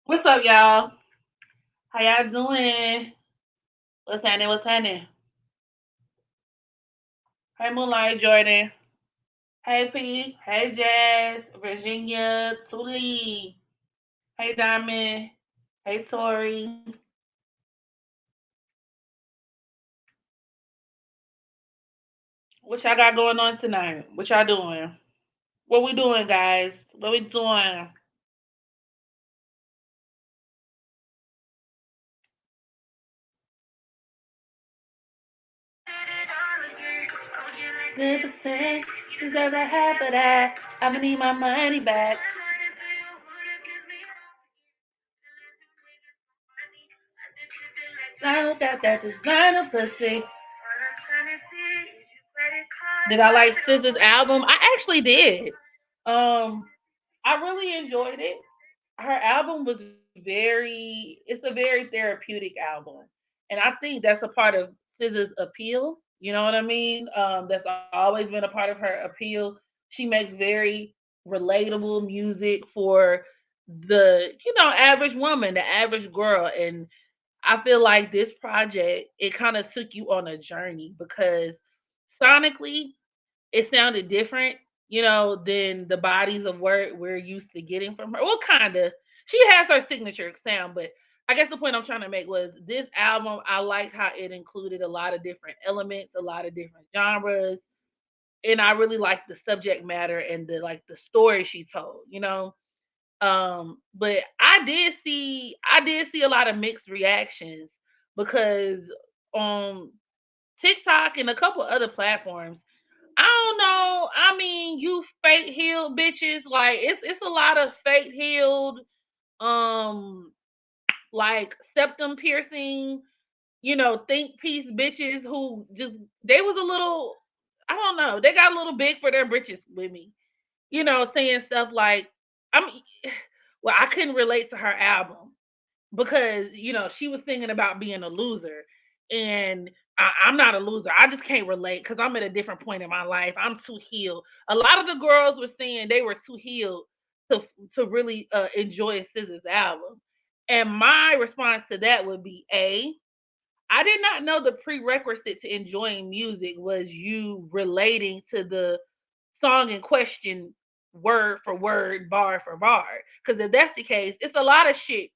What's up, y'all? How y'all doing? What's happening? What's happening? Hey, Moonlight Jordan. Hey, P. Hey, Jazz. Virginia. Tuli. Hey, Diamond. Hey, Tory. What y'all got going on tonight? What y'all doing? What we doing, guys? What we doing? Good to say, deserve that half of that. I'ma need my money back. I look at that designer pussy. Did I like SZA's album? I actually did. Um, I really enjoyed it. Her album was it's a very therapeutic album. And I think that's a part of SZA's appeal. You know what I mean? That's always been a part of her appeal. She makes very relatable music for the average woman, the average girl. And I feel like this project, it kind of took you on a journey because sonically it sounded different, than the bodies of work we're used to getting from her. Well, kind of. She has her signature sound, but I guess the point I'm trying to make was this album, I liked how it included a lot of different elements, a lot of different genres, and I really liked the subject matter and the story she told. But I did see a lot of mixed reactions because on TikTok and a couple other platforms, I don't know. I mean, you fake healed bitches, like it's a lot of fake healed, um, like septum piercing, think piece bitches who just they was a little, I don't know, they got a little big for their britches with me, saying stuff like I'm well, I couldn't relate to her album because she was singing about being a loser, and I'm not a loser. I just can't relate because I'm at a different point in my life. I'm too healed. A lot of the girls were saying they were too healed to really enjoy SZA's album, and my response to that would be I did not know the prerequisite to enjoying music was you relating to the song in question word for word, bar for bar. Because if that's the case, it's a lot of shit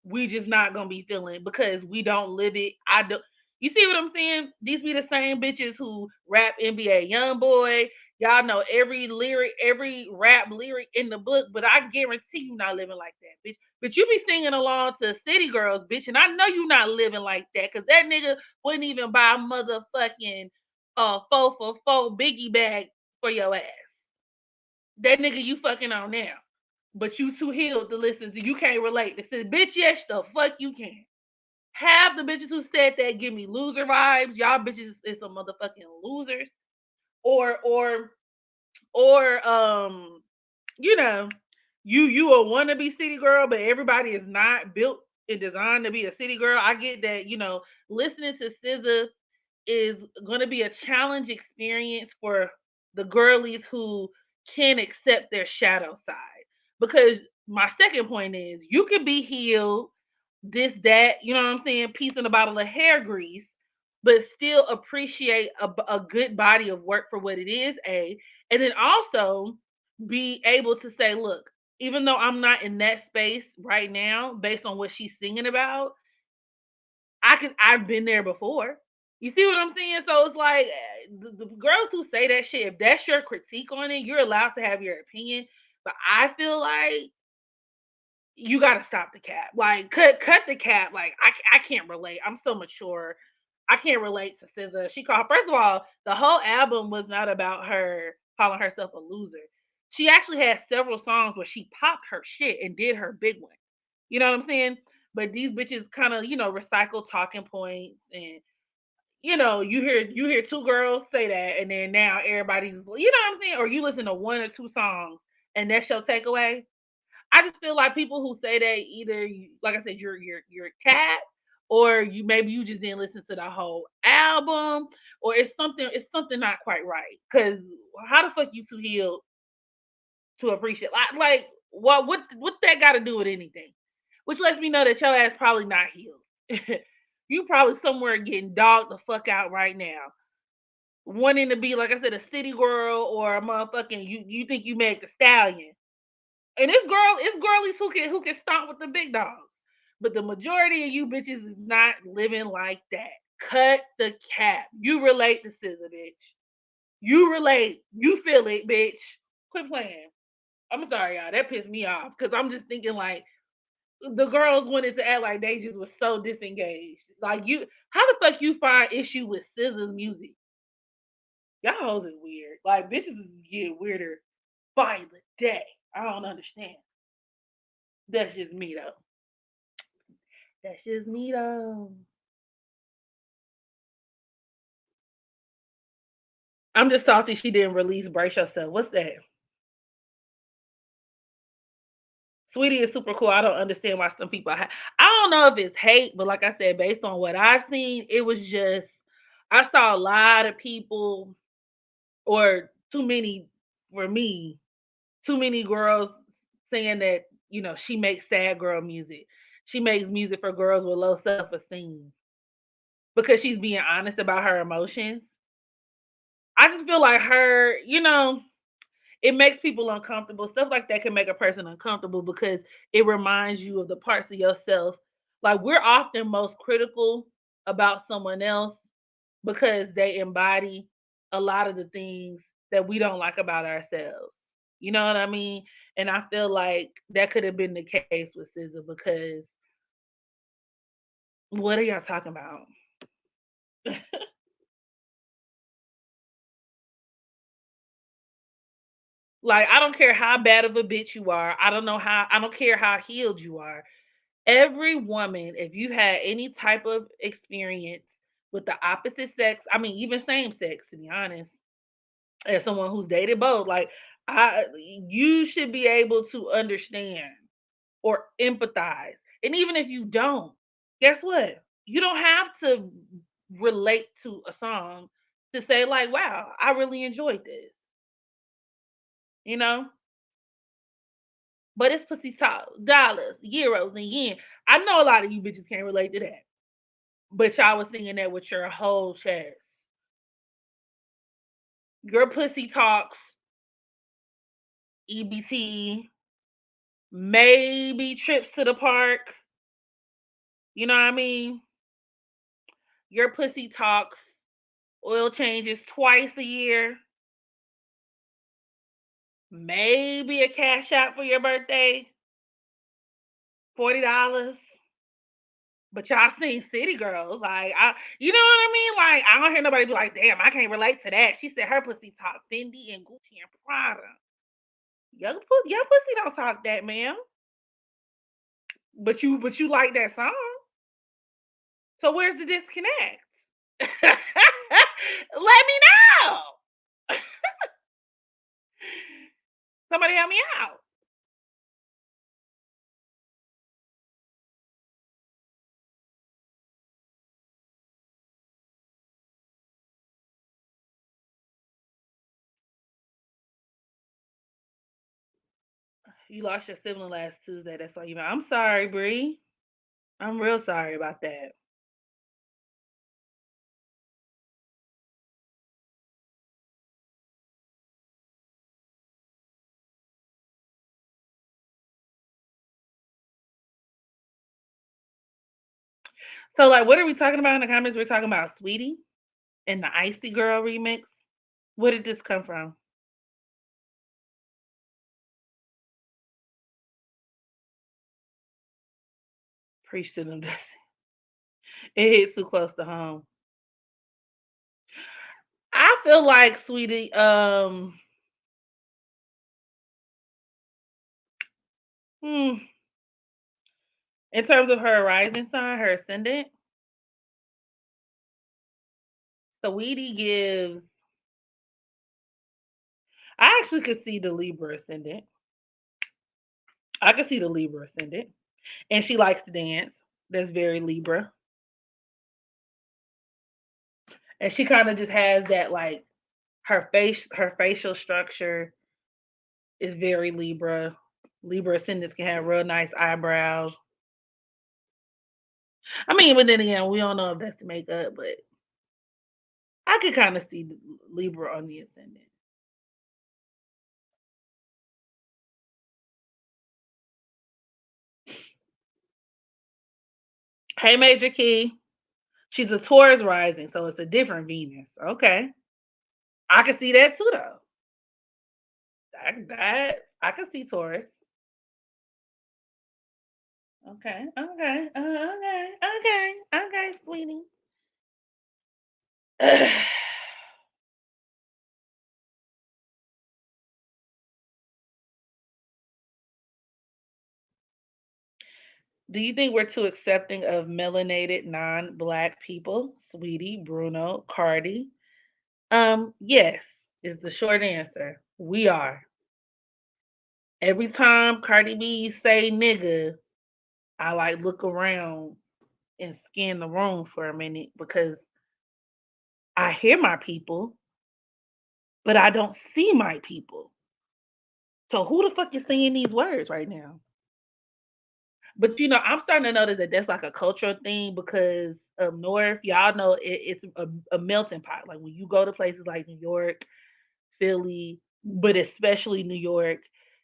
we just not gonna be feeling because we don't live it. I don't. You see what I'm saying? These be the same bitches who rap NBA YoungBoy. Y'all know every lyric, every rap lyric in the book, but I guarantee you not living like that, bitch. But you be singing along to City Girls, bitch, and I know you not living like that because that nigga wouldn't even buy a motherfucking 4 for 4 biggie bag for your ass. That nigga you fucking on now. But you too healed to listen to. You can't relate. They said, bitch, yes, the fuck you can. Half the bitches who said that give me loser vibes. Y'all bitches is some motherfucking losers. Or or or you know, you a wannabe city girl, but everybody is not built and designed to be a city girl. I get that, listening to SZA is gonna be a challenge experience for the girlies who can accept their shadow side. Because my second point is you can be healed, this, that, you know what I'm saying, piece in a bottle of hair grease, but still appreciate a good body of work for what it is, A. And then also be able to say, look, even though I'm not in that space right now, based on what she's singing about, I've been there before. You see what I'm saying? So it's like the girls who say that shit, if that's your critique on it, you're allowed to have your opinion. But I feel like you got to stop the cap. Like cut the cap. Like I can't relate. I'm so mature. I can't relate to SZA. She called, first of all, the whole album was not about her calling herself a loser. She actually had several songs where she popped her shit and did her big one. You know what I'm saying? But these bitches kind of, recycle talking points, and you hear two girls say that, and then now everybody's, you know what I'm saying? Or you listen to one or two songs and that's your takeaway. I just feel like people who say that, either like I said, you're a cat, or you just didn't listen to the whole album, or it's something not quite right. Cause how the fuck you too healed to appreciate, like what that got to do with anything? Which lets me know that your ass probably not healed. You probably somewhere getting dogged the fuck out right now, wanting to be, like I said, a city girl, or a motherfucking, you think you make the stallion. And it's girlies who can stomp with the big dogs. But the majority of you bitches is not living like that. Cut the cap. You relate to SZA, bitch. You relate. You feel it, bitch. Quit playing. I'm sorry, y'all. That pissed me off because I'm just thinking like the girls wanted to act like they just was so disengaged. Like, how the fuck you find issue with SZA's music? Y'all hoes is weird. Like, bitches is get weirder by the day. I don't understand. That's just me though. That's just me though. I'm just salty she didn't release Brace Yourself. What's that? Sweetie is super cool. I don't understand why some people I don't know if it's hate, but like I said, based on what I've seen, it was just I saw a lot of people, or too many for me, too many girls saying that, she makes sad girl music. She makes music for girls with low self-esteem because she's being honest about her emotions. I just feel like it makes people uncomfortable. Stuff like that can make a person uncomfortable because it reminds you of the parts of yourself. Like, we're often most critical about someone else because they embody a lot of the things that we don't like about ourselves. You know what I mean? And I feel like that could have been the case with SZA because what are y'all talking about? Like, I don't care how bad of a bitch you are. I don't care how healed you are. Every woman, if you had any type of experience with the opposite sex, I mean, even same sex, to be honest, as someone who's dated both, like, you should be able to understand or empathize. And even if you don't, guess what? You don't have to relate to a song to say, like, wow, I really enjoyed this, you know? But it's pussy talk, dollars, euros, and yen. I know a lot of you bitches can't relate to that. But y'all was singing that with your whole chest. Your pussy talks, EBT, maybe trips to the park. You know what I mean? Your pussy talks, oil changes twice a year, maybe a cash out for your birthday, $40. But y'all sing City Girls. Like, you know what I mean? Like, I don't hear nobody be like, damn, I can't relate to that. She said her pussy talk Fendi and Gucci and Prada. Your pussy don't talk that, ma'am. But you like that song. So where's the disconnect? Let me know. Somebody help me out. You lost your sibling last Tuesday. That's why you. I'm sorry, Bree. I'm real sorry about that. So, like, what are we talking about in the comments? We're talking about Sweetie and the Icy Girl remix. Where did this come from? Preach to them. It hit too close to home. I feel like Sweetie, hmm, in terms of her rising sign, her ascendant, Sweetie gives. I actually could see the Libra ascendant. I could see the Libra ascendant, and she likes to dance. That's very Libra, and she kind of just has that like her facial structure is very Libra. Libra ascendants can have real nice eyebrows. I mean, but then again, we don't know if that's the makeup, but I could kind of see the Libra on the ascendant. Hey, Major Key. She's a Taurus rising, so it's a different Venus. Okay. I can see that too, though. I can see Taurus. Okay, okay, okay, okay, okay, sweetie. Do you think we're too accepting of melanated non-black people? Sweetie, Bruno, Cardi. Yes, is the short answer. We are. Every time Cardi B say nigga, I like look around and scan the room for a minute because I hear my people, but I don't see my people. So who the fuck is saying these words right now? But I'm starting to notice that that's like a cultural thing because up north, y'all know it's a melting pot. Like when you go to places like New York, Philly, but especially New York,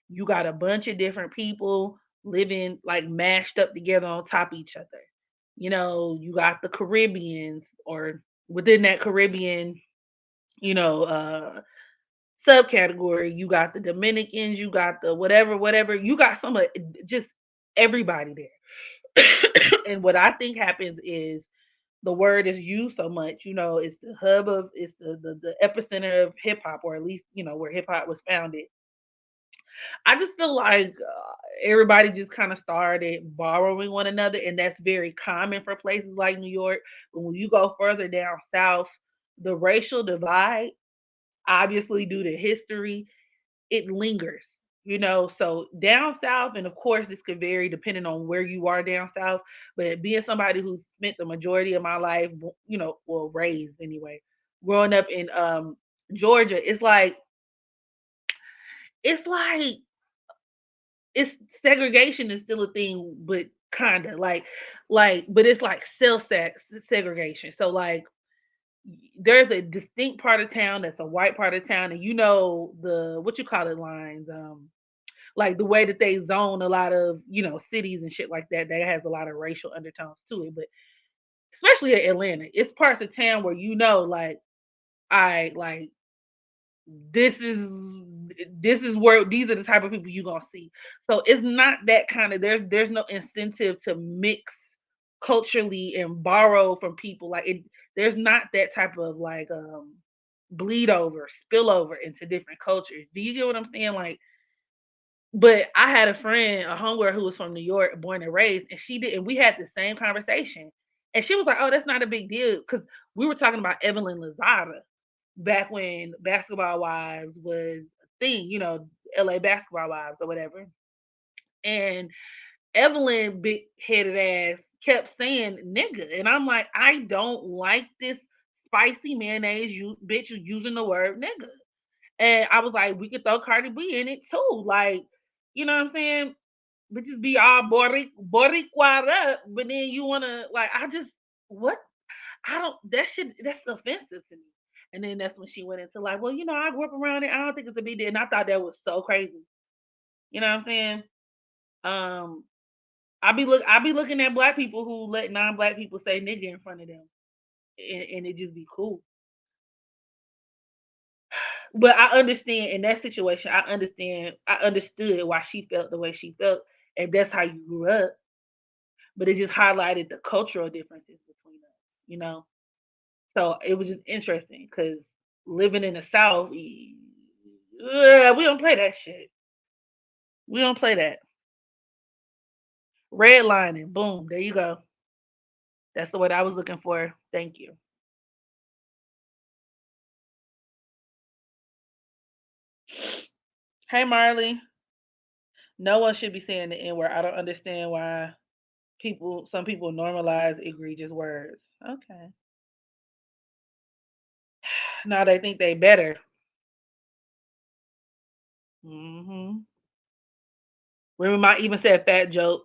you got a bunch of different people living like mashed up together on top of each other. You got the Caribbeans, or within that Caribbean, you know, subcategory, you got the Dominicans, you got the whatever, whatever, you got some of just everybody there. And what I think happens is the word is used so much, it's the hub of it's the epicenter of hip hop, or at least, where hip hop was founded. I just feel like everybody just kind of started borrowing one another, and that's very common for places like New York. But when you go further down south, the racial divide, obviously due to history, it lingers. So down south, and of course this could vary depending on where you are down south, but being somebody who's spent the majority of my life, well, raised anyway, growing up in Georgia, it's like it's segregation is still a thing, but kind of but it's like self segregation. So like there's a distinct part of town that's a white part of town, and the what you call it lines, like the way that they zone a lot of cities and shit like that, that has a lot of racial undertones to it. But especially in Atlanta, it's parts of town where like I like this is where these are the type of people you're gonna see. So it's not that kind of there's no incentive to mix culturally and borrow from people. Like it there's not that type of like bleed over, spill over into different cultures. Do you get what I'm saying? Like, but I had a friend, a homegirl who was from New York, born and raised, and she did, and we had the same conversation. And she was like, "Oh, that's not a big deal," because we were talking about Evelyn Lozada back when Basketball Wives was a thing, LA Basketball Wives or whatever. And Evelyn, big headed ass, kept saying nigga. And I'm like, I don't like this spicy mayonnaise, you bitch, you using the word nigga. And I was like, we could throw Cardi B in it too. Like, You know what I'm saying? Bitches be all boricuaed up, but then you wanna like I just what I don't that shit that's offensive to me. And then that's when she went into like, well, I grew up around it. I don't think it's a big deal. And I thought that was so crazy. You know what I'm saying? Um, I be looking at black people who let non-black people say nigga in front of them, and it just be cool. But I understand in that situation. I understood why she felt the way she felt, and that's how you grew up. But it just highlighted the cultural differences between us. You know, so it was just interesting because living in the South, we don't play that shit. We don't play that. Redlining, boom, there you go. That's the word I was looking for. Thank you. Hey, Marley. No one should be saying the N word. I don't understand why some people normalize egregious words. Okay. Now they think they better. Hmm. Remember, I even said Fat Joe.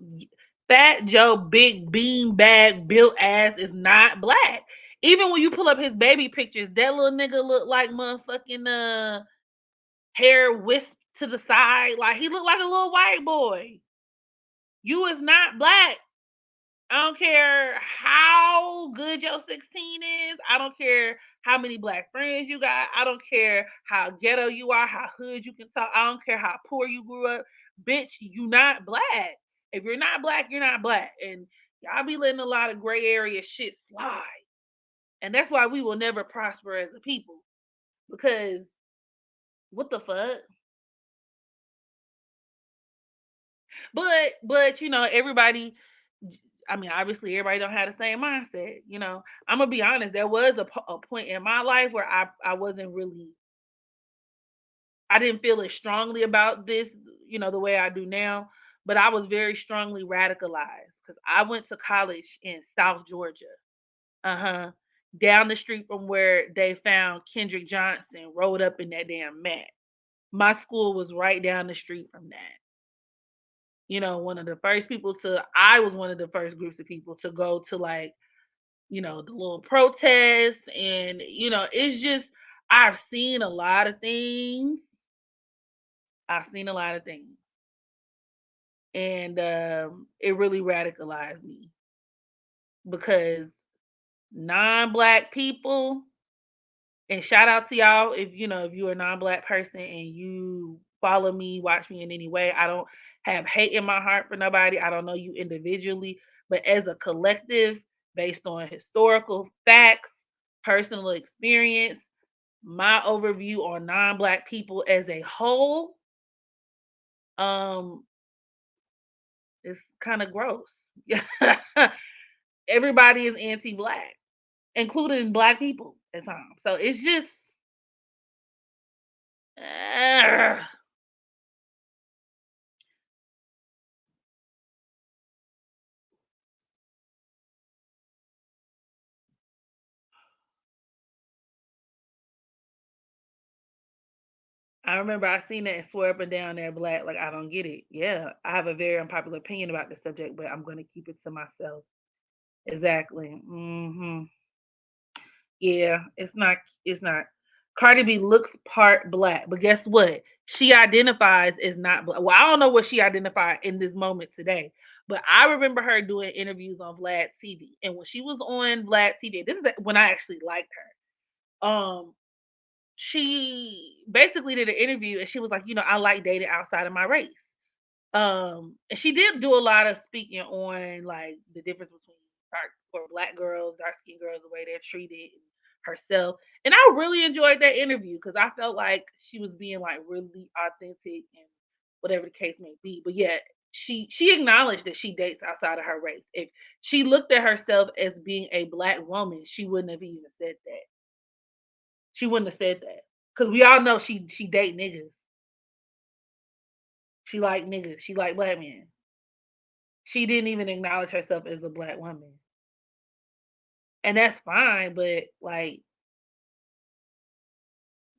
Fat Joe, big bean bag built ass is not black. Even when you pull up his baby pictures, that little nigga look like motherfucking hair wisp to the side. Like he looked like a little white boy. You is not black. I don't care how good your 16 is. I don't care how many black friends you got. I don't care how ghetto you are, how hood you can talk. I don't care how poor you grew up. Bitch, you not black. If you're not black, you're not black. And y'all be letting a lot of gray area shit slide. And that's why we will never prosper as a people. Because what the fuck? But everybody. I mean, obviously, everybody don't have the same mindset. I'm gonna be honest. There was a point in my life where I wasn't really. I didn't feel as strongly about this, the way I do now. But I was very strongly radicalized because I went to college in South Georgia. Uh-huh. Down the street from where they found Kendrick Johnson rolled up in that damn mat. My school was right down the street from that. One of the first people I was one of the first groups of people to go to like, the little protests. And, it's just, I've seen a lot of things. I've seen a lot of things. And it really radicalized me because non-black people, and shout out to y'all if you're a non-black person and you follow me, watch me in any way. I don't have hate in my heart for nobody. I don't know you individually, but as a collective, based on historical facts, personal experience, my overview on non-black people as a whole, um, is kind of gross. Everybody is anti-black, including black people at times. So it's just uh, I remember I seen that and swore up and down there black. Like I don't get it. Yeah, I have a very unpopular opinion about the subject, but I'm gonna keep it to myself. Exactly. Yeah, it's not. Cardi B looks part black, but guess what? She identifies as not black. Well, I don't know what she identified in this moment today, but I remember her doing interviews on Vlad TV. And when she was on Vlad TV, this is when I actually liked her. She basically did an interview and she was like, I like dating outside of my race. And she did do a lot of speaking on like the difference between dark or black girls, dark skinned girls, the way they're treated herself. And I really enjoyed that interview because I felt like she was being like really authentic and whatever the case may be. But yeah, she acknowledged that she dates outside of her race. If she looked at herself as being a black woman, she wouldn't have even said that. She wouldn't have said that. Cause we all know she date niggas. She like niggas. She like black men. She didn't even acknowledge herself as a black woman. And that's fine, but like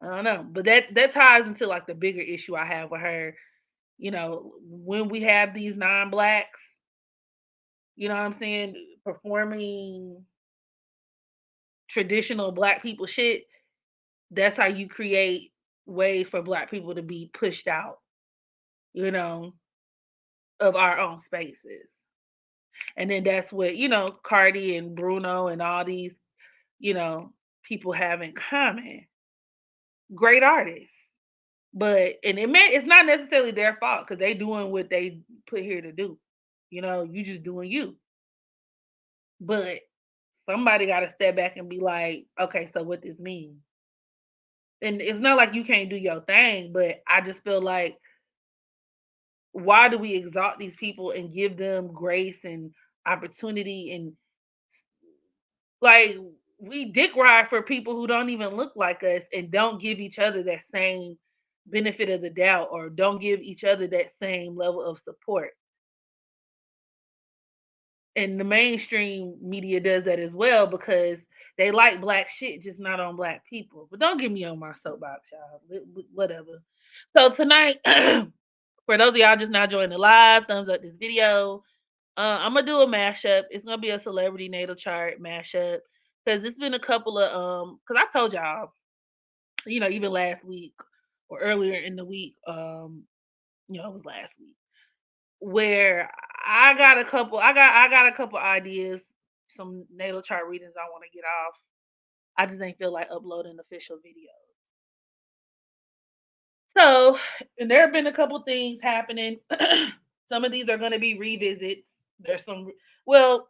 I don't know. But that ties into like the bigger issue I have with her. when we have these non-blacks, you know what I'm saying, performing traditional black people shit, that's how you create ways for black people to be pushed out, you know, of our own spaces. And then that's what, Cardi and Bruno and all these, you know, people have in common. Great artists. And it's not necessarily their fault because they doing what they put here to do. You just doing you. But somebody got to step back and be like, okay, so what this means? And it's not like you can't do your thing, but I just feel like, why do we exalt these people and give them grace and opportunity, and like, we dick ride for people who don't even look like us and don't give each other that same benefit of the doubt, or don't give each other that same level of support. And the mainstream media does that as well because they like black shit, just not on black people. But don't get me on my soapbox, y'all. Whatever. So tonight, for those of y'all just now joining the live, thumbs up this video. I'm gonna do a mashup. It's gonna be a celebrity natal chart mashup because it's been a couple of because I told y'all, even last week or earlier in the week, it was last week where I got a couple ideas, some natal chart readings I want to get off. I just ain't feel like uploading official videos. So, and there have been a couple things happening. Some of these are going to be revisits. There's some. Well,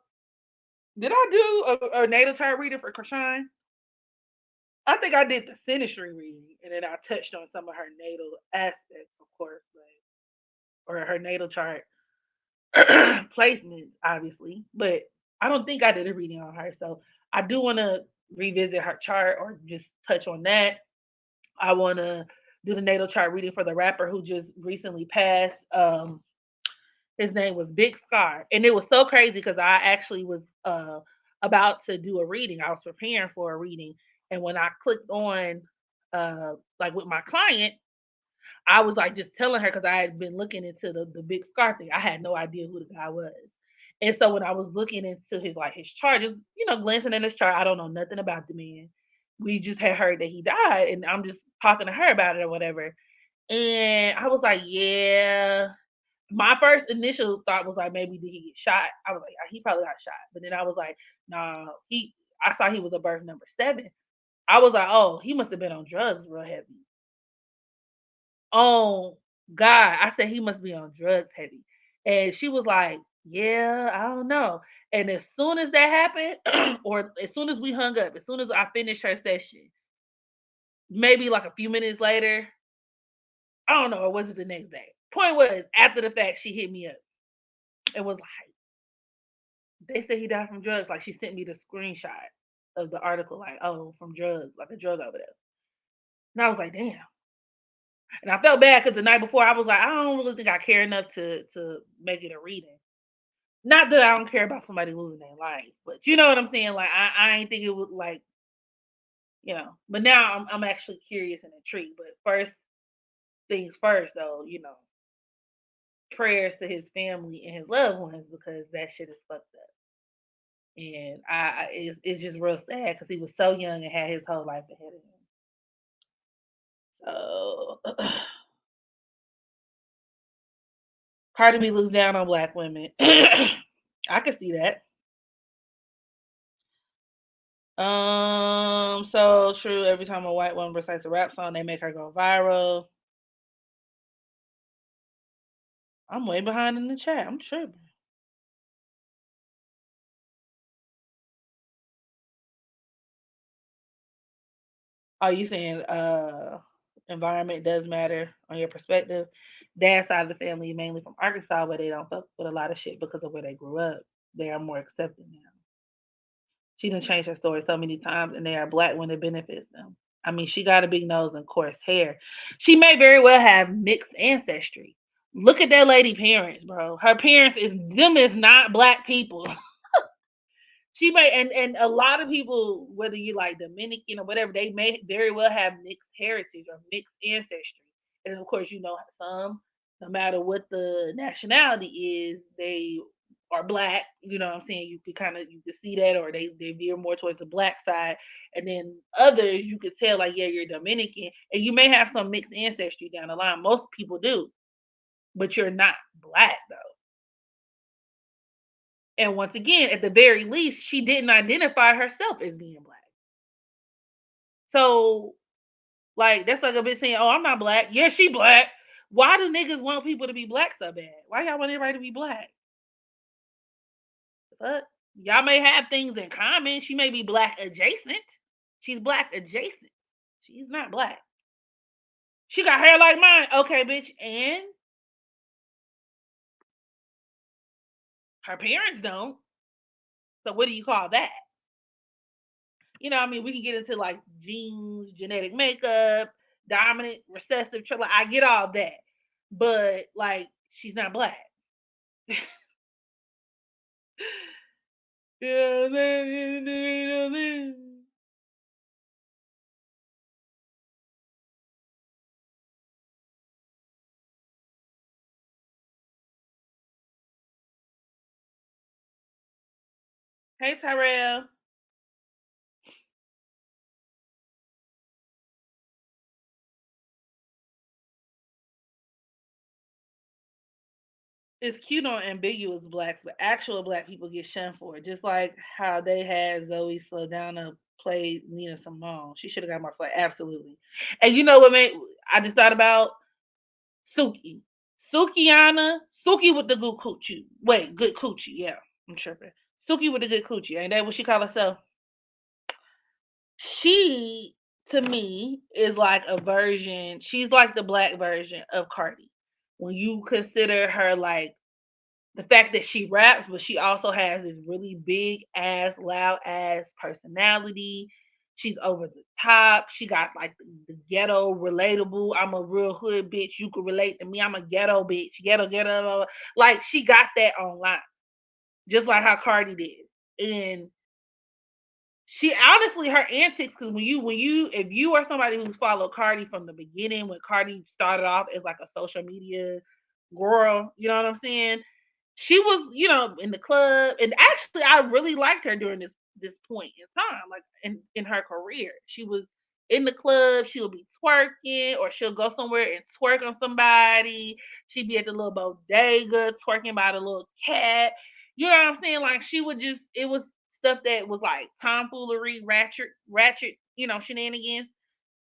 did I do a natal chart reading for Chrisean? I think I did the synastry reading, and then I touched on some of her natal aspects, of course, or her natal chart placements, obviously. But I don't think I did a reading on her, so I do want to revisit her chart or just touch on that. I want to do the natal chart reading for the rapper who just recently passed. His name was Big Scar, and it was so crazy because I actually was about to do a reading. I was preparing for a reading, and when I clicked on like with my client, I was like just telling her because I had been looking into the Big Scar thing. I had no idea who the guy was. And so when I was looking into his charges, glancing at his chart, I don't know nothing about the man. We just had heard that he died, and I'm just talking to her about it or whatever. And I was like, yeah. My first initial thought was like, maybe did he get shot? I was like, he probably got shot. But then I was like, nah, I saw he was a birth number 7. I was like, oh, he must have been on drugs real heavy. Oh God. I said he must be on drugs heavy. And she was like, yeah, I don't know. And as soon as that happened, or as soon as we hung up, as soon as I finished her session, maybe like a few minutes later, I don't know, or was it the next day? Point was, after the fact, she hit me up and was like, they said he died from drugs. Like, she sent me the screenshot of the article, like, oh, from drugs, like a drug overdose. And I was like, damn. And I felt bad because the night before I was like, I don't really think I care enough to make it a reading. Not that I don't care about somebody losing their life, but you know what I'm saying? Like, I ain't think it would, like, But now I'm actually curious and intrigued. But first things first, though, prayers to his family and his loved ones because that shit is fucked up. And it's just real sad because he was so young and had his whole life ahead of him. So part of me looks down on black women. I could see that. So true. Every time a white woman recites a rap song, they make her go viral. I'm way behind in the chat. I'm tripping. Oh, you saying environment does matter on your perspective? Dad's side of the family, mainly from Arkansas, where they don't fuck with a lot of shit because of where they grew up. They are more accepting now. She done changed her story so many times, and they are black when it benefits them. I mean, she got a big nose and coarse hair. She may very well have mixed ancestry. Look at that lady parents, bro. Her parents is not black people. She may, and a lot of people, whether you like Dominican or whatever, they may very well have mixed heritage or mixed ancestry. And of course, some No matter what the nationality is, they are black. You know what I'm saying? You could kind of you could see that, or they veer more towards the black side. And then others, you could tell like, yeah, you're Dominican, and you may have some mixed ancestry down the line. Most people do, but you're not black though. And once again, at the very least, she didn't identify herself as being black. So, like, that's like a bit saying, "Oh, I'm not black." Yeah, she black. Why do niggas want people to be black so bad? Why y'all want everybody to be black? But y'all may have things in common. She may be black adjacent. She's black adjacent. She's not black. She got hair like mine. Okay, bitch. And her parents don't. So what do you call that? I mean, we can get into like genes, genetic makeup, dominant, recessive, like I get all that. But like she's not black. Hey Tyrell. It's cute on ambiguous blacks, but actual black people get shunned for it. Just like how they had Zoe Saldana play Nina Simone. She should have got more play. Absolutely. And you know what made I just thought about Suki. Sukiana. Suki with the good coochie. Wait, good coochie. Yeah, I'm tripping. Suki with the good coochie. Ain't that what she call herself? She, to me, is like a version. She's like the black version of Cardi. When you consider her like the fact that she raps, but she also has this really big ass, loud ass personality. She's over the top. She got like the ghetto relatable. I'm a real hood bitch. You can relate to me. I'm a ghetto bitch. Ghetto, ghetto. Like she got that online, just like how Cardi did. And she honestly her antics, because when you if you are somebody who's followed Cardi from the beginning, when Cardi started off as like a social media girl, you know what I'm saying? She was, in the club, and actually I really liked her during this point in time, like in her career. She was in the club, she'll be twerking, or she'll go somewhere and twerk on somebody. She'd be at the little bodega twerking by the little cat. You know what I'm saying? Like she would just it was stuff that was like tomfoolery, ratchet, shenanigans.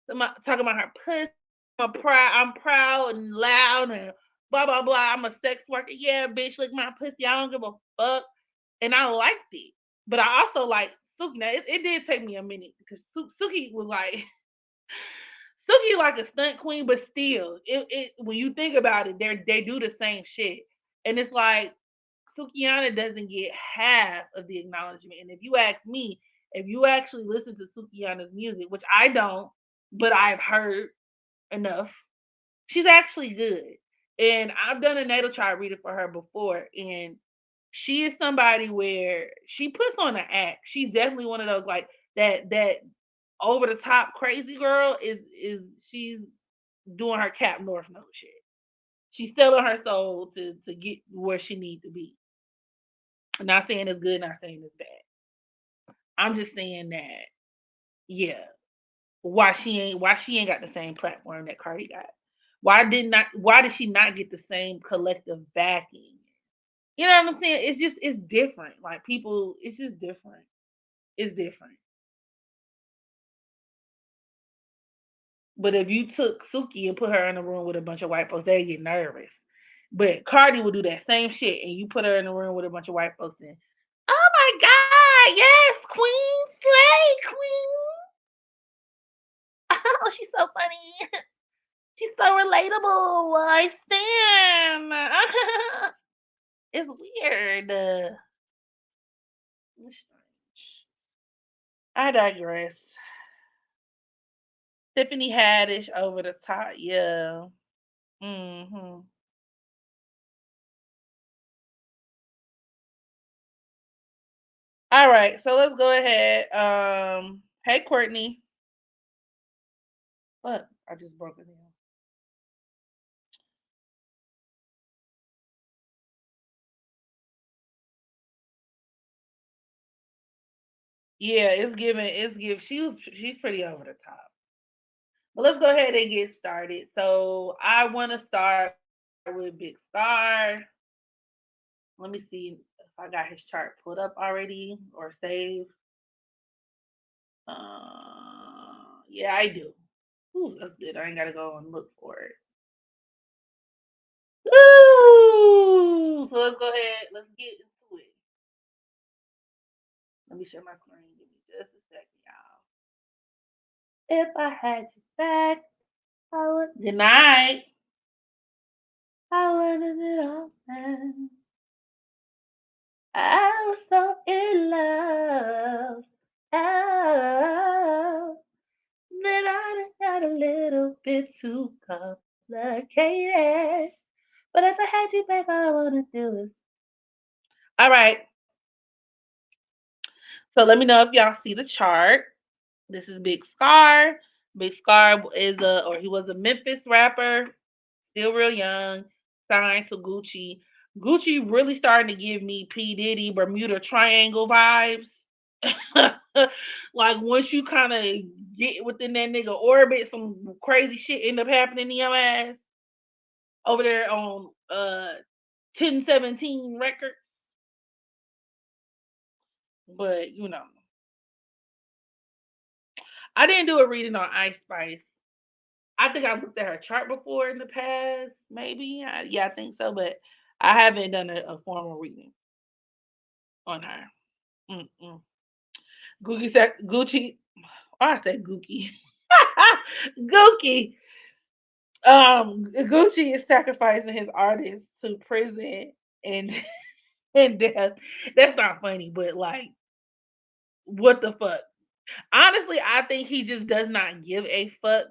Talking about her pussy. I'm proud and loud and blah blah blah. I'm a sex worker. Yeah, bitch, lick my pussy. I don't give a fuck. And I liked it. But I also like Suki. Now it did take me a minute because Suki was like Suki like a stunt queen, but still, it when you think about it, they do the same shit. And it's like Sukiana doesn't get half of the acknowledgement. And if you ask me, if you actually listen to Sukiana's music, which I don't, but I've heard enough, she's actually good. And I've done a natal chart reading for her before, and she is somebody where she puts on an act. She's definitely one of those like that over the top crazy girl is she's doing her Cap North Node shit. She's selling her soul to get where she needs to be. I'm not saying it's good, not saying it's bad. I'm just saying that, yeah, why she ain't got the same platform that Cardi got? Why did she not get the same collective backing? You know what I'm saying? It's different. Like people, it's just different. It's different. But if you took Suki and put her in a room with a bunch of white folks, they get nervous. But Cardi would do that same shit, and you put her in a room with a bunch of white folks, and oh my god, yes, Queen Slay, Queen. Oh, she's so funny. She's so relatable. I stand. It's weird. I digress. Tiffany Haddish over the top. Yeah. Hmm. All right. So let's go ahead. Hey, Courtney. Look, I just broke it down. Yeah, it's giving. It's give. She's pretty over the top. But let's go ahead and get started. So I want to start with Big Star. Let me see if I got his chart pulled up already or saved. Yeah, I do. Ooh, that's good. I ain't gotta go and look for it. Ooh, so let's go ahead. Let's get into it. Let me share my screen. Give me just a second, y'all. If I had you back, I would. Good night. I wanted it all. Man. I was so in love. Oh, then I got a little bit too complicated. But if I had you back, all I wanna do is. All right. So let me know if y'all see the chart. This is Big Scar. Big Scar is he was a Memphis rapper, still real young, signed to Gucci. Gucci really starting to give me P Diddy Bermuda Triangle vibes. Like once you kind of get within that nigga orbit, some crazy shit end up happening to your ass over there on 1017 records. But I didn't do a reading on Ice Spice. I think I looked at her chart before in the past, maybe. Yeah, I think so, but I haven't done a formal reading on her. Mm-mm. Gucci said Gucci. Oh, I said Gucci. Gucci. Gucci is sacrificing his artists to prison and and death. That's not funny, but like, what the fuck? Honestly, I think he just does not give a fuck.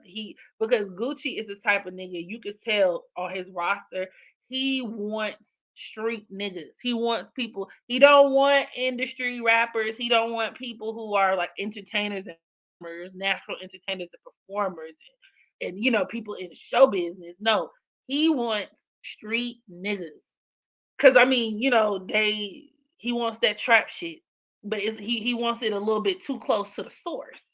Because Gucci is the type of nigga you could tell on his roster. He wants street niggas. He wants people. He don't want industry rappers. He don't want people who are like entertainers and performers, natural entertainers and performers, and people in show business. No, he wants street niggas. Cause I mean, he wants that trap shit, but he wants it a little bit too close to the source.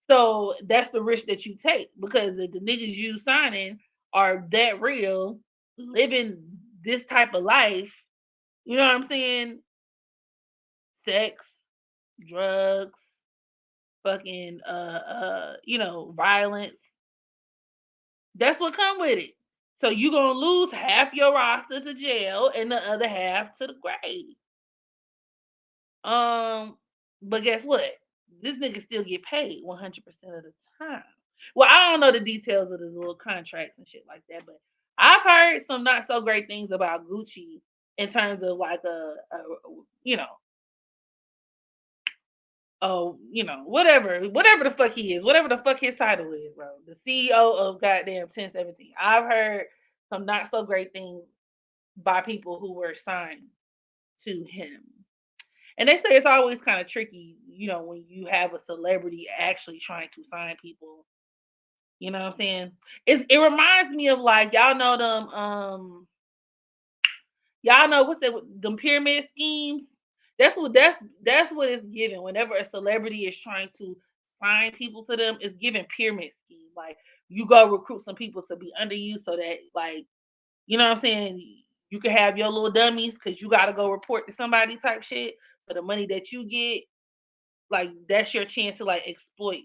So that's the risk that you take because the niggas you signing are that real, living this type of life. You know what I'm saying? Sex, drugs, fucking violence. That's what come with it. So you gonna lose half your roster to jail and the other half to the grave. Um, but guess what? This nigga still get paid 100% of the time. Well, I don't know the details of the little contracts and shit like that, but I've heard some not so great things about Gucci in terms of like you know, whatever the fuck he is, whatever the fuck his title is, bro. The CEO of goddamn 1017. I've heard some not so great things by people who were signed to him. And they say it's always kind of tricky, when you have a celebrity actually trying to sign people. You know what I'm saying? It reminds me of like y'all know what's that them pyramid schemes? That's what it's given. Whenever a celebrity is trying to sign people to them, it's given pyramid scheme. Like you go recruit some people to be under you so that like, you know what I'm saying? You can have your little dummies because you gotta go report to somebody type shit. For the money that you get, like that's your chance to like exploit.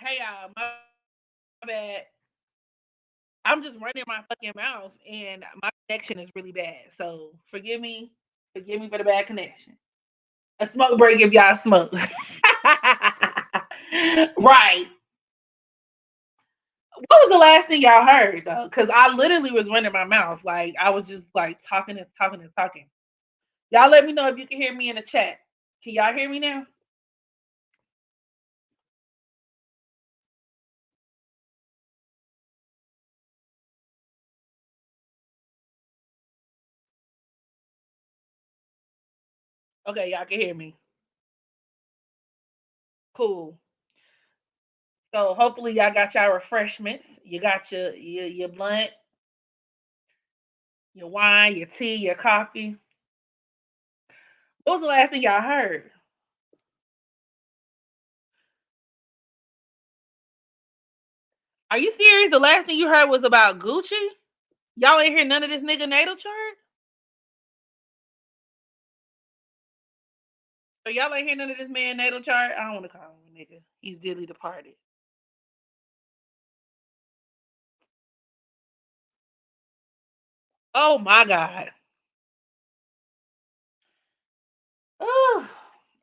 Hey y'all, my bad. I'm just running my fucking mouth and my connection is really bad. So forgive me. Forgive me for the bad connection. A smoke break if y'all smoke. Right. What was the last thing y'all heard though? Because I literally was running my mouth. Like I was just like talking and talking and talking. Y'all let me know if you can hear me in the chat. Can y'all hear me now? Okay, y'all can hear me. Cool. So hopefully y'all got y'all refreshments. You got your blunt, your wine, your tea, your coffee. What was the last thing y'all heard? Are you serious? The last thing you heard was about Gucci? Y'all ain't hear none of this nigga natal chart? So y'all ain't hear none of this man natal chart? I don't want to call him a nigga. He's dearly departed. Oh my God. Oh,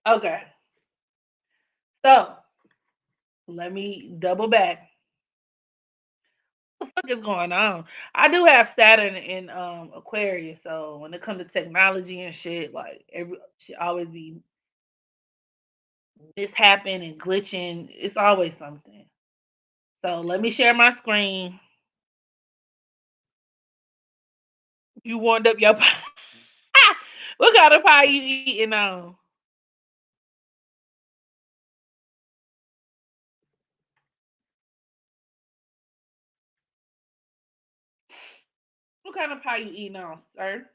okay. So let me double back. What the fuck is going on? I do have Saturn in Aquarius, so when it comes to technology and shit, like every should always be mishapping and glitching. It's always something. So let me share my screen. You warmed up your pie. What kind of pie you eating on? What kind of pie you eating on, sir?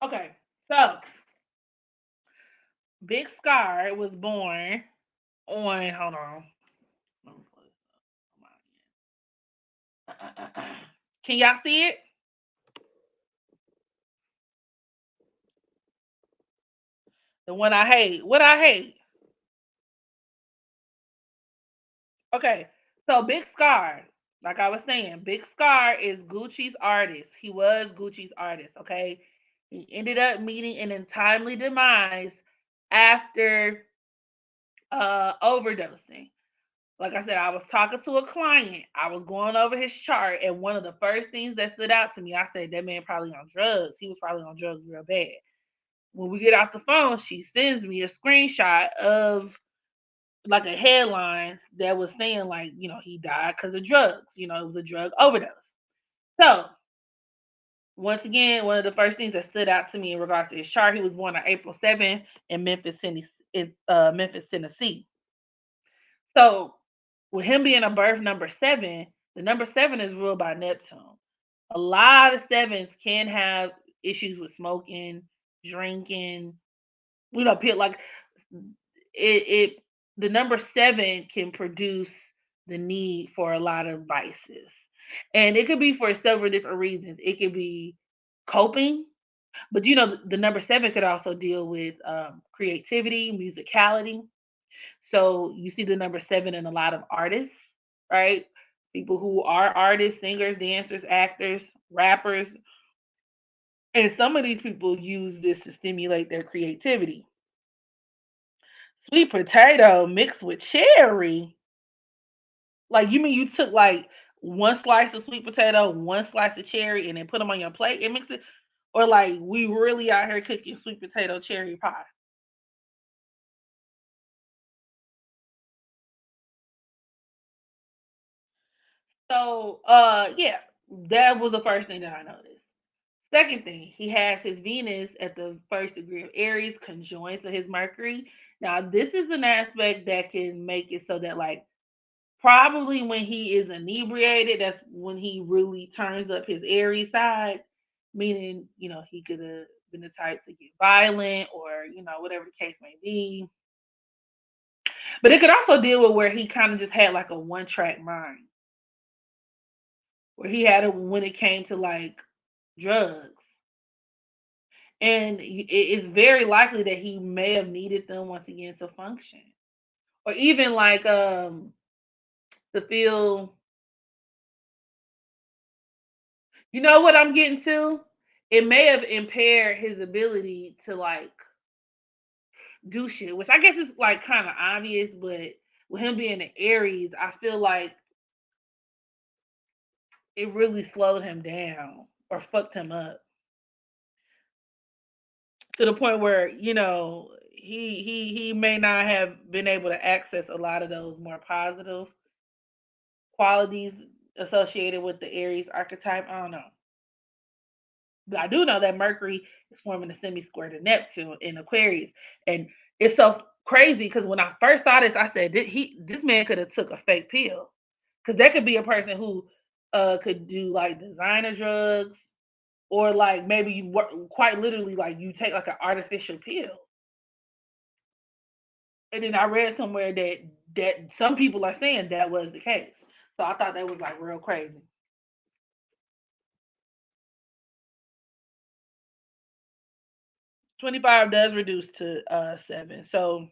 Okay, so Big Scar was born on. Hold on. Let me pull this up. Can y'all see it? The one I hate. What I hate. Okay, so Big Scar, like I was saying, Big Scar is Gucci's artist. He was Gucci's artist. Okay, he ended up meeting an untimely demise after overdosing. Like I said, I was talking to a client. I was going over his chart, and one of the first things that stood out to me, I said, that man probably on drugs. He was probably on drugs real bad. When we get off the phone, she sends me a screenshot of like a headline that was saying, like, he died because of drugs. It was a drug overdose. So, once again, one of the first things that stood out to me in regards to his chart, he was born on April 7th in Memphis, Tennessee. Memphis, Tennessee. So, with him being a birth number 7, the number 7 is ruled by Neptune. A lot of sevens can have issues with smoking, drinking, pit like it the number 7 can produce the need for a lot of vices. And it could be for several different reasons. It could be coping, but the number 7 could also deal with creativity, musicality. So you see the number 7 in a lot of artists, right? People who are artists, singers, dancers, actors, rappers. And some of these people use this to stimulate their creativity. Sweet potato mixed with cherry. Like, you mean you took like one slice of sweet potato, one slice of cherry, and then put them on your plate and mix it? Or like we really out here cooking sweet potato cherry pie? So yeah, that was the first thing that I noticed. Second thing, he has his Venus at the first degree of Aries conjoined to his Mercury. Now, this is an aspect that can make it so that, like, probably when he is inebriated, that's when he really turns up his Aries side, meaning, he could have been the type to get violent or, whatever the case may be. But it could also deal with where he kind of just had like a one track mind, where he had it when it came to like drugs. And it's very likely that he may have needed them once again to function, or even like to feel. You know what I'm getting to? It may have impaired his ability to like do shit, which I guess is like kind of obvious, but with him being an Aries, I feel like it really slowed him down or fucked him up to the point where he may not have been able to access a lot of those more positive qualities associated with the Aries archetype. I don't know. But I do know that Mercury is forming a semi square to Neptune in Aquarius, and it's so crazy because when I first saw this, I said this man could have took a fake pill, because that could be a person who could do like designer drugs, or like maybe you work quite literally like you take like an artificial pill. And then I read somewhere that some people are saying that was the case. So I thought that was like real crazy. 25 does reduce to 7. So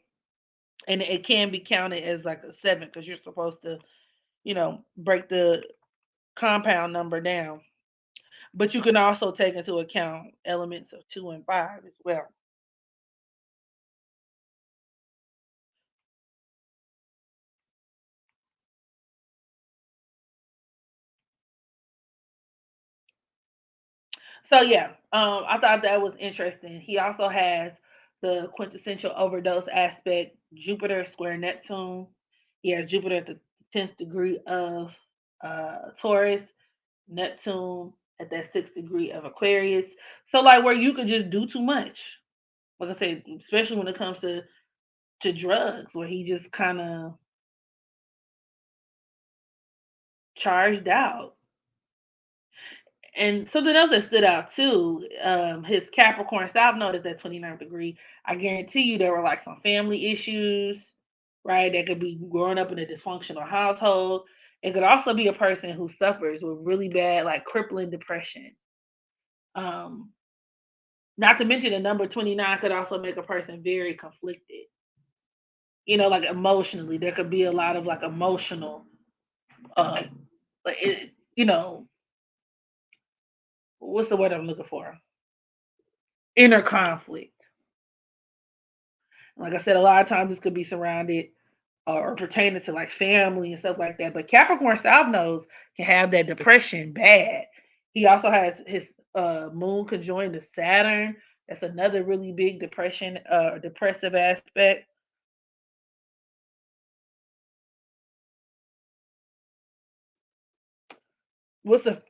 and it can be counted as like a 7 because you're supposed to, break the compound number down. But you can also take into account elements of 2 and 5 as well. So yeah, I thought that was interesting. He also has the quintessential overdose aspect, Jupiter square Neptune. He has Jupiter at the 10th degree of Taurus, Neptune at that 6th degree of Aquarius. So like where you could just do too much. Like I said, especially when it comes to drugs, where he just kind of charged out. And something else that stood out too, his Capricorn South Node is at 29th degree. I guarantee you there were like some family issues, right? That could be growing up in a dysfunctional household. It could also be a person who suffers with really bad, like crippling depression. Um, Not to mention the number 29 could also make a person very conflicted. Like emotionally, there could be a lot of like emotional, uh, like what's the word I'm looking for? Inner conflict. Like I said, a lot of times this could be surrounded or pertaining to like family and stuff like that. But Capricorn South Nodes can have that depression bad. He also has his moon conjoined to Saturn. That's another really big depression, depressive aspect. What's a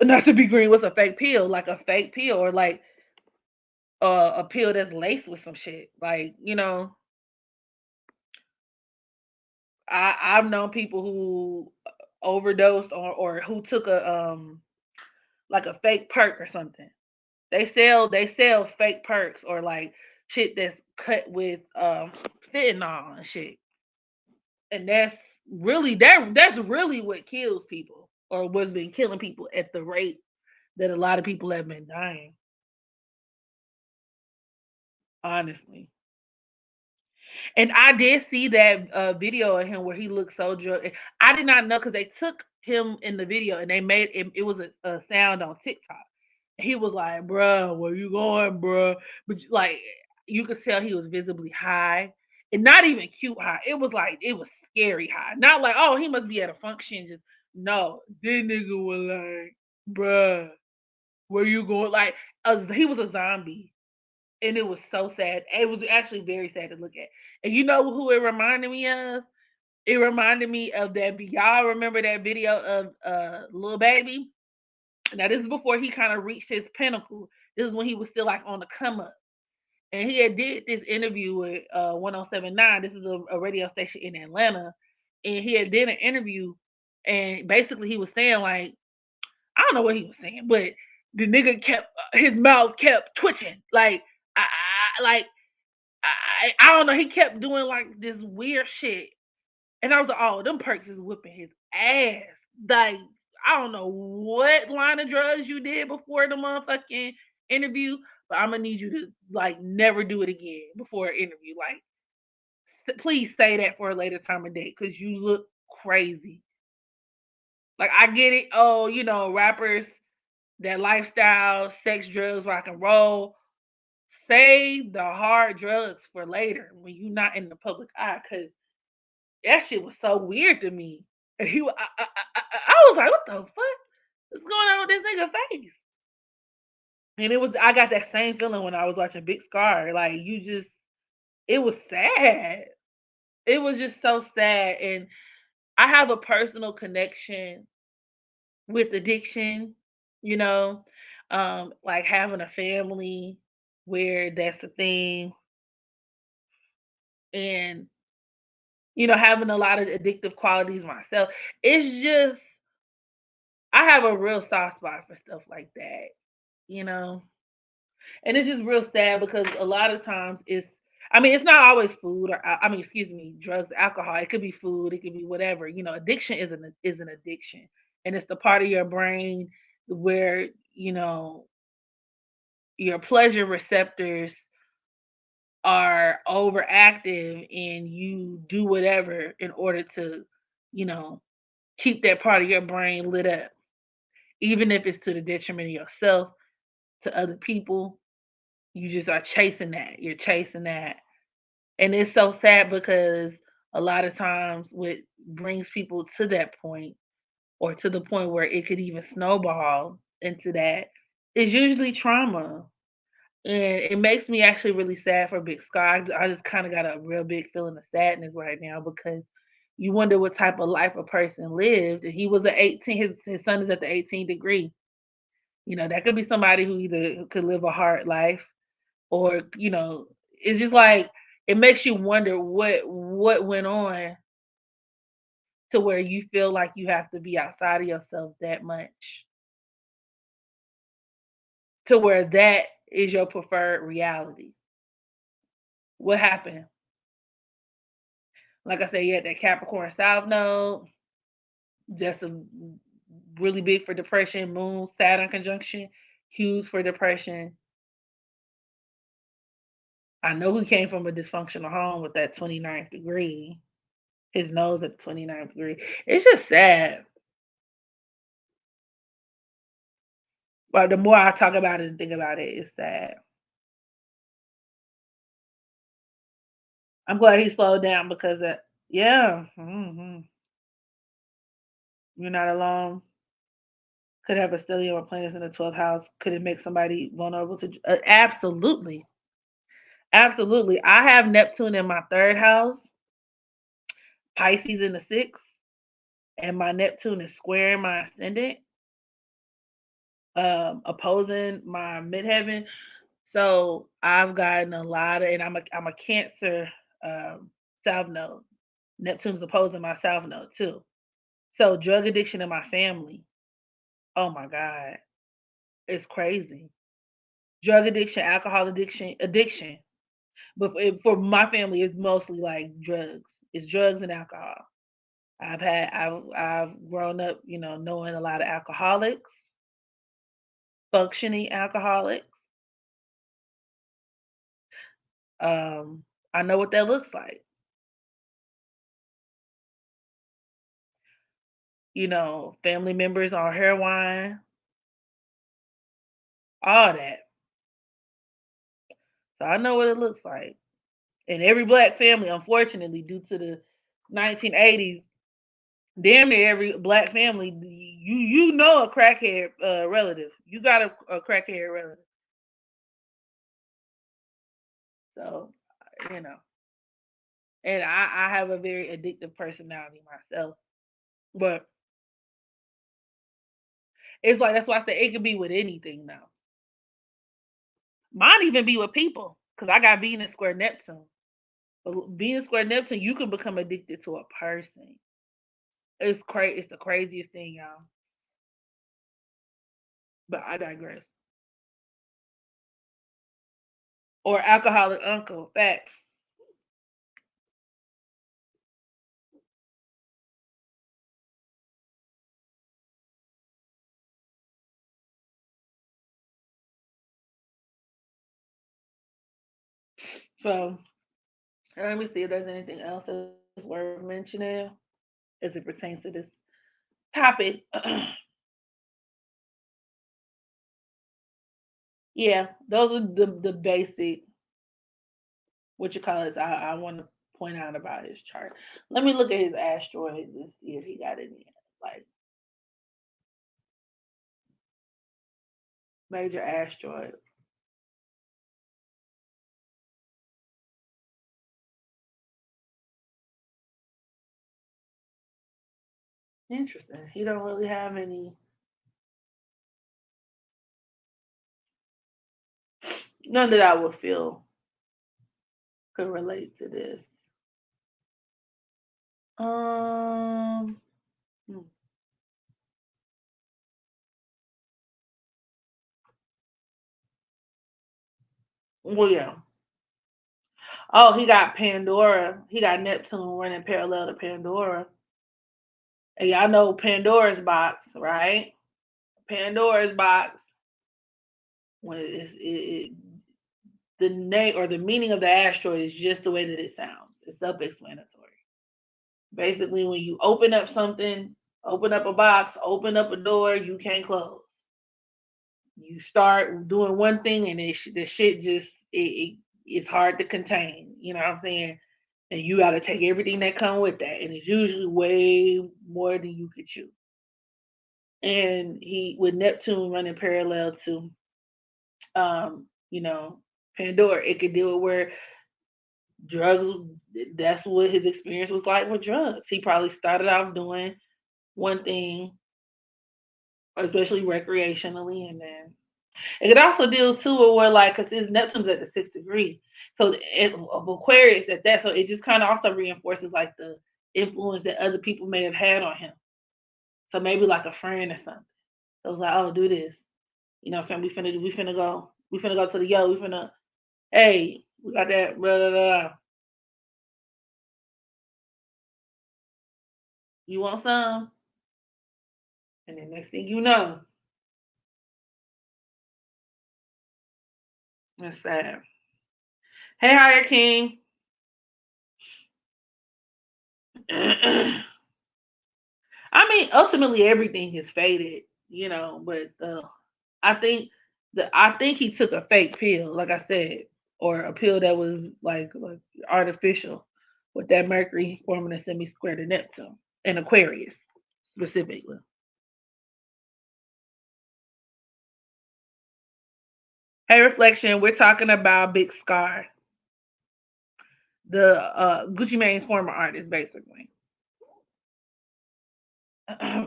not to be green? What's a fake pill? Like a fake pill, or like a pill that's laced with some shit. Like I've known people who overdosed or who took a like a fake perk or something. They sell fake perks or like shit that's cut with fentanyl and shit. And that's really what kills people or what's been killing people at the rate that a lot of people have been dying, honestly. And I did see that video of him where he looked so drunk. I did not know because they took him in the video and they made it was a sound on TikTok. He was like, "Bruh, where you going, bruh?" But like, you could tell he was visibly high, and not even cute high. It was like it was scary high. Not like, oh, he must be at a function. Just no, this nigga was like, "Bruh, where you going?" Like, he was a zombie, and it was so sad. It was actually very sad to look at. And you know who it reminded me of? It reminded me of that. Y'all remember that video of Lil Baby? Now this is before he kind of reached his pinnacle. This is when he was still like on the come up. And he had did this interview with 1079. This is a radio station in Atlanta. And he had did an interview and basically he was saying like, I don't know what he was saying, but the nigga kept his mouth kept twitching. Like like I don't know. He kept doing like this weird shit. And I was like, oh, them perks is whipping his ass. Like, I don't know what line of drugs you did before the motherfucking interview, but I'm gonna need you to like never do it again before an interview. Like, please say that for a later time of day because you look crazy. Like, I get it. Oh, rappers, that lifestyle, sex, drugs, rock and roll. Save the hard drugs for later when you're not in the public eye, because that shit was so weird to me. And I was like, what the fuck? What's going on with this nigga face? And I got that same feeling when I was watching Big Scar. Like, it was sad. It was just so sad. And I have a personal connection with addiction, you know, like having a family where that's the thing, and having a lot of addictive qualities myself. It's just I have a real soft spot for stuff like that, you know. And it's just real sad because a lot of times it's not always food or excuse me, drugs, alcohol. It could be food, it could be whatever. Addiction is an addiction. And it's the part of your brain where, your pleasure receptors are overactive and you do whatever in order to, you know, keep that part of your brain lit up, even if it's to the detriment of yourself, to other people. You just are chasing that. You're chasing that. And it's so sad because a lot of times what brings people to that point, or to the point where it could even snowball into that, is usually trauma. And it makes me actually really sad for Big Sky. I just kind of got a real big feeling of sadness right now because you wonder what type of life a person lived. And he was at 18, his son is at the 18th degree. That could be somebody who either could live a hard life, or, it's just like it makes you wonder what went on to where you feel like you have to be outside of yourself that much, to where that is your preferred reality. What happened? Like I said, you had that Capricorn South Node, that's really big for depression. Moon Saturn conjunction, huge for depression. I know he came from a dysfunctional home with that 29th degree. His nose at the 29th degree. It's just sad. But the more I talk about it and think about it, it's sad. I'm glad he slowed down because yeah. You're not alone. Could have a stellium or planets in the 12th house. Could it make somebody vulnerable to? Absolutely. Absolutely. I have Neptune in my third house, Pisces in the sixth, and my Neptune is squaring my ascendant, opposing my midheaven. So I've gotten a lot of, and I'm a Cancer, South Node. Neptune's opposing my South Node too. So drug addiction in my family. Oh my God, it's crazy. Drug addiction, alcohol addiction. But for my family, it's mostly like drugs. It's drugs and alcohol. I've grown up, knowing a lot of alcoholics, functioning alcoholics. Um, I know what that looks like. Family members on heroin, all that. So I know what it looks like. And every black family, unfortunately, due to the 1980s, damn near every black family, you know a crackhead relative. You got a crackhead relative. So, you know, and I have a very addictive personality myself. But it's like that's why I say it could be with anything now. Might even be with people because I got Venus square Neptune. But Venus square Neptune, you can become addicted to a person. It's crazy. It's the craziest thing, y'all. But I digress. Or alcoholic uncle. Facts. So let me see if there's anything else that's worth mentioning as it pertains to this topic. Yeah, those are the basic what you call it. I want to point out about his chart. Let me look at his asteroids and see if he got any like major asteroid. Interesting. He don't really have any. None that I would feel could relate to this. Um. hmm, Well, yeah. Oh, he got Pandora. He got Neptune running parallel to Pandora. And y'all know Pandora's box, right? Pandora's box. When the name or the meaning of the asteroid is just the way that it sounds. It's self-explanatory. Basically, when you open up something, open up a box, open up a door, you can't close. You start doing one thing, and the shit just it's hard to contain. You know what I'm saying? And you got to take everything that come with that, and it's usually way more than you could chew. And he with Neptune running parallel to you know, Pandora, it could deal with where drugs, that's what his experience was like with drugs. He probably started off doing one thing, especially recreationally, and then it could also deal too with where like because his Neptune's at the sixth degree, so of Aquarius at that, so it just kind of also reinforces like the influence that other people may have had on him. So maybe like a friend or something. It was like, oh, do this. You know what I'm saying? We finna go to the yo, we finna, hey, we got that, blah, blah, blah. You want some? And then next thing you know, it's sad. Hey, Higher King. I mean, ultimately everything is faded, you know, but I think I think he took a fake pill, like I said, or a pill that was like artificial with that Mercury forming a semi square to Neptune and Aquarius specifically. Hey, Reflection, we're talking about Big Scar, the Gucci Mane's former artist, basically,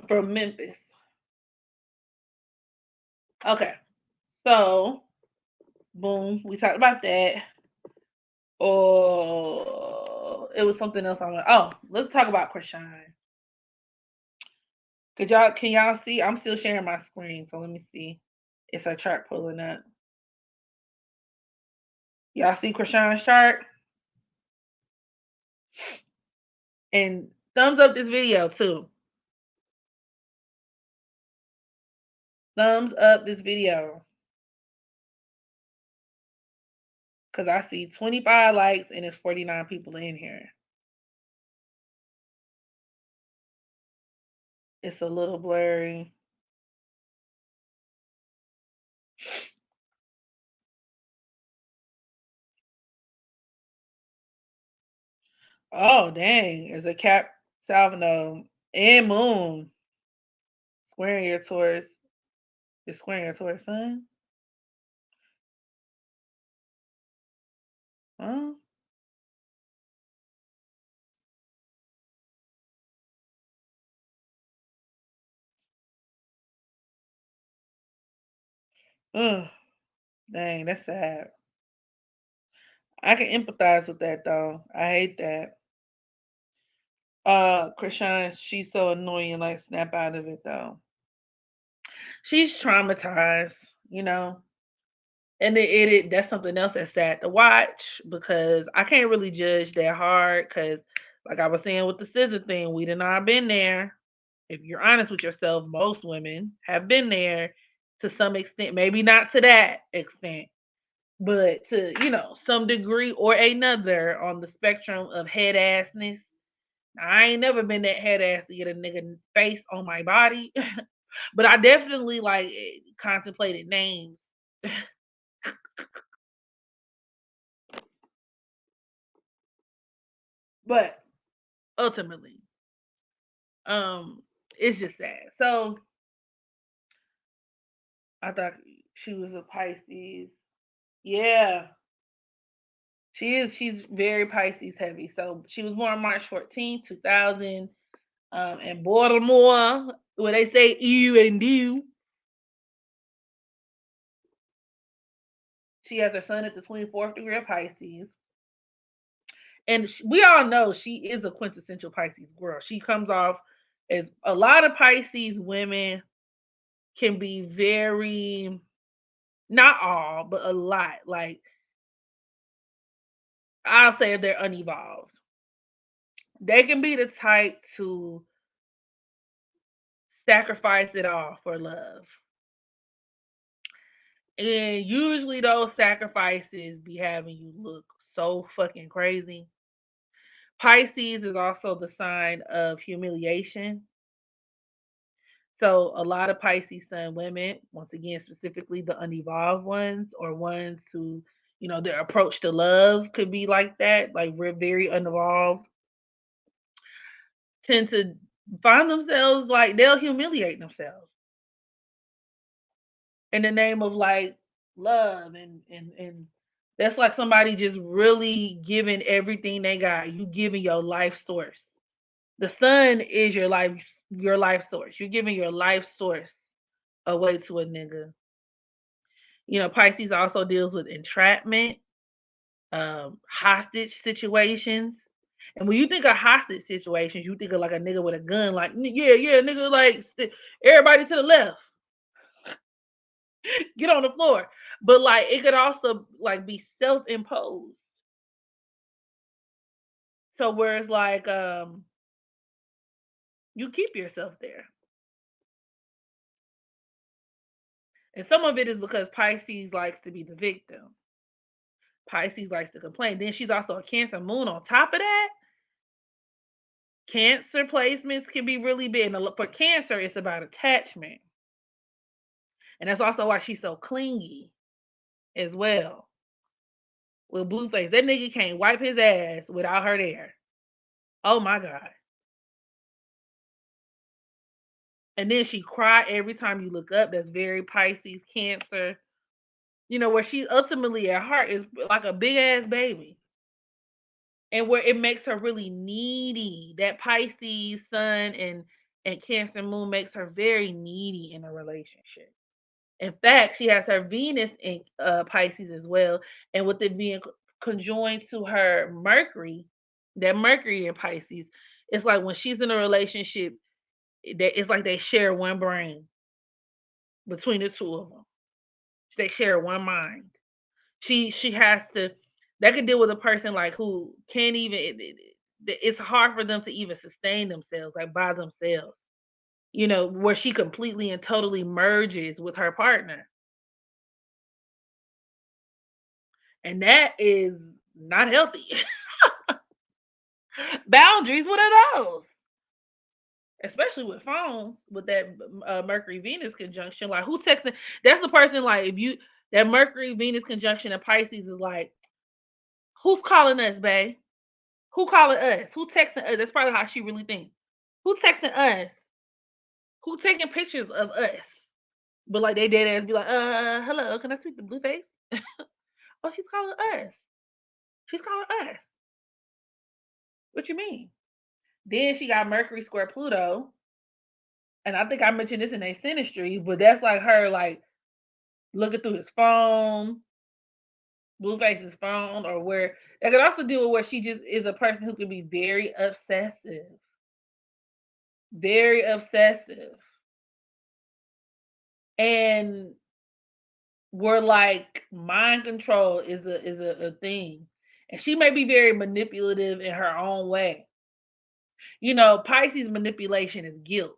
from Memphis. Okay, so boom, we talked about that. Oh, it was something else I want. Oh, let's talk about Chrisean. Can y'all see? I'm still sharing my screen, so let me see. It's a chart pulling up. Y'all see Chrisean's chart? And thumbs up this video too. Thumbs up this video. Cause I see 25 likes and it's 49 people in here. It's a little blurry. Oh dang! It's a Cap South Node and Moon squaring your Taurus. It's squaring your Taurus sun. Huh? Ugh, dang, that's sad. I can empathize with that though. I hate that. Krishan, she's so annoying, like snap out of it though. She's traumatized, you know. And that's something else that's sad to watch because I can't really judge that hard because like I was saying with the scissor thing, we done all been there. If you're honest with yourself, most women have been there to some extent, maybe not to that extent, but to some degree or another on the spectrum of head assness. I ain't never been that head ass to get a nigga face on my body, but I definitely like contemplated names. But ultimately, it's just sad. So I thought she was a Pisces. Yeah, she is. She's very Pisces heavy. So she was born March 14th, 2000, in Baltimore, where they say ew and do. She has her son at the 24th degree of Pisces. And we all know she is a quintessential Pisces girl. She comes off as a lot of Pisces women can be very, not all, but a lot. Like, I'll say they're unevolved. They can be the type to sacrifice it all for love. And usually those sacrifices be having you look so fucking crazy. Pisces is also the sign of humiliation. So a lot of Pisces sun women, once again, specifically the unevolved ones or ones who, their approach to love could be like that, like we're very unevolved, tend to find themselves like they'll humiliate themselves in the name of like love and that's like somebody just really giving everything they got. You giving your life source. The sun is your life source. You're giving your life source away to a nigga. Pisces also deals with entrapment, hostage situations. And when you think of hostage situations, you think of like a nigga with a gun, like, yeah, yeah, nigga, like, everybody to the left, get on the floor. But like, it could also like be self-imposed. So whereas like, you keep yourself there. And some of it is because Pisces likes to be the victim. Pisces likes to complain. Then she's also a Cancer moon on top of that. Cancer placements can be really big. And for Cancer, it's about attachment. And that's also why she's so clingy as well. With Blueface, that nigga can't wipe his ass without her there. Oh my God. And then she cry every time you look up. That's very Pisces, Cancer. Where she ultimately at heart is like a big ass baby. And where it makes her really needy. That Pisces sun and Cancer moon makes her very needy in a relationship. In fact, she has her Venus in Pisces as well, and with it being conjoined to her Mercury, that Mercury in Pisces, it's like when she's in a relationship, that it's like they share one brain between the two of them. They share one mind. She has to. That could deal with a person like who can't even. It's hard for them to even sustain themselves like by themselves. Where she completely and totally merges with her partner. And that is not healthy. Boundaries, what are those? Especially with phones, with that Mercury Venus conjunction. Like, who texting? That's the person, like, if you, that Mercury Venus conjunction in Pisces is like, who's calling us, babe? Who calling us? Who texting us? That's probably how she really thinks. Who texting us? Who taking pictures of us? But like, they dead ass be like, hello, can I speak to Blueface? Oh, she's calling us. She's calling us. What you mean? Then she got Mercury square Pluto. And I think I mentioned this in a synastry, but that's like her like looking through his phone, Blueface's phone, or where that could also deal with where she just is a person who can be very obsessive. Very obsessive. And where like mind control is a thing. And she may be very manipulative in her own way. Pisces manipulation is guilt.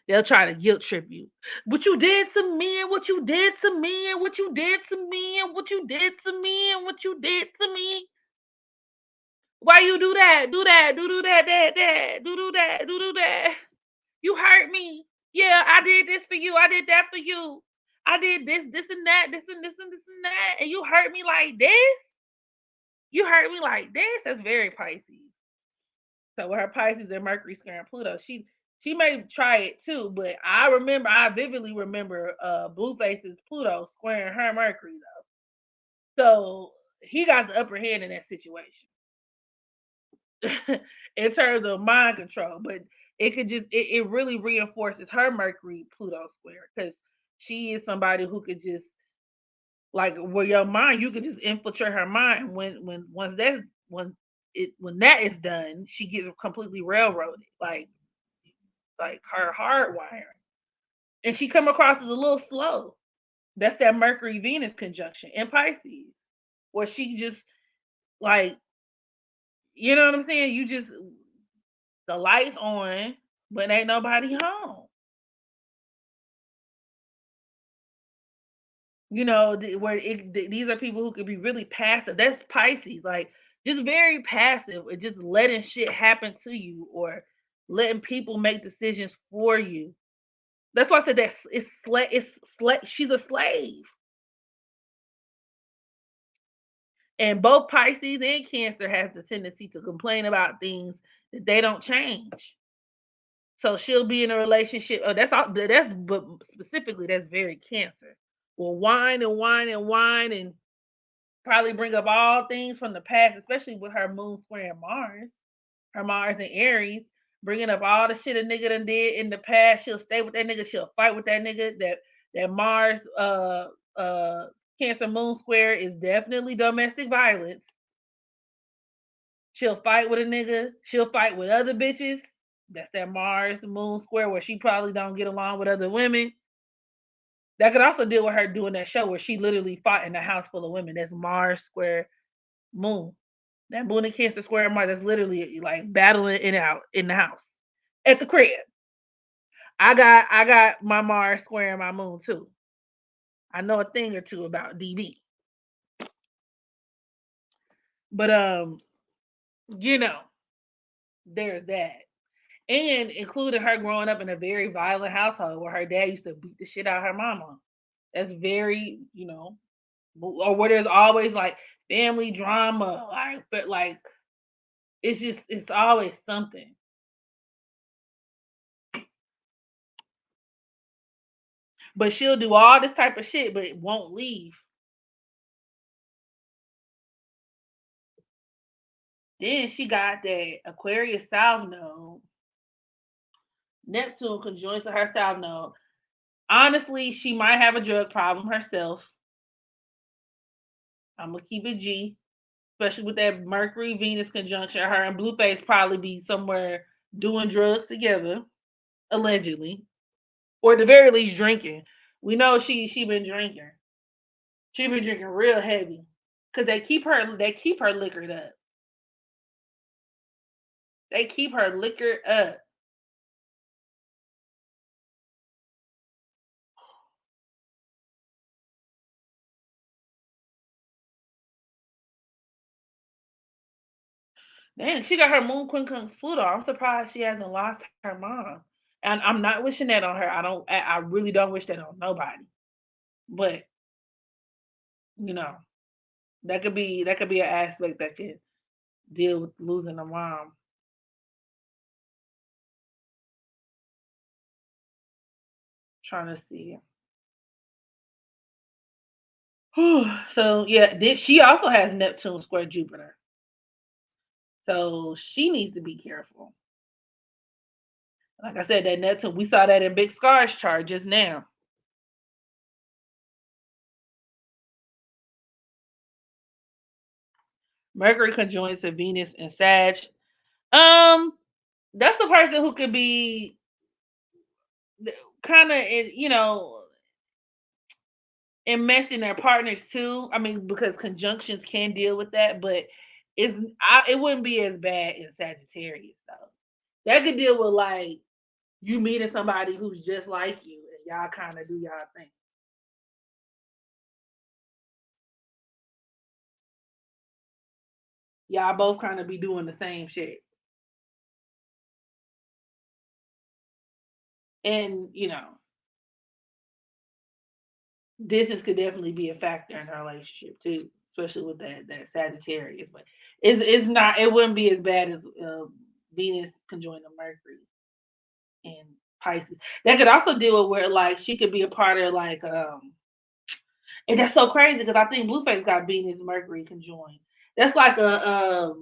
They'll try to guilt trip you. What you did to me and what you did to me and what you did to me and what you did to me and what you did to me. Why you do that? Do that. Do that. That. Do that. Do that. You hurt me. Yeah, I did this for you. I did that for you. I did this and that, this and this and this and that, and you hurt me like this. You hurt me like this. That's very Pisces. So with her Pisces and Mercury squaring Pluto, she may try it too, but I vividly remember Blueface's Pluto squaring her Mercury though. So he got the upper hand in that situation. In terms of mind control, but it really reinforces her Mercury Pluto square because she is somebody who could just like where your mind you could just infiltrate her mind when once that when that is done she gets completely railroaded like her hardwiring and she come across as a little slow. That's that Mercury Venus conjunction in Pisces where she just like you know what I'm saying you just the lights on, but ain't nobody home. You know, these are people who could be really passive. That's Pisces, like just very passive, or just letting shit happen to you, or letting people make decisions for you. That's why I said that she's a slave, and both Pisces and Cancer has the tendency to complain about things that they don't change. So she'll be in a relationship. Oh, that's all. That's but specifically that's very Cancer. Will whine and whine and whine and probably bring up all things from the past, especially with her moon squaring Mars, her Mars and Aries, bringing up all the shit a nigga done did in the past. She'll stay with that nigga. She'll fight with that nigga. That Mars Cancer moon square is definitely domestic violence. She'll fight with a nigga. She'll fight with other bitches. That's that Mars moon square where she probably don't get along with other women. That could also deal with her doing that show where she literally fought in a house full of women. That's Mars square moon. That moon and Cancer square Mars. That's literally like battling it out in the house at the crib. I got my Mars squaring my moon too. I know a thing or two about DB, but you know, there's that. And including her growing up in a very violent household where her dad used to beat the shit out of her mama. That's very, or where there's always like family drama, like, but like it's always something. But she'll do all this type of shit, but it won't leave. Then she got that Aquarius South Node, Neptune conjoined to her South Node. Honestly, she might have a drug problem herself. I'm gonna keep it G, especially with that Mercury Venus conjunction. Her and Blueface probably be somewhere doing drugs together, allegedly, or at the very least drinking. We know she been drinking. She been drinking real heavy because they keep her liquored up. They keep her liquored up. Man, she got her moon quincunx Pluto. I'm surprised she hasn't lost her mom. And I'm not wishing that on her. I really don't wish that on nobody. But, you know, that could be an aspect that could deal with losing a mom. Trying to see. So yeah, she also has Neptune square Jupiter. So she needs to be careful. Like I said, that Neptune, we saw that in Big Scar's chart just now. Mercury conjoins to Venus and Sag. Um, that's the person who could be kind of, enmeshed in their partners too. I mean, because conjunctions can deal with that, but it wouldn't be as bad in Sagittarius though. That could deal with like You meeting somebody who's just like you, and y'all kind of do y'all thing. Y'all both kind of be doing the same shit, and distance could definitely be a factor in her relationship too, especially with that Sagittarius. But it's not. It wouldn't be as bad as Venus conjoined to Mercury and Pisces. That could also deal with where like she could be a part of like and that's so crazy because I think Blueface got Venus Mercury conjoined. That's like a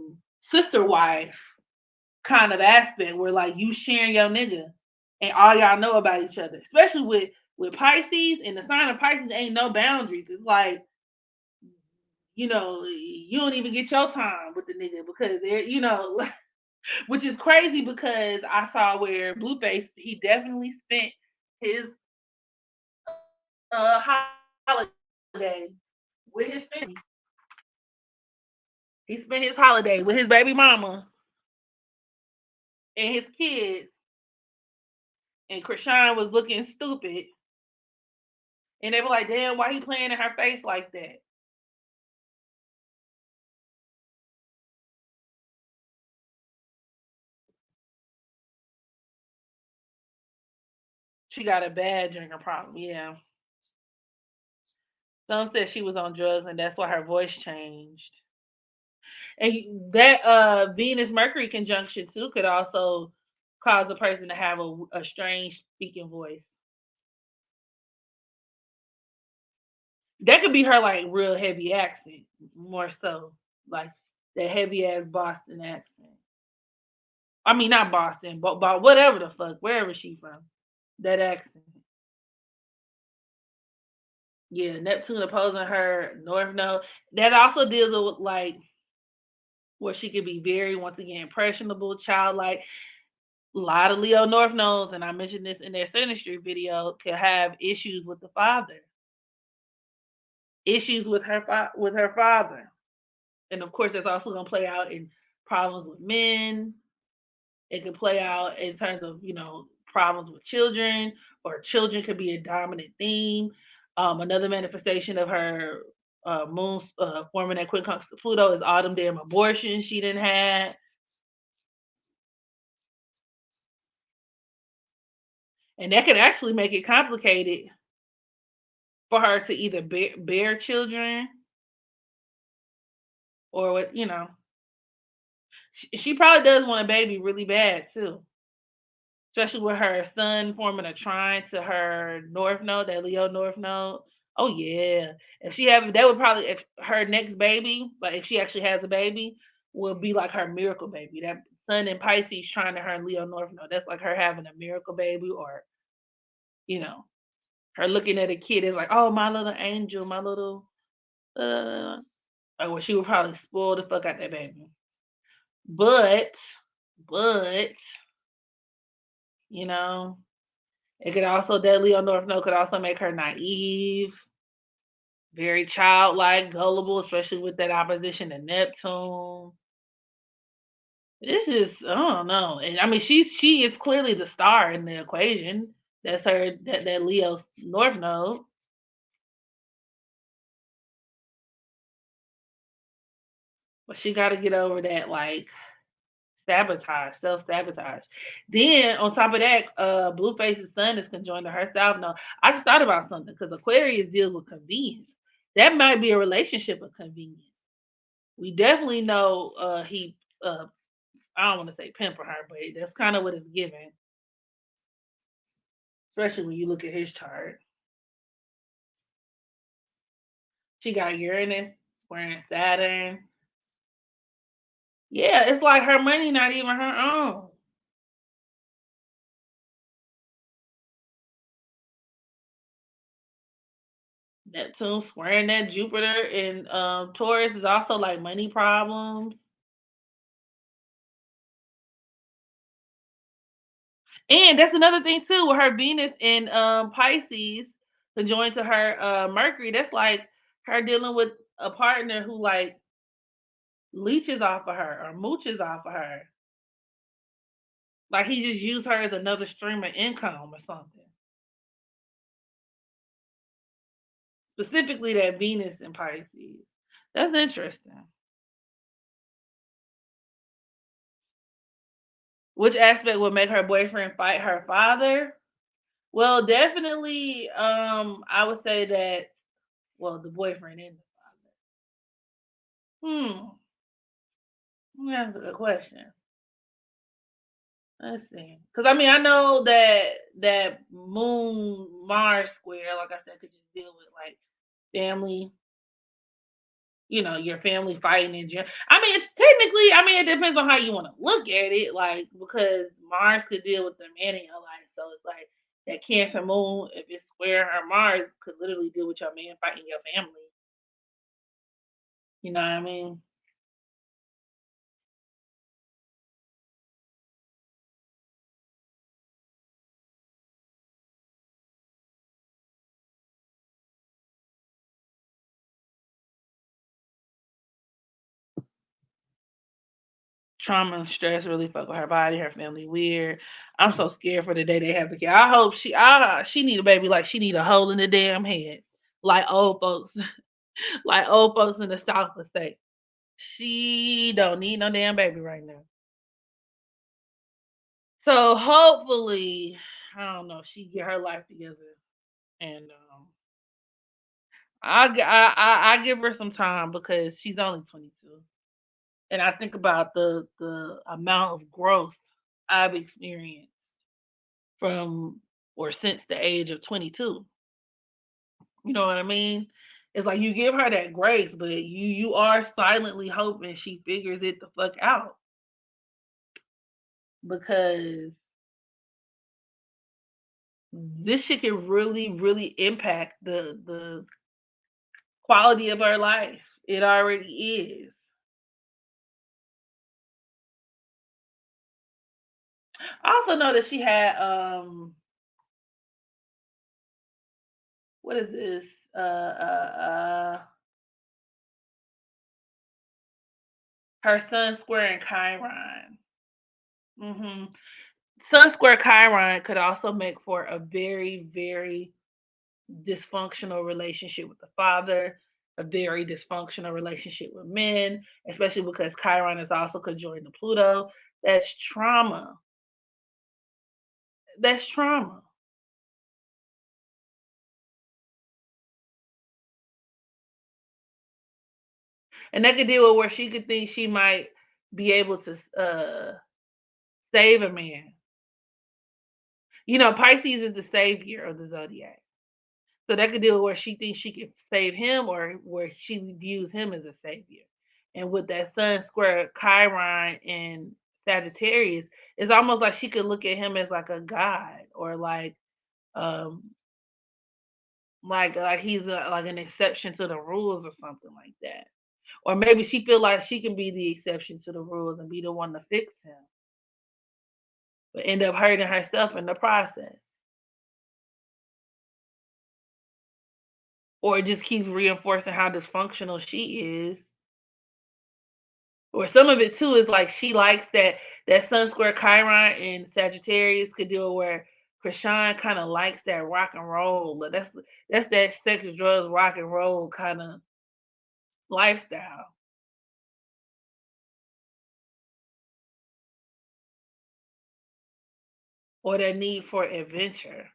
sister wife kind of aspect where like you sharing your nigga and all y'all know about each other, especially with Pisces and the sign of Pisces ain't no boundaries. It's like you don't even get your time with the nigga because they're which is crazy because I saw where Blueface he definitely spent his holiday with his family. He spent his holiday with his baby mama and his kids, and Chrisean was looking stupid, and they were like, "Damn, why he playing in her face like that?" She got a bad drinking problem. Yeah, some said she was on drugs, and that's why her voice changed. And that Venus Mercury conjunction too could also cause a person to have a strange speaking voice. That could be her like real heavy accent, more so like that heavy ass Boston accent. I mean, not Boston, but whatever the fuck, wherever she from, that accent. Yeah, Neptune opposing her, North Node. That also deals with like where she could be very, once again, impressionable, childlike. A lot of Leo North Nodes, and I mentioned this in their Sinistry video, could have issues with the father, issues with her father, and of course, that's also going to play out in problems with men. It can play out in terms of problems with children, or children could be a dominant theme. Another manifestation of her moon forming that quincunx to Pluto is all them damn abortions she didn't have, and that could actually make it complicated for her to either bear children or what she probably does want a baby really bad too, especially with her son forming a trine to her north node, that Leo north node. Oh yeah, if she have that would probably, if her next baby, like if she actually has a baby, will be like her miracle baby. That sun in Pisces trying to her Leo north node. That's like her having a miracle baby, or you know her looking at a kid is like, oh my little angel, my little like well she would probably spoil the fuck out that baby. But but you know it could also, that Leo North Node could also make her naive, very childlike, gullible, especially with that opposition to Neptune. This is, I don't know. And I mean she is clearly the star in the equation. That's her, that Leo North Node. But she gotta get over that like sabotage, self-sabotage. Then on top of that, Blueface's sun is conjoined to her south node. I just thought about something because Aquarius deals with convenience. That might be a relationship of convenience. We definitely know he I don't want to say pimper her, but that's kind of what it's given, especially when you look at his chart. She got Uranus squaring Saturn. Yeah, it's like her money not even her own. Neptune squaring that Jupiter and Taurus is also like money problems. And that's another thing too, with her Venus in Pisces conjoined to her Mercury. That's like her dealing with a partner who like leeches off of her or mooches off of her. Like he just used her as another stream of income or something. Specifically that Venus in Pisces. That's interesting. Which aspect would make her boyfriend fight her father? Well, definitely, I would say that, well, the boyfriend and the father. That's a good question. Let's see. Because I mean, I know that Moon Mars square, like I said, could just deal with like family, your family fighting in general. I mean, it's technically, I mean, it depends on how you want to look at it, like because Mars could deal with the man in your life, so it's like that Cancer Moon, if it's square her Mars, could literally deal with your man fighting your family. You know what I mean? Trauma and stress really fuck with her body, her family weird. I'm so scared for the day they have the kid. I hope she need a baby like she need a hole in the damn head. Like old folks, like old folks in the South would say. She don't need no damn baby right now. So hopefully, I don't know, she get her life together, and I give her some time because she's only 22, and I think about the amount of growth I've experienced from or since the age of 22. You know what I mean? It's like you give her that grace, but you are silently hoping she figures it the fuck out because this shit can really, really impact the quality of her life. It already is. I also know that she had what is this? Uh her Sun Square in Chiron. hmm Sun Square Chiron could also make for a very, very dysfunctional relationship with the father, a very dysfunctional relationship with men, especially because Chiron is also conjoined to Pluto. That's trauma. That's trauma. And that could deal with where she could think she might be able to save a man. Pisces is the savior of the zodiac. So that could deal with where she thinks she could save him or where she views him as a savior. And with that Sun square Chiron and Sagittarius, it's almost like she could look at him as like a god or um like he's like an exception to the rules or something like that. Or maybe she feel like she can be the exception to the rules and be the one to fix him, but end up hurting herself in the process. Or it just keeps reinforcing how dysfunctional she is. Or some of it too is like she likes that Sun Square Chiron in Sagittarius could do it where Chrisean kind of likes that rock and roll. But that's that sex, drugs, rock and roll kind of lifestyle, or that need for adventure,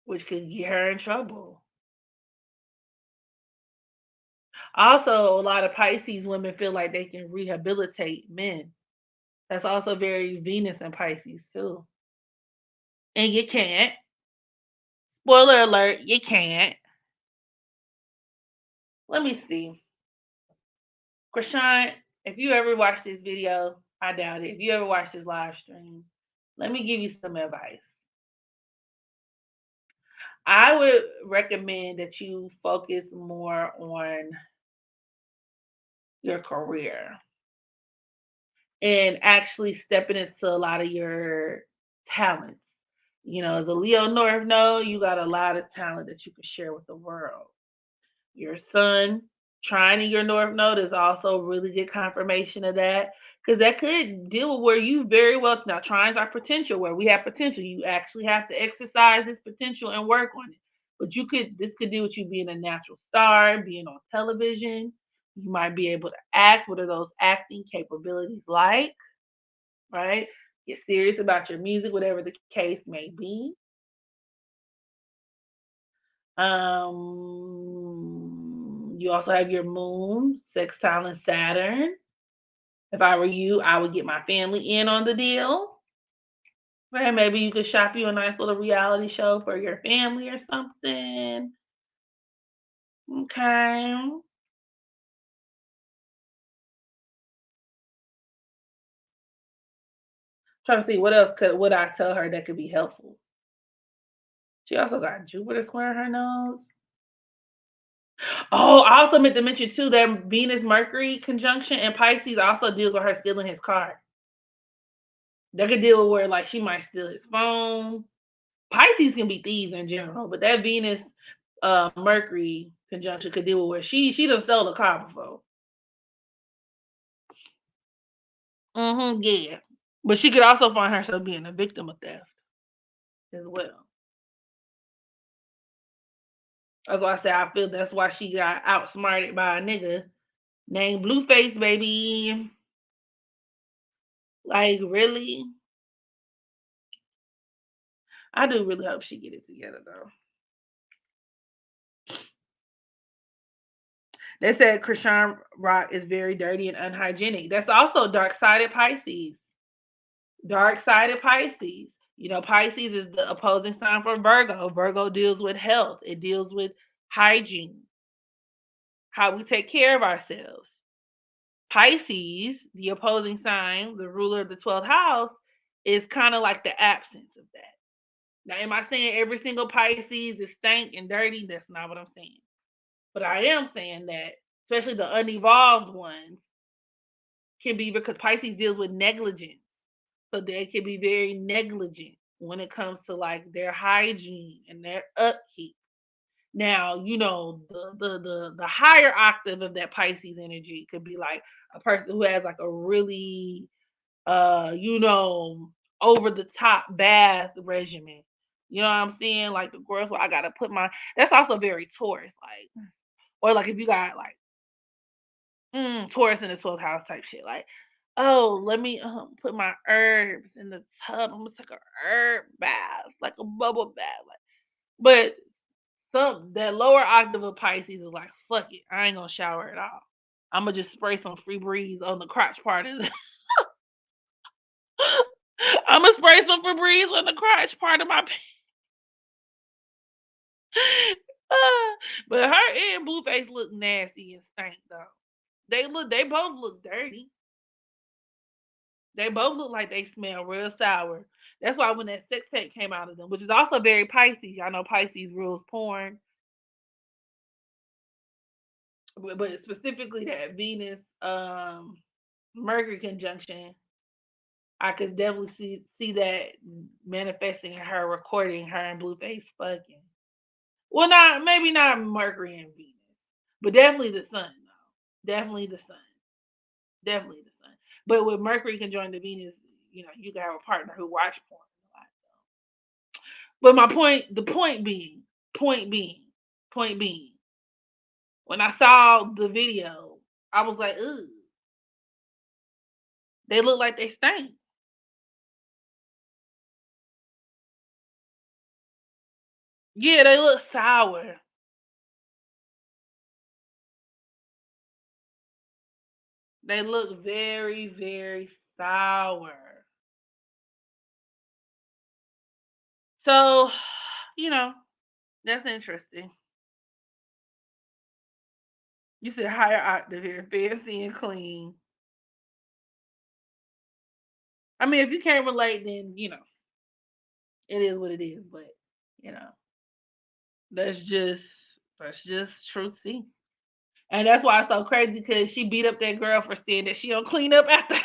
which could get her in trouble. Also, a lot of Pisces women feel like they can rehabilitate men. That's also very Venus and Pisces too. And you can't. Spoiler alert, you can't. Let me see. Krishan, if you ever watch this video, I doubt it. If you ever watch this live stream, let me give you some advice. I would recommend that you focus more on your career and actually stepping into a lot of your talents. As a Leo North node, you got a lot of talent that you can share with the world. Your sun Trine in your North Node is also really good confirmation of that. Because that could deal with where you very well now trines are potential, where we have potential. You actually have to exercise this potential and work on it. But this could deal with you being a natural star, being on television. You might be able to act. What are those acting capabilities like? Right? Get serious about your music, whatever the case may be. You also have your moon, sextile, and Saturn. If I were you, I would get my family in on the deal. Right? Maybe you could shop you a nice little reality show for your family or something. Okay. Trying to see what else could would I tell her that could be helpful. She also got Jupiter square her nose. Oh, I also meant to mention too that Venus Mercury conjunction and Pisces also deals with her stealing his car. That could deal with where like she might steal his phone. Pisces can be thieves in general, but that Venus Mercury conjunction could deal with where she done stole a car before. Yeah. But she could also find herself being a victim of theft as well. That's why I say I feel that's why she got outsmarted by a nigga named Blueface, baby. Like, really? I do really hope she get it together though. They said Chrisean Rock is very dirty and unhygienic. That's also dark-sided Pisces. Dark-sided Pisces. You know, Pisces is the opposing sign for Virgo. Virgo deals with health. It deals with hygiene, how we take care of ourselves. Pisces, the opposing sign, the ruler of the 12th house, is kind of like the absence of that. Now, am I saying every single Pisces is stank and dirty? That's not what I'm saying. But I am saying that, especially the unevolved ones, can be because Pisces deals with negligence. So they can be very negligent when it comes to like their hygiene and their upkeep. Now, you know, the higher octave of that Pisces energy could be like a person who has like a really you know, over the top bath regimen. You know what I'm saying? Like the girls where I gotta put my that's also very Taurus, like or like if you got like Taurus in the 12th house type shit. Like, oh, let me put my herbs in the tub. I'm gonna take a herb bath, like a bubble bath. Like, but some that lower octave of Pisces is like, fuck it, I ain't gonna shower at all. I'm gonna just spray some free breeze on the crotch part of the. I'm gonna spray some Febreze on the crotch part of my. Ah, but her and Blueface look nasty and stank though. They both look dirty. They both look like they smell real sour. That's why when that sex tape came out of them, which is also very Pisces, y'all know Pisces rules porn, but specifically that Venus Mercury conjunction, I could definitely see that manifesting in her recording her and Blueface fucking. Well, not maybe not Mercury and Venus, but definitely the sun. Though. Definitely the sun. Definitely the sun. But with Mercury conjoined to Venus, you know, you can have a partner who watch porn a lot. But my point, the point being, point being, when I saw the video, I was like, ooh, they look like they stink. Yeah, they look sour. They look very, very sour. So, you know, that's interesting. You said higher octave here, fancy and clean. I mean, if you can't relate, then you know it is what it is. But you know, that's just that's just truth. See, and that's why it's so crazy because she beat up that girl for saying that she don't clean up after.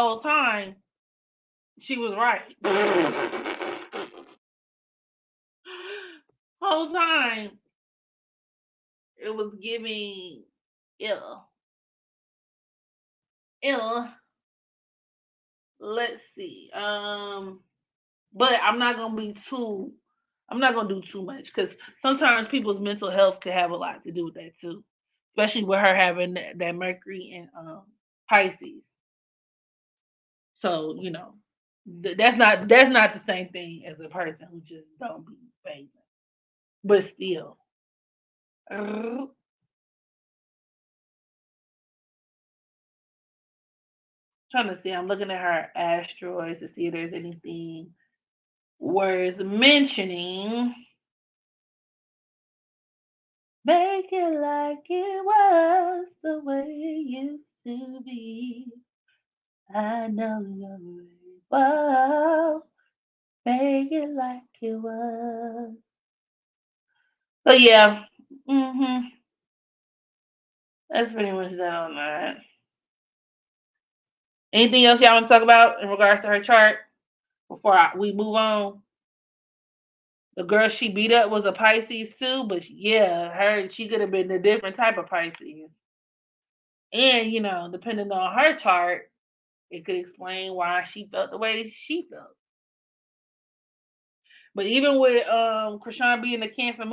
whole time she was right. Whole time it was giving ill. Ill. Let's see. But I'm not gonna do too much because sometimes people's mental health could have a lot to do with that too. Especially with her having that Mercury and Pisces. So, that's not the same thing as a person who just don't be phasing. But still. Trying to see, I'm looking at her asteroids to see if there's anything worth mentioning. Make it like it was the way it used to be. I know you're able. Make it like it was. But yeah, that's pretty much that on that. Anything else y'all want to talk about in regards to her chart before we move on? The girl she beat up was a Pisces too, but yeah, she could have been a different type of Pisces. And depending on her chart, it could explain why she felt the way she felt. But even with Chrisean being the Cancer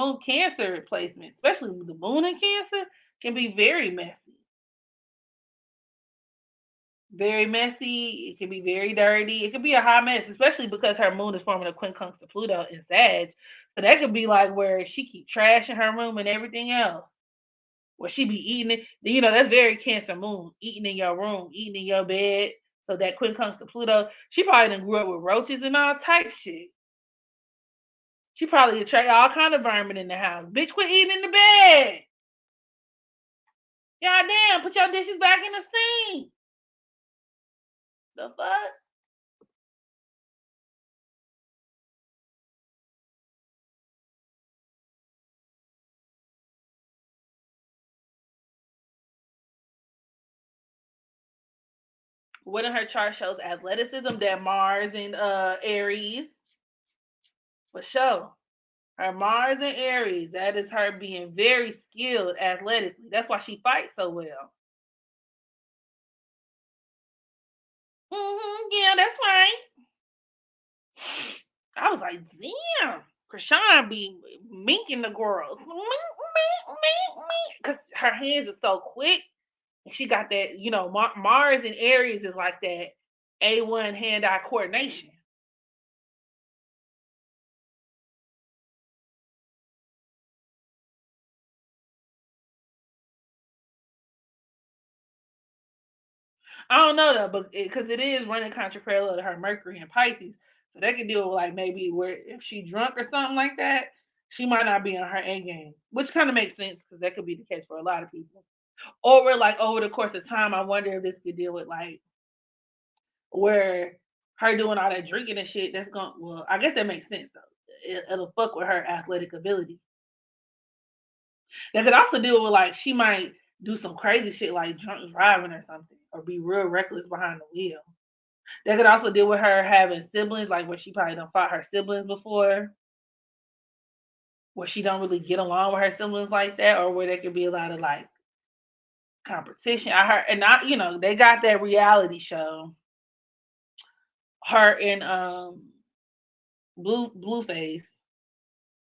placement, especially with the moon in Cancer, can be very messy. Very messy. It can be very dirty. It could be a hot mess, especially because her moon is forming a quincunx to Pluto in Sag. So that could be like where she keep trash in her room and everything else. Where she be eating it. That's very Cancer moon. Eating in your room, eating in your bed. So that quincunx to Pluto, she probably done grew up with roaches and all type shit. She probably attract all kind of vermin in the house. Bitch, quit eating in the bed. God damn, put your dishes back in the sink. The fuck? What in her chart shows athleticism, that Mars and Aries. For sure. Her Mars and Aries, that is her being very skilled athletically. That's why she fights so well. Yeah, that's right. I was like, damn, Chrisean be minking the girls. Because her hands are so quick. And she got that, Mars and Aries is like that A1 hand-eye coordination. I don't know though, but because it is running contraparallel to her Mercury and Pisces, so they can deal with like maybe where if she drunk or something like that, she might not be on her A game, which kind of makes sense because that could be the case for a lot of people. Or like over the course of time, I wonder if this could deal with like where her doing all that drinking and shit. That's going well, I guess that makes sense though. It'll fuck with her athletic ability. That could also deal with like she might do some crazy shit like drunk driving or something, or be real reckless behind the wheel. That could also deal with her having siblings, like where she probably done fought her siblings before, where she don't really get along with her siblings like that, or where there could be a lot of like competition. I heard, and not they got that reality show, her and Blueface,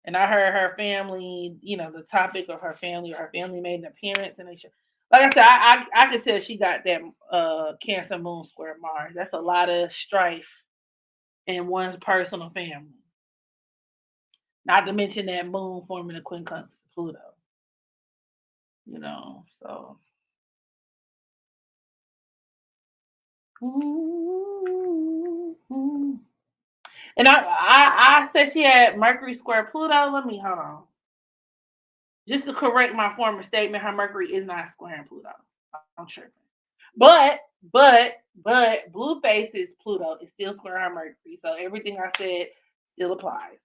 and I heard her family, the topic of her family, or her family made an appearance in the show. Like I said, I could tell she got that Cancer Moon Square Mars. That's a lot of strife in one's personal family. Not to mention that moon forming a quincunx to Pluto. So. And I said she had Mercury square Pluto. Let me hold on. Just to correct my former statement, her Mercury is not squaring Pluto. I'm sure. But Blueface's Pluto is still squaring her Mercury. So everything I said still applies.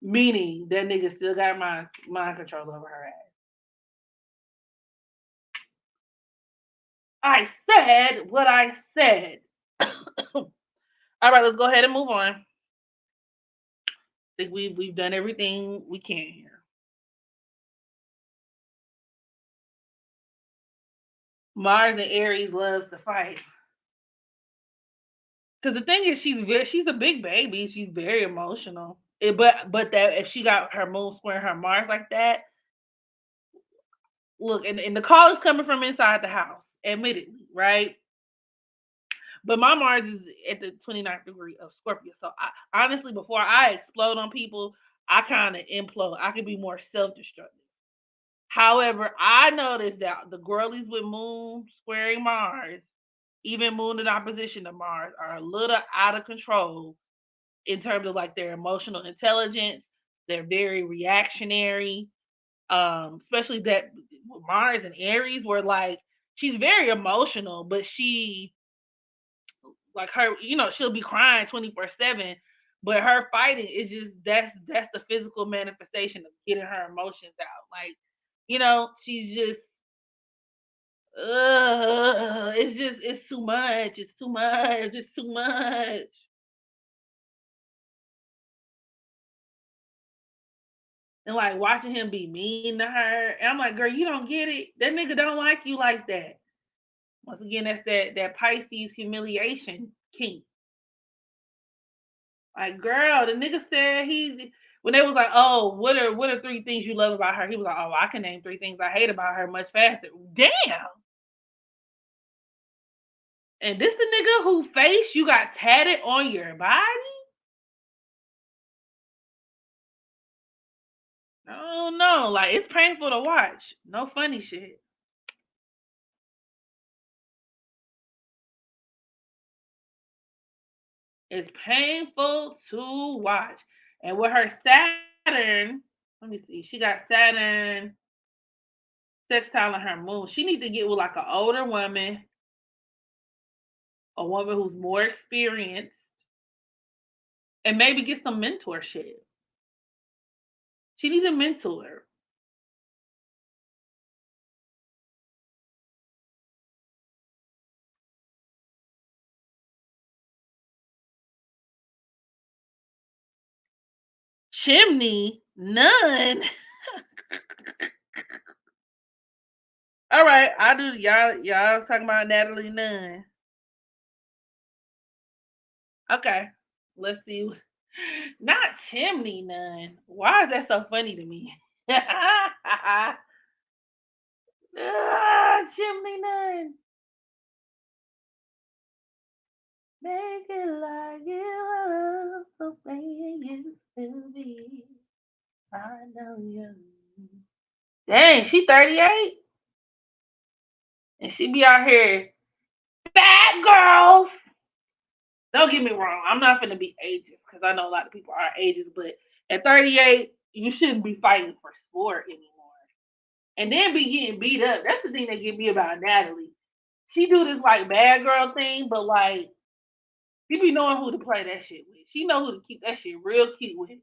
Meaning that nigga still got mind control over her ass. I said what I said. All right, let's go ahead and move on. I think we've done everything we can here. Mars and Aries loves to fight. Because the thing is, she's a big baby. She's very emotional. But that if she got her moon square her Mars like that, look, and the call is coming from inside the house, admittedly, right? But my Mars is at the 29th degree of Scorpio. So honestly, before I explode on people, I kind of implode. I could be more self-destructive. However, I noticed that the girlies with Moon squaring Mars, even Moon in opposition to Mars, are a little out of control in terms of like their emotional intelligence. They're very reactionary. Especially that Mars and Aries were like she's very emotional, but she like her, she'll be crying 24/7, but her fighting is just that's the physical manifestation of getting her emotions out. Like, she's just it's too much. It's too much. It's too much. And like watching him be mean to her. And I'm like, girl, you don't get it. That nigga don't like you like that. Once again, that's that Pisces humiliation kink. Like, girl, the nigga said he when they was like, oh, what are three things you love about her? He was like, oh, I can name three things I hate about her much faster. Damn. And this the nigga who face you got tatted on your body? Oh no, like it's painful to watch. No funny shit. It's painful to watch. And with her Saturn, let me see, she got Saturn sextile in her moon. She need to get with like an older woman, a woman who's more experienced, and maybe get some mentorship. She needs a mentor. Chimney, none. All right, I do. Y'all talking about Natalie Nunn. Okay, let's see. Not chimney none. Why is that so funny to me? Chimney none. Make it like you love the way it used to be. I know you. Dang, she 38 and she be out here bad girls. Don't get me wrong. I'm not gonna be ageist because I know a lot of people are ageist, but at 38, you shouldn't be fighting for sport anymore. And then be getting beat up. That's the thing that get me about Natalie. She do this like bad girl thing, but like she be knowing who to play that shit with. She know who to keep that shit real cute with.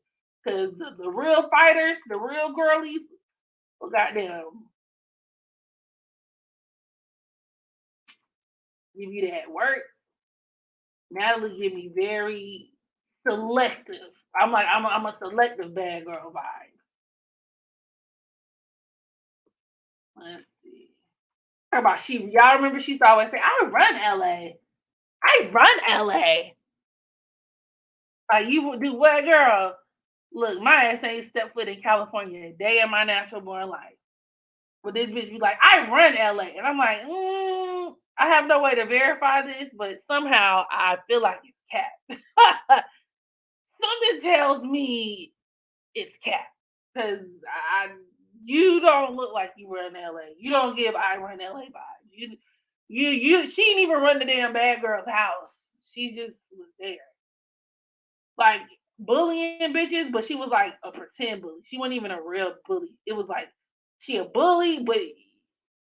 Cause the real fighters, the real girlies, well, goddamn, give you that work. Natalie give me very selective. I'm a selective bad girl vibe. Let's see. How about she? Y'all remember she used to always say, "I run LA. I run LA." Like you would do what, girl? Look, my ass ain't stepped foot in California a day in my natural born life. But this bitch be like, "I run LA," and I'm like, I have no way to verify this, but somehow I feel like it's cap. Something tells me it's cap because I you don't look like you run LA. You don't give I run LA vibes. She didn't even run the damn bad girl's house. She just was there. Like bullying bitches, but she was like a pretend bully. She wasn't even a real bully. It was like she a bully, but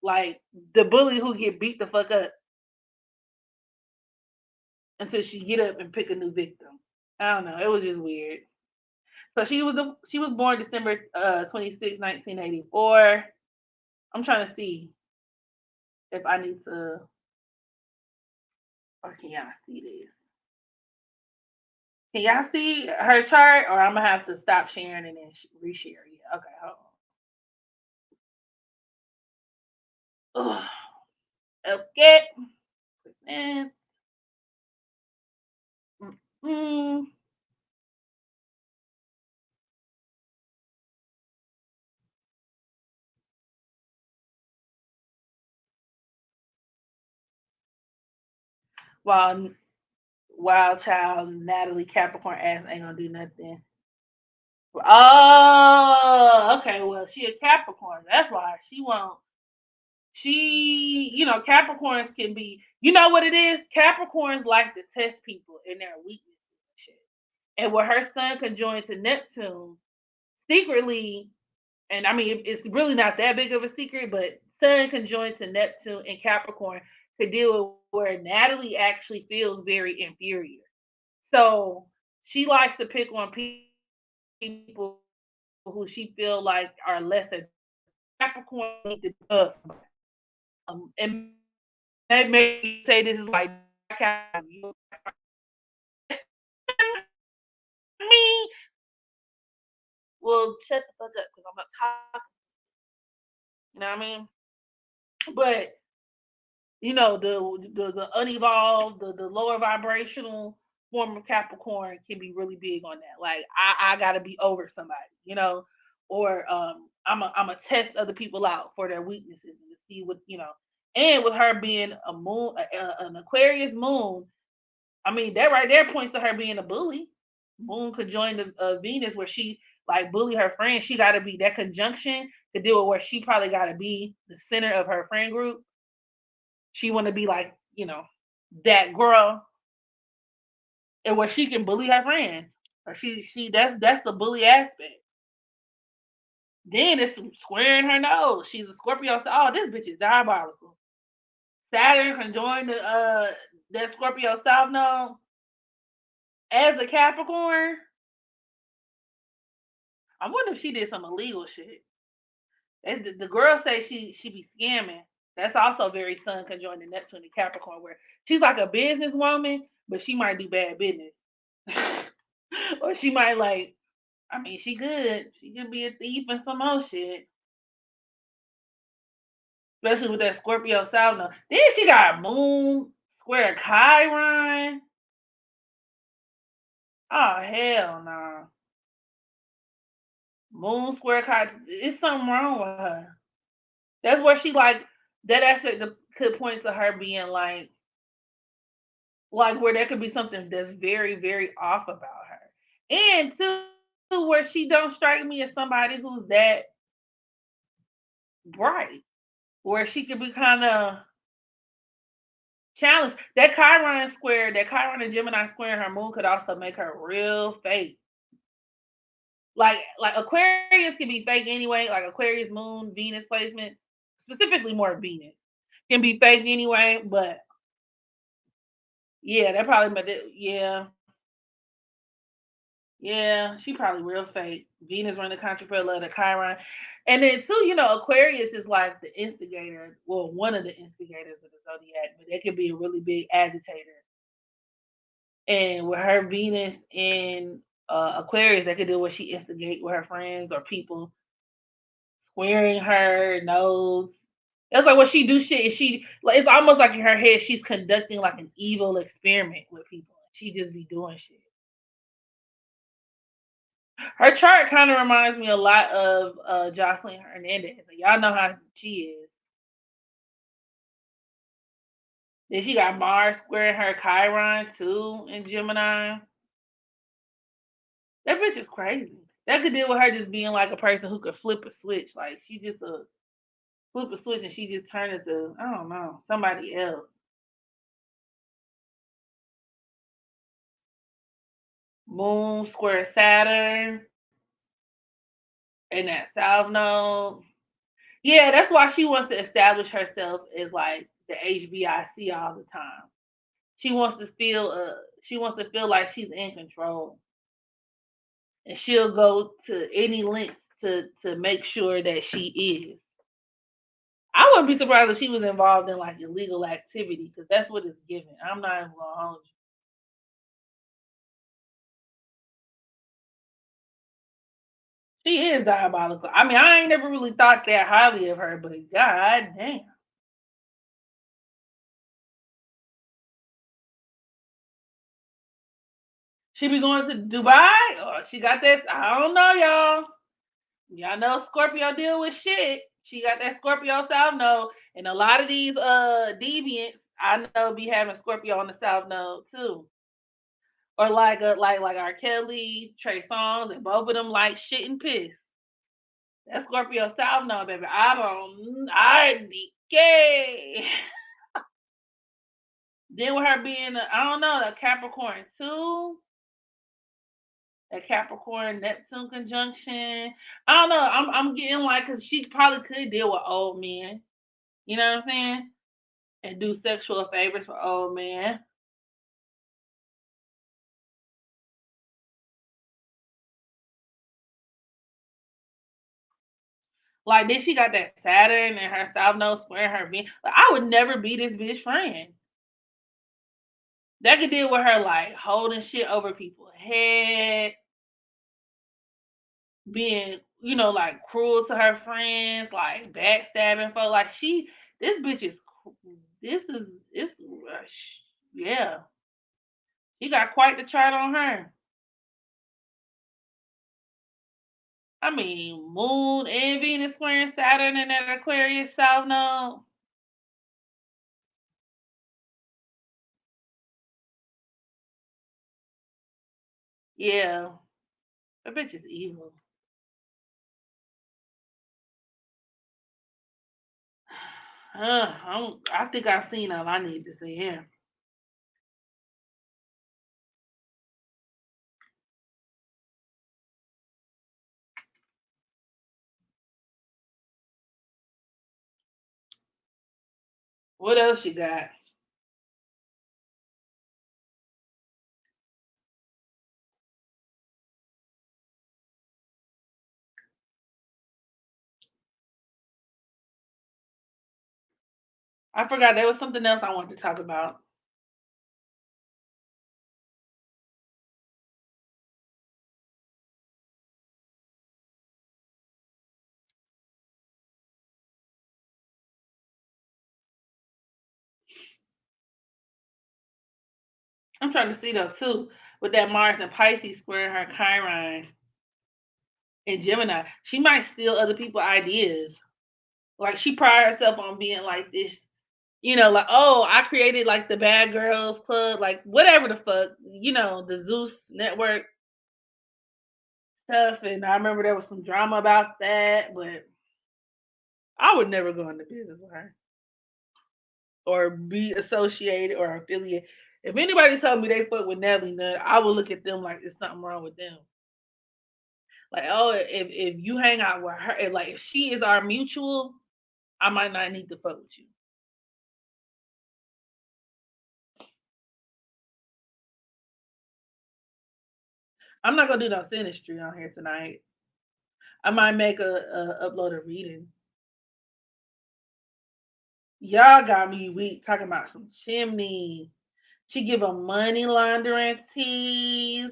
like the bully who get beat the fuck up until she get up and pick a new victim. I don't know. It was just weird. So she was born December 26, 1984. I'm trying to see if I need to Or can y'all see this? Can y'all see her chart? Or I'm gonna have to stop sharing and then reshare. Yeah. Okay. Hold on. Ugh. Okay. And mm, while wild child Natalie Capricorn ass ain't gonna do nothing. Oh, okay. Well, she a Capricorn. That's why she won't. Capricorns can be. You know what it is? Capricorns like to test people in their weaknesses and shit. And with her sun conjoined to Neptune, secretly, and I mean, it's really not that big of a secret, but Sun conjoined to Neptune and Capricorn could deal with where Natalie actually feels very inferior. So she likes to pick on people who she feel like are lesser. Capricorn need to us. And maybe say this is like me. Well, shut the fuck up because I'm not talking. You know what I mean? But the unevolved, the lower vibrational form of Capricorn can be really big on that. Like I gotta be over somebody, or I'm a test other people out for their weaknesses and to see what. And with her being a moon, an Aquarius moon, I mean that right there points to her being a bully. Moon could join the Venus where she like bully her friends. She got to be that conjunction to deal with where she probably got to be the center of her friend group. She want to be like, that girl, and where she can bully her friends. Or she that's the bully aspect. Then it's squaring her nose. She's a Scorpio. So, oh, this bitch is diabolical. Saturn can join that Scorpio South Node as a Capricorn. I wonder if she did some illegal shit. The girl say she be scamming. That's also very Sun conjoined to Neptune and Capricorn, where she's like a businesswoman, but she might do bad business. Or she might like, I mean, she good. She could be a thief and some more shit. Especially with that Scorpio South Node. Then she got Moon Square Chiron. Oh hell no. Moon Square Chiron. It's something wrong with her. That's where she like that aspect could point to her being like where there could be something that's very, very off about her. And two, where she don't strike me as somebody who's that bright. Where she could be kind of challenged. That Chiron and Gemini square in her moon could also make her real fake. Like Aquarius can be fake anyway. Like Aquarius moon, Venus placement, specifically more Venus, can be fake anyway. But yeah, that probably, but yeah, yeah, she probably real fake. Venus running the contrapella of the Chiron. And then too, Aquarius is like the instigator, well, one of the instigators of the zodiac, but they could be a really big agitator. And with her Venus in Aquarius, that could do what she instigate with her friends or people, squaring her nose. That's like what she do shit. And she like it's almost like in her head she's conducting like an evil experiment with people. She just be doing shit. Her chart kind of reminds me a lot of Jocelyn Hernandez. Like, y'all know how she is. Then she got Mars squaring her Chiron too in Gemini. That bitch is crazy. That could deal with her just being like a person who could flip a switch. Like she just flip a switch and she just turned into, I don't know, somebody else. Moon square Saturn and that South Node. Yeah, that's why she wants to establish herself as like the HBIC all the time. She wants to feel like she's in control. And she'll go to any lengths to make sure that she is. I wouldn't be surprised if she was involved in like illegal activity because that's what it's giving. I'm not even gonna hold you. She is diabolical. I mean, I ain't never really thought that highly of her, but god damn. She be going to Dubai? Oh, she got this. I don't know, y'all. Y'all know Scorpio deal with shit. She got that Scorpio South Node, and a lot of these deviants I know be having Scorpio on the South Node too. Or like R. Kelly, Trey Songz, and both of them like shit and piss. That Scorpio South Node, baby. I Then with her being I don't know, a Capricorn too. That Capricorn Neptune conjunction. I don't know. I'm getting like because she probably could deal with old men. You know what I'm saying? And do sexual favors for old men. Like then she got that Saturn and her South Node square her Venus. Like I would never be this bitch friend. That could deal with her like holding shit over people's head, being like cruel to her friends, like backstabbing folks. Like this bitch is this is it's yeah. He got quite the chart on her. I mean, Moon and Venus squaring Saturn in that Aquarius South Node. Yeah, that bitch is evil. I think I've seen all I need to see him. What else you got? I forgot there was something else I wanted to talk about. I'm trying to see though too with that Mars and Pisces squaring her Chiron and Gemini. She might steal other people's ideas. Like she pride herself on being like this, like oh, I created like the Bad Girls Club, like whatever the fuck, the Zeus Network stuff. And I remember there was some drama about that, but I would never go into business with her or be associated or affiliated. If anybody told me they fuck with Natalie Nunn, I would look at them like there's something wrong with them. Like, oh, if you hang out with her, if she is our mutual, I might not need to fuck with you. I'm not gonna do no synastry on here tonight. I might make a upload a reading. Y'all got me weak talking about some chimney. She give a money laundering tease.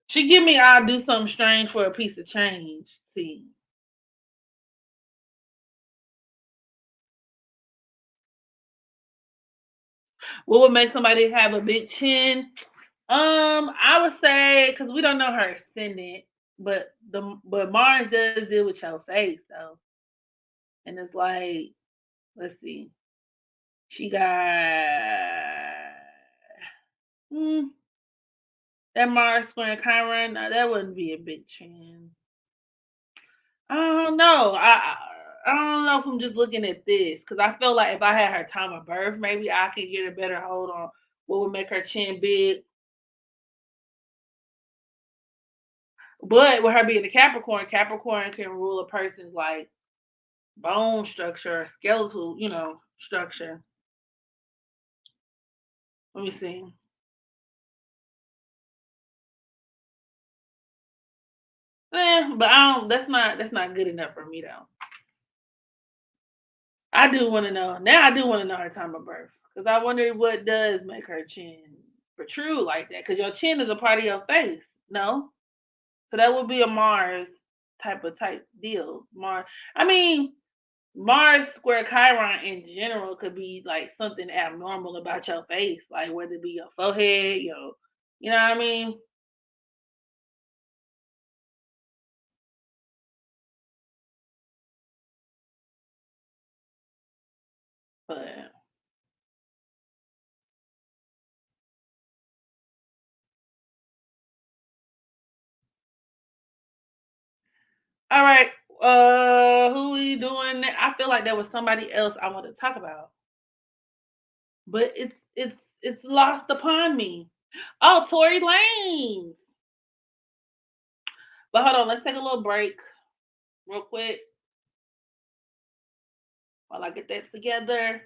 She give me I'll do something strange for a piece of change. See, what would make somebody have a big chin? I would say because we don't know her ascendant, but Mars does deal with your face though, and it's like let's see, she got hmm, that Mars square Chiron. No, that wouldn't be a big chin. I don't know. I don't know if I'm just looking at this because I feel like if I had her time of birth, maybe I could get a better hold on what would make her chin big. But with her being a Capricorn, Capricorn can rule a person's like bone structure or skeletal, structure. Let me see. But I don't. That's not good enough for me though. I do want to know. Now I do want to know her time of birth because I wonder what does make her chin protrude like that. Because your chin is a part of your face. No, so that would be a Mars type deal. Mars. I mean, Mars square Chiron in general could be like something abnormal about your face, like whether it be your forehead, you know what I mean? But all right, who we doing? I feel like there was somebody else I want to talk about, but it's lost upon me. Oh, Tory Lanez. But hold on, let's take a little break real quick while I get that together.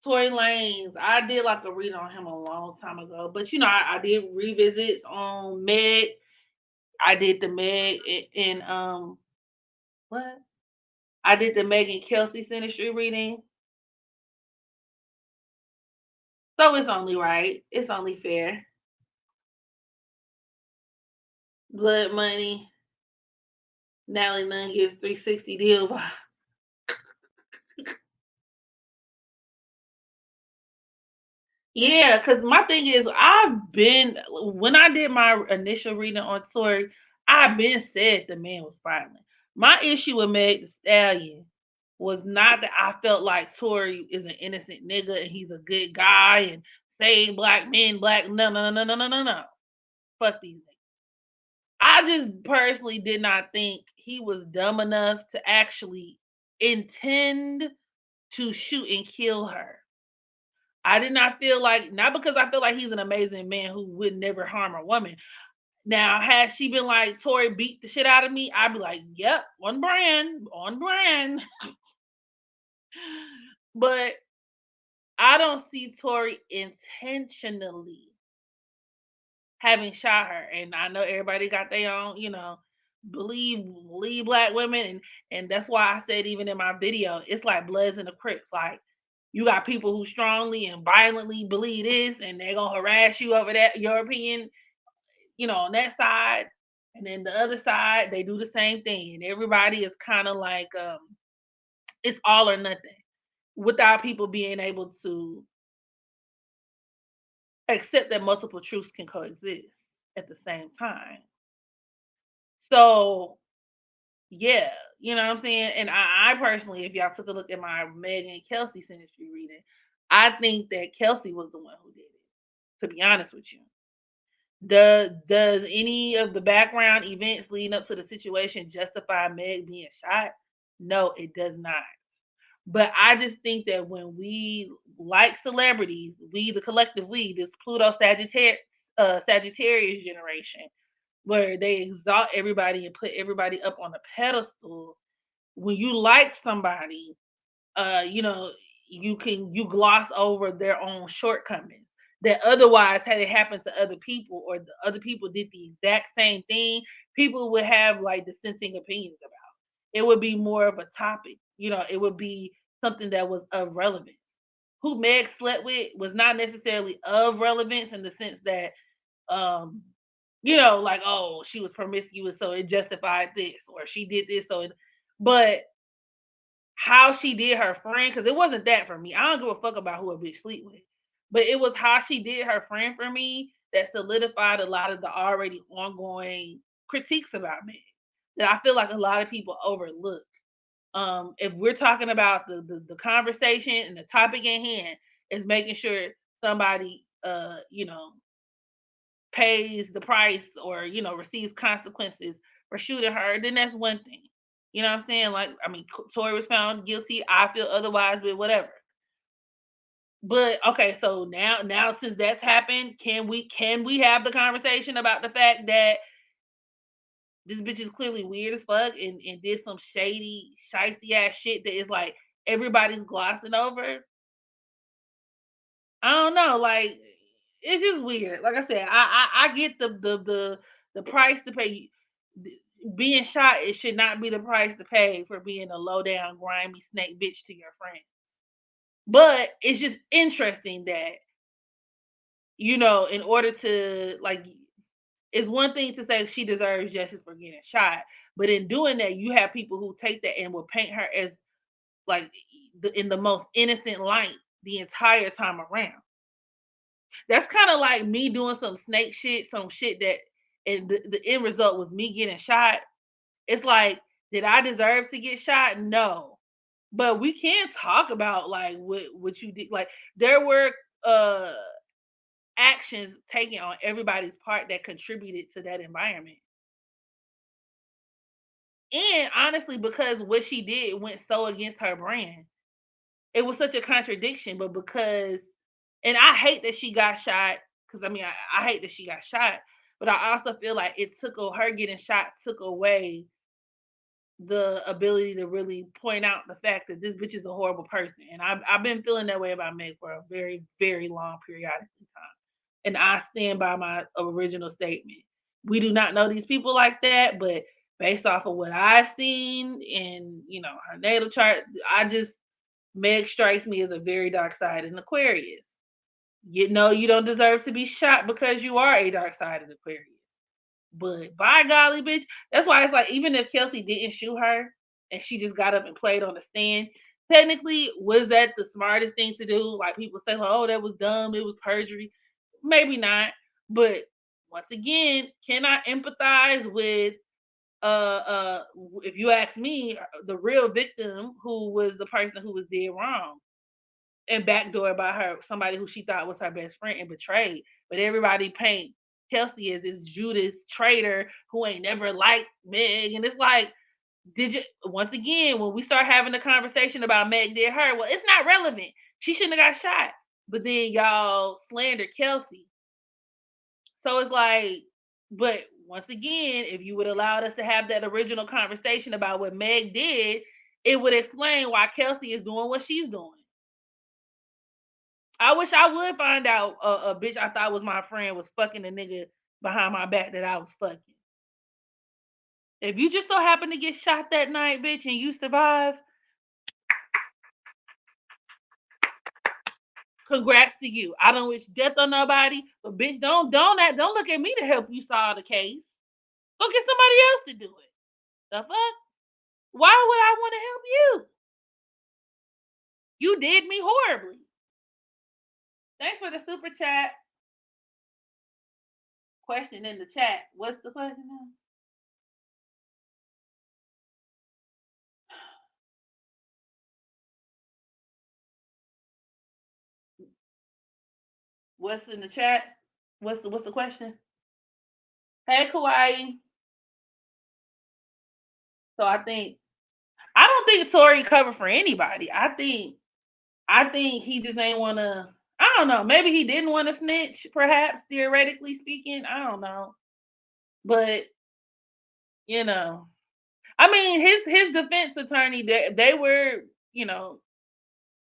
Tory Lanez, I did like a read on him a long time ago, but I did revisits on Meg. I did the Meg and what? I did the Meg and Kelsey Sinistry reading, so it's only right. It's only fair. Blood Money. Natalie Nunn gives 360 deal. Yeah, because my thing is, I've been when I did my initial reading on Tory, I've been said the man was violent. My issue with Meg the Stallion was not that I felt like Tory is an innocent nigga and he's a good guy and save black men, black no. Fuck these niggas. I just personally did not think he was dumb enough to actually intend to shoot and kill her. I did not feel like, not because I feel like he's an amazing man who would never harm a woman. Now, had she been like, Tory beat the shit out of me, I'd be like, yep, on brand, on brand. But I don't see Tory intentionally having shot her. And I know everybody got their own, believe black women, and that's why I said even in my video, it's like Bloods and the Crips. Like you got people who strongly and violently believe this, and they're gonna harass you over that your opinion, on that side. And then the other side, they do the same thing. And everybody is kind of like it's all or nothing without people being able to accept that multiple truths can coexist at the same time. So yeah, you know what I'm saying? And I personally, if y'all took a look at my Megan and Kelsey synastry reading, I think that Kelsey was the one who did it, to be honest with you. Does any of the background events leading up to the situation justify Meg being shot? No, it does not. But I just think that when we like celebrities, we the collective we, this Pluto Sagittarius generation, where they exalt everybody and put everybody up on a pedestal. When you like somebody, you know, you gloss over their own shortcomings that otherwise had it happened to other people or the other people did the exact same thing, people would have like dissenting opinions about. It would be more of a topic, it would be something that was of relevance. Who Meg slept with was not necessarily of relevance in the sense that um like, oh, she was promiscuous, so it justified this, or she did this, but how she did her friend, because it wasn't that for me. I don't give a fuck about who a bitch sleep with. But it was how she did her friend for me that solidified a lot of the already ongoing critiques about me that I feel like a lot of people overlook. If we're talking about the conversation and the topic at hand is making sure somebody pays the price or receives consequences for shooting her, then that's one thing. You know what I'm saying? Like, I mean, Tory was found guilty. I feel otherwise, but whatever. But okay, so now since that's happened, can we have the conversation about the fact that this bitch is clearly weird as fuck and did some shady, shisty ass shit that is like everybody's glossing over? I don't know. Like, it's just weird. Like I said, I get the price to pay. Being shot, it should not be the price to pay for being a low down, grimy snake bitch to your friends. But it's just interesting that in order to like, it's one thing to say she deserves justice for getting shot, but in doing that, you have people who take that and will paint her as like in the most innocent light the entire time around. That's kind of like me doing some snake shit, some shit that, and the end result was me getting shot. It's like, did I deserve to get shot? No. But we can talk about like what you did. Like there were uh actions taken on everybody's part that contributed to that environment. And honestly, because what she did went so against her brand, it was such a contradiction. But because, and I hate that she got shot, because I mean, I hate that she got shot, but I also feel like it took her getting shot took away the ability to really point out the fact that this bitch is a horrible person. And I've been feeling that way about Meg for a very, very long periodic time. And I stand by my original statement. We do not know these people like that, but based off of what I've seen and her natal chart, I just Meg strikes me as a very dark side in Aquarius. You know you don't deserve to be shot because you are a dark side in Aquarius. But by golly, bitch, that's why it's like even if Kelsey didn't shoot her and she just got up and played on the stand, technically, was that the smartest thing to do? Like people say, like, oh, that was dumb, it was perjury. Maybe not. But once again, can I empathize with if you ask me, the real victim who was the person who was dead wrong and backdoored by her, somebody who she thought was her best friend and betrayed. But everybody paint Kelsey as this Judas traitor who ain't never liked Meg. And it's like, did you once again when we start having a conversation about Meg did her? Well, it's not relevant. She shouldn't have got shot. But then y'all slander Kelsey. So it's like, but once again, if you would allowed us to have that original conversation about what Meg did, it would explain why Kelsey is doing what she's doing. I wish I would find out a bitch I thought was my friend was fucking a nigga behind my back that I was fucking. If you just so happen to get shot that night, bitch, and you survive, congrats to you. I don't wish death on nobody, but bitch, don't look at me to help you solve the case. Go get somebody else to do it. The fuck? Why would I want to help you? You did me horribly. Thanks for the super chat. Question in the chat. What's the question now? What's in the chat? What's the question? Hey, Kauai. So I don't think Tory covered for anybody. I think he just ain't wanna. I don't know. Maybe he didn't want to snitch, perhaps theoretically speaking. I don't know, but you know, I mean, his defense attorney, they were you know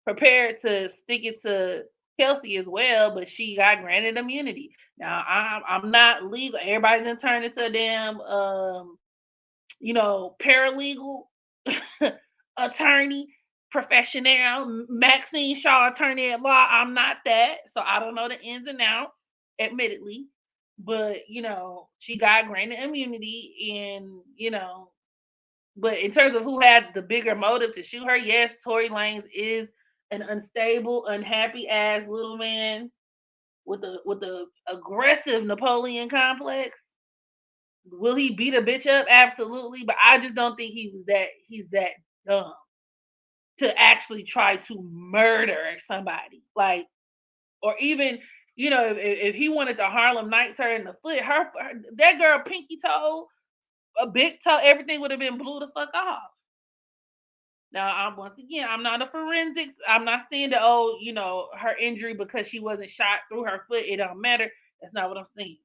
prepared to stick it to Kelsey as well, but she got granted immunity. Now I'm not legal. Everybody done turned into a damn paralegal attorney, professional, Maxine Shaw, attorney at law. I'm not that, so I don't know the ins and outs, admittedly. But she got granted immunity, and but in terms of who had the bigger motive to shoot her, yes, Tory Lanez is an unstable, unhappy ass little man with a aggressive Napoleon complex. Will he beat a bitch up? Absolutely, but I just don't think he's that dumb to actually try to murder somebody. Like, or even, if he wanted to Harlem Nights her in the foot, that girl pinky toe, a big toe, everything would have been blew the fuck off. Now, once again, I'm not a forensics. I'm not saying that, her injury because she wasn't shot through her foot, it don't matter. That's not what I'm saying.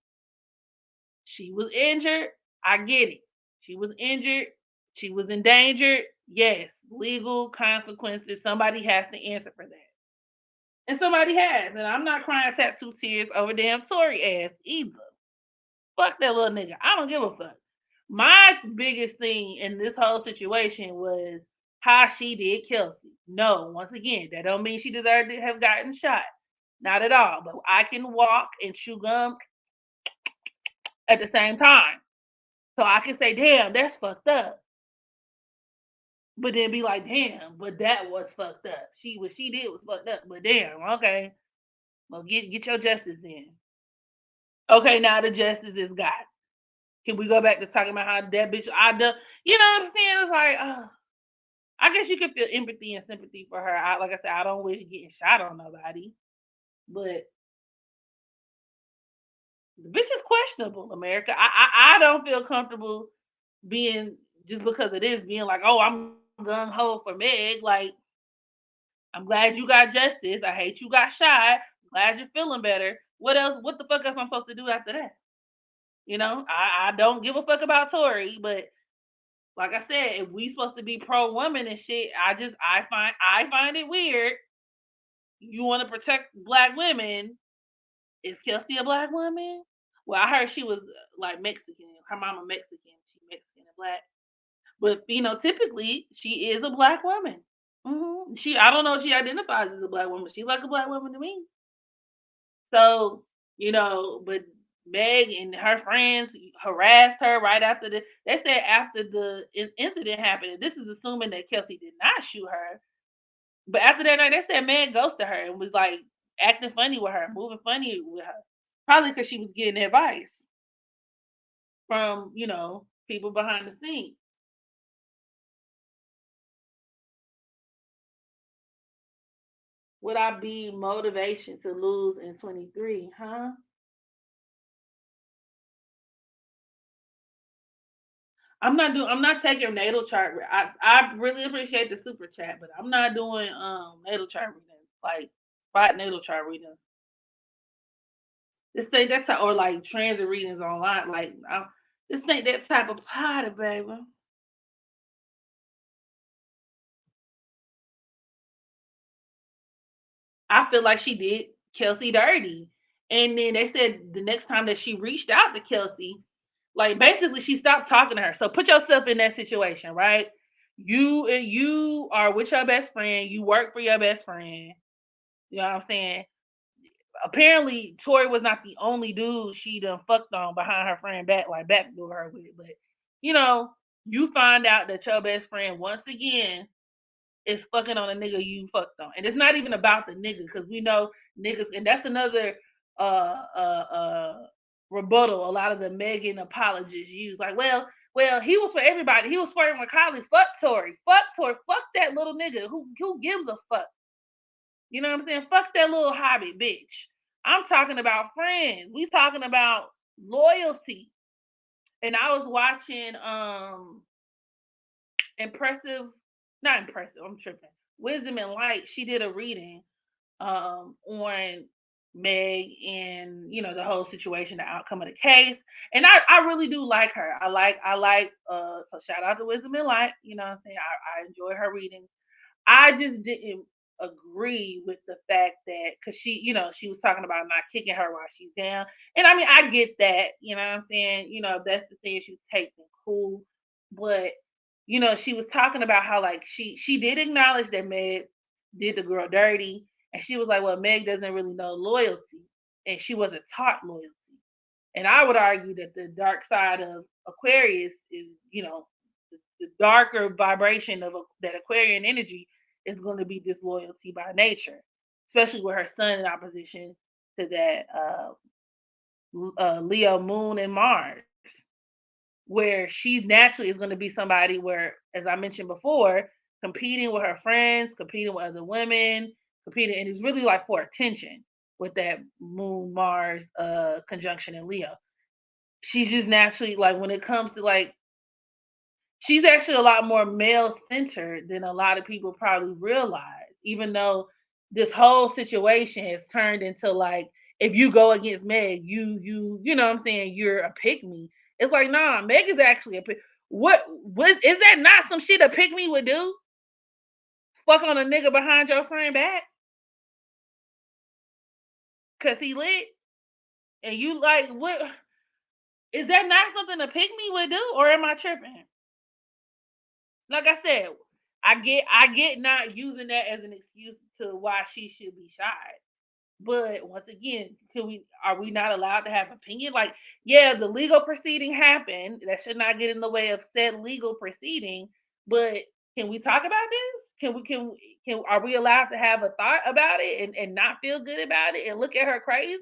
She was injured. I get it. She was injured. She was endangered. Yes, legal consequences. Somebody has to answer for that. And somebody has. And I'm not crying tattoo tears over damn Tory ass either. Fuck that little nigga. I don't give a fuck. My biggest thing in this whole situation was how she did Kelsey. No, once again, that don't mean she deserved to have gotten shot. Not at all. But I can walk and chew gum at the same time. So I can say, damn, that's fucked up. But then be like, damn, but that was fucked up. What she did was fucked up. But damn, okay. Well, get your justice then. Okay, now the justice is got. Can we go back to talking about how that bitch I do? You know what I'm saying? It's like, I guess you can feel empathy and sympathy for her. Like I said, I don't wish getting shot on nobody, but the bitch is questionable, America. I don't feel comfortable being just because it is being like, oh, I'm gung ho for Meg. Like, I'm glad you got justice. I hate you got shot. Glad you're feeling better. What else? What the fuck else I'm supposed to do after that? You know, I don't give a fuck about Tory, but like I said, if we supposed to be pro woman and shit, I find it weird. You want to protect black women. Is Kelsey a black woman? Well, I heard she was like Mexican. Her mama Mexican. She Mexican and black. But typically she is a black woman. She I don't know if she identifies as a black woman. She like a black woman to me. So, but Meg and her friends harassed her right after they said after the incident happened. This is assuming that Kelsey did not shoot her. But after that night, they said Meg ghosted her and was like acting funny with her, moving funny with her. Probably because she was getting advice from, people behind the scenes. Would I be motivation to lose in 23? Huh? I'm not taking natal chart. I really appreciate the super chat, but I'm not doing natal chart readings, like spot natal chart readings. This ain't that type, or like transit readings online. Like this ain't that type of party, baby. I feel like she did Kelsey dirty. And then they said the next time that she reached out to Kelsey, like basically she stopped talking to her. So put yourself in that situation, right? You are with your best friend, you work for your best friend. You know what I'm saying? Apparently Tori was not the only dude she done fucked on behind her friend back, like backdoor her with. But you know, you find out that your best friend once again is fucking on a nigga you fucked on. And it's not even about the nigga, because we know niggas, and that's another rebuttal a lot of the Megan apologists use. Like, well, he was for everybody. He was flirting with Kylie. Fuck Tory. Fuck Tory. Fuck that little nigga. Who gives a fuck? You know what I'm saying? Fuck that little hobby, bitch. I'm talking about friends. We talking about loyalty. And I was watching impressive, not impressive, I'm tripping. Wisdom and Light, she did a reading on Meg and the whole situation, the outcome of the case. And I really do like her. I like so shout out to Wisdom and Light, you know what I'm saying? I enjoy her readings. I just didn't agree with the fact that because she was talking about not kicking her while she's down. And I mean, I get that, you know what I'm saying? If that's the thing you take, then cool. But she was talking about how like she did acknowledge that Meg did the girl dirty, and she was like, well, Meg doesn't really know loyalty, and she wasn't taught loyalty. And I would argue that the dark side of Aquarius is, the darker vibration of that Aquarian energy is going to be disloyalty by nature, especially with her son in opposition to that Leo moon and Mars, where she naturally is going to be somebody where, as I mentioned before, competing with her friends, competing with other women, competing, and it's really like for attention with that moon Mars conjunction in Leo. She's just naturally like when it comes to like she's actually a lot more male centered than a lot of people probably realize, even though this whole situation has turned into like if you go against Meg, you know what I'm saying, you're a pick me. It's like, nah, Meg is actually a pick. What is that not some shit a pick me would do? Fuck on a nigga behind your friend back? Cause he lit, and you like what? Is that not something a pick me would do, or am I tripping? Like I said, I get not using that as an excuse to why she should be shot. But once again, can we are we not allowed to have opinion? Like, yeah, the legal proceeding happened. That should not get in the way of said legal proceeding. But can we talk about this? Can are we allowed to have a thought about it and not feel good about it and look at her crazy?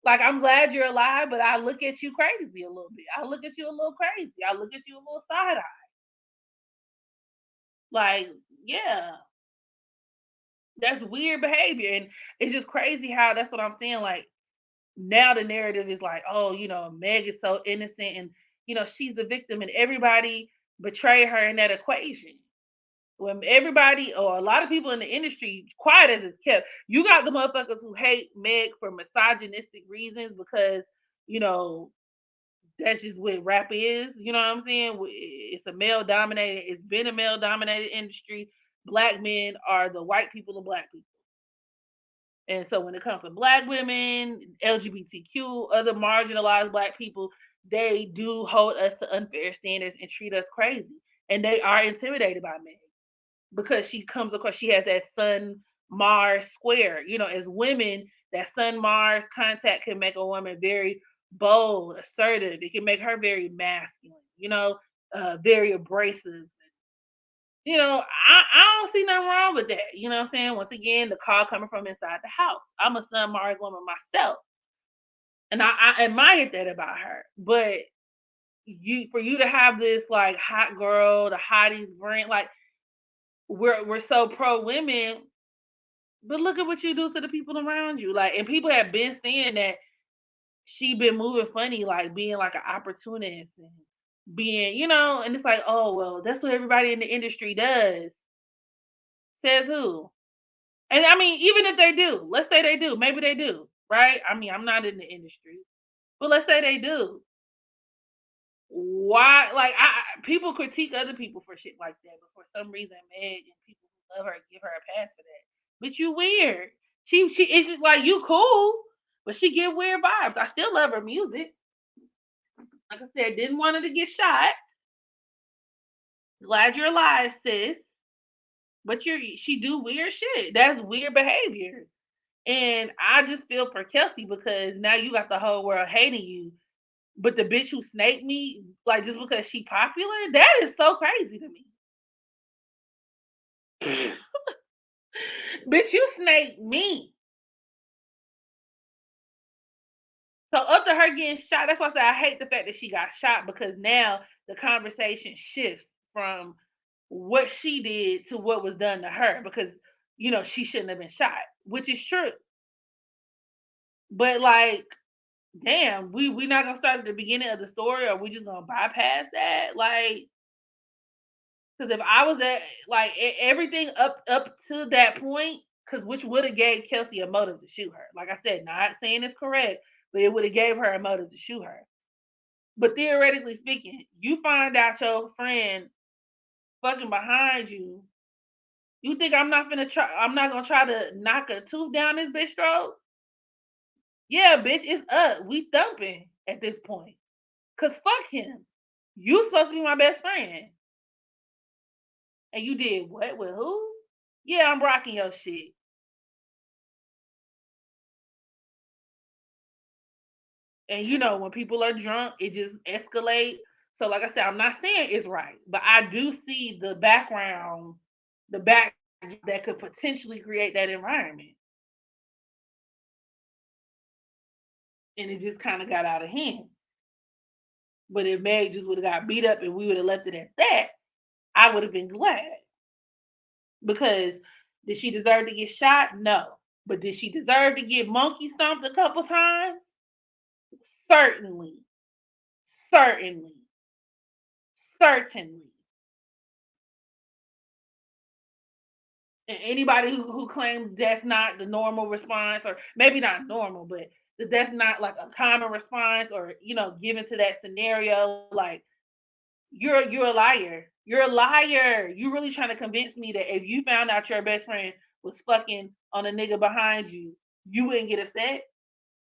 Like, I'm glad you're alive, but I look at you crazy a little bit. I look at you a little crazy. I look at you a little side eye. Like, yeah, that's weird behavior. And it's just crazy how that's what I'm saying. Like, now the narrative is like, oh, Meg is so innocent and she's the victim and everybody betray her in that equation. When everybody or a lot of people in the industry, quiet as it's kept, you got the motherfuckers who hate Meg for misogynistic reasons because, you know, that's just what rap is. You know what I'm saying? It's a male dominated, it's been a male dominated industry. Black men are the white people of black people. And so when it comes to black women, LGBTQ, other marginalized black people, they do hold us to unfair standards and treat us crazy. And they are intimidated by Meg because she comes across, she has that Sun Mars square. As women, that Sun Mars contact can make a woman very bold, assertive. It can make her very masculine, very abrasive. I don't see nothing wrong with that. You know what I'm saying? Once again, the call coming from inside the house. I'm a Sun Mars woman myself. And I admire that about her. But for you to have this like hot girl, the hotties brand, like we're so pro women, but look at what you do to the people around you. Like, and people have been saying that she been moving funny, like being like an opportunist and being, and it's like, oh well, that's what everybody in the industry does. Says who? And I mean, even if they do, let's say they do, maybe they do, right? I mean, I'm not in the industry, but let's say they do. Why? Like, people critique other people for shit like that, but for some reason, Meg and people who love her give her a pass for that. But you weird. She is just like you cool, but she get weird vibes. I still love her music. Like I said, didn't want her to get shot. Glad you're alive, sis. But she do weird shit. That's weird behavior. And I just feel for Kelsey because now you got the whole world hating you. But the bitch who snaked me, like just because she popular, that is so crazy to me. Bitch, you snaked me. So up to her getting shot, that's why I say I hate the fact that she got shot because now the conversation shifts from what she did to what was done to her because she shouldn't have been shot, which is true. But like, damn, we not gonna start at the beginning of the story, or we just gonna bypass that? Like, because if I was at like everything up to that point, because which would have gave Kelsey a motive to shoot her. Like I said, not saying it's correct, but it would have gave her a motive to shoot her. But theoretically speaking, you find out your friend fucking behind you. You think I'm not gonna try? I'm not gonna try to knock a tooth down this bitch throat? Yeah, bitch, it's up. We thumping at this point. Cause fuck him. You supposed to be my best friend. And you did what with who? Yeah, I'm rocking your shit. And when people are drunk, it just escalates. So like I said, I'm not saying it's right, but I do see the back that could potentially create that environment. And it just kind of got out of hand. But if Meg just would have got beat up and we would have left it at that, I would have been glad. Because did she deserve to get shot? No. But did she deserve to get monkey stomped a couple times? Certainly. Certainly. Certainly. And anybody who claims that's not the normal response, or maybe not normal, but that's not like a common response, or given to that scenario, like you're a liar. You're a liar. You really trying to convince me that if you found out your best friend was fucking on a nigga behind you, you wouldn't get upset.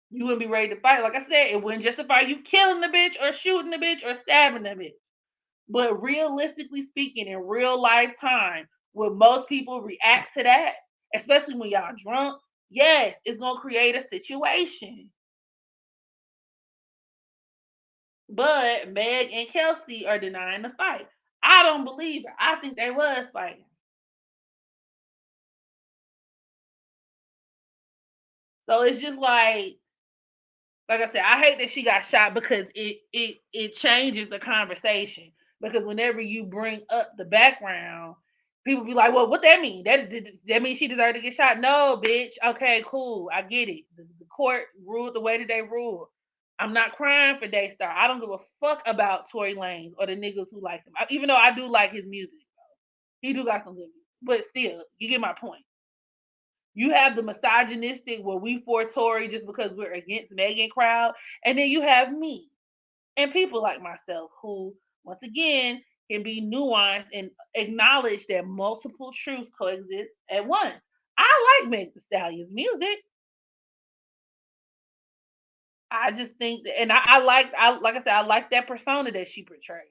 You wouldn't be ready to fight. Like I said, it wouldn't justify you killing the bitch or shooting the bitch or stabbing the bitch. But realistically speaking, in real life time, would most people react to that? Especially when y'all drunk? Yes, it's gonna create a situation. But Meg and Kelsey are denying the fight. I don't believe it. I think they was fighting. So it's just like I said, I hate that she got shot because it changes the conversation. Because whenever you bring up the background, people be like, "Well, what that mean? That means she deserved to get shot?" No, bitch. Okay, cool. I get it. The court ruled the way that they ruled. I'm not crying for Daystar. I don't give a fuck about Tory Lanez or the niggas who like him. Even though I do like his music, he do got some good music. But still, you get my point. You have the misogynistic, well, we for Tory just because we're against Megan crowd, and then you have me and people like myself who, once again, can be nuanced and acknowledge that multiple truths coexist at once. I like Meg The Stallion's music. I just think that, and like I said, I like that persona that she portrayed.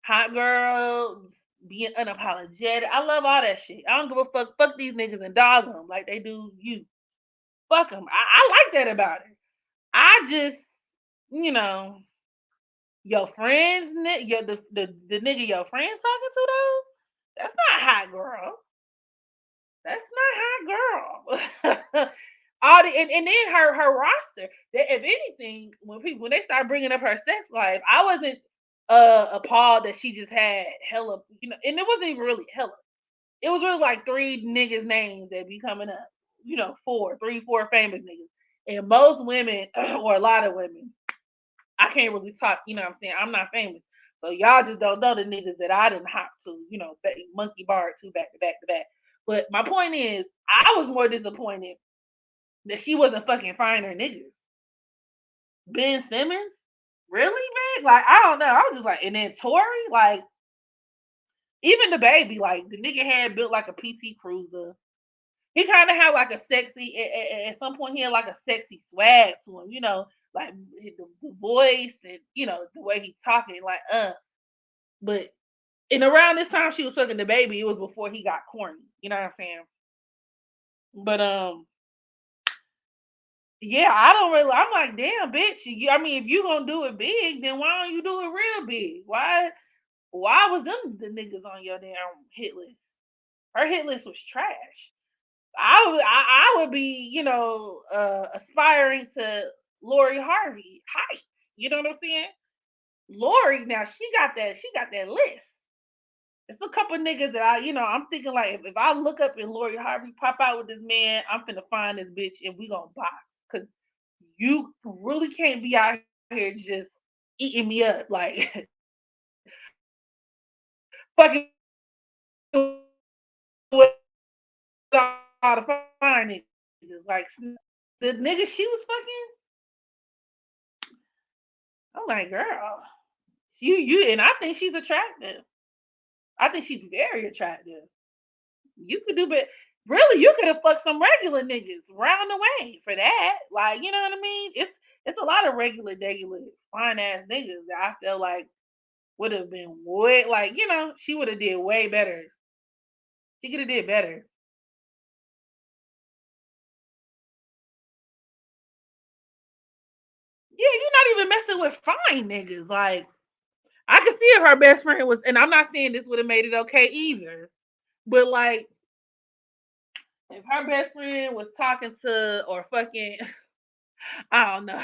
Hot girl, being unapologetic. I love all that shit. I don't give a fuck. Fuck these niggas and dog them like they do you. Fuck them. I like that about her. I just, you know, your friends, your the nigga your friends talking to though. That's not hot girl. That's not hot girl. All the and then her roster. That if anything, when they start bringing up her sex life, I wasn't appalled that she just had hella, and it wasn't even really hella. It was really like three niggas names that be coming up. Four famous niggas. And most women, or a lot of women, I can't really talk, you know what I'm saying? I'm not famous. So y'all just don't know the niggas that I didn't hop to, monkey bar to back to back to back. But my point is, I was more disappointed that she wasn't fucking finer niggas. Ben Simmons? Really, man? Like, I don't know. I was just like, and then Tory, like, even the baby, like, the nigga had built like a PT Cruiser. He kind of had like a sexy, at some point, he had like a sexy swag to him, like the voice and, the way he talking, like, But, and around this time she was fucking the baby, it was before he got corny. You know what I'm saying? But, yeah, I don't really, I'm like, damn, bitch. I mean, if you gonna do it big, then why don't you do it real big? Why was them the niggas on your damn hit list? Her hit list was trash. I would be, aspiring to Lori Harvey heights. You know what I'm saying? Lori, now she got that list. It's a couple niggas that I'm thinking like if I look up and Lori Harvey pop out with this man, I'm finna find this bitch and we gonna box. Cause you really can't be out here just eating me up like fucking with all the fine niggas. Like the nigga she was fucking, I'm like, girl, you and I think she's attractive. I think she's very attractive. You could do, but really, you could have fucked some regular niggas round the way for that. Like, you know what I mean? It's a lot of regular fine ass niggas that I feel like would have been way like, she would have did way better. She could have did better. Yeah, you're not even messing with fine niggas. Like, I could see if her best friend was, and I'm not saying this would have made it okay either, but like if her best friend was talking to or fucking, I don't know.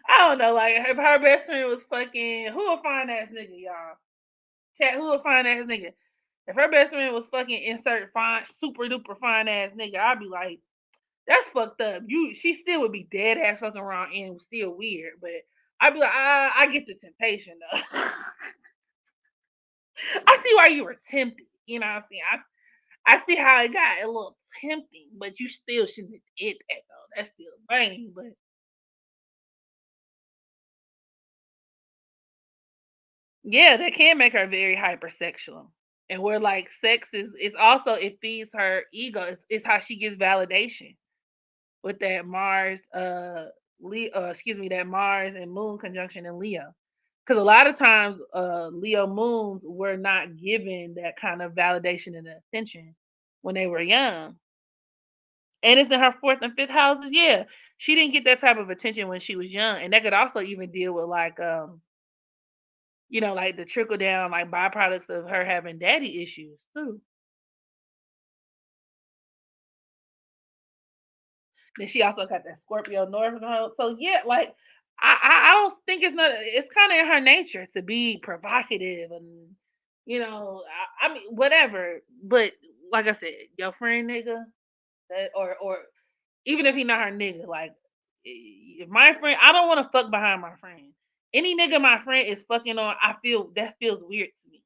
I don't know, like if her best friend was fucking who a fine ass nigga, y'all. Chat who a fine ass nigga. If her best friend was fucking insert fine, super duper fine ass nigga, I'd be like, that's fucked up. She still would be dead ass fucking around and still weird, but I'd be like, I get the temptation though. I see why you were tempted. You know what I'm saying? I see how it got a little tempting, but you still shouldn't have did that though. That's still lame, but yeah, that can make her very hypersexual. And where like sex is, it's also, it feeds her ego. It's how she gets validation with that Mars, excuse me, that Mars and Moon conjunction in Leo. Because a lot of times, Leo moons were not given that kind of validation and attention when they were young. And it's in her fourth and fifth houses. Yeah, she didn't get that type of attention when she was young, and that could also even deal with like, like the trickle down, like byproducts of her having daddy issues too. Then she also got that Scorpio North node. So yeah, like I don't think it's not. It's kind of in her nature to be provocative and I mean whatever. But like I said, your friend nigga, that or even if he not her nigga, like if my friend, I don't want to fuck behind my friend. Any nigga my friend is fucking on, I feel that feels weird to me.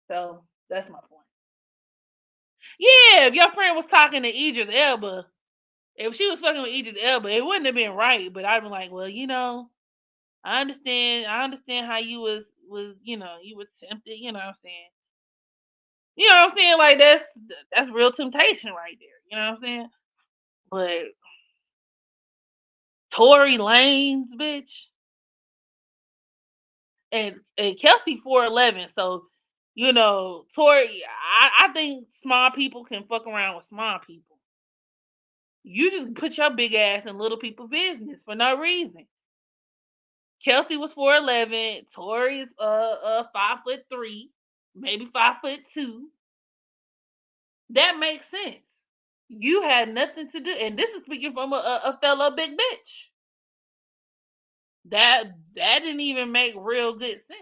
So that's my point. Yeah, if your friend was talking to Idris Elba, if she was fucking with Idris Elba, it wouldn't have been right. But I'd been like, well, I understand how you was, you were tempted. You know what I'm saying? You know what I'm saying? Like that's real temptation right there. You know what I'm saying? But Tory Lanes, bitch, and Kelsey 4'11". So Tory, I think small people can fuck around with small people. You just put your big ass in little people business for no reason. Kelsey was 4'11". Tori's 5'3", maybe 5'2". That makes sense. You had nothing to do, and this is speaking from a fellow big bitch. That didn't even make real good sense. For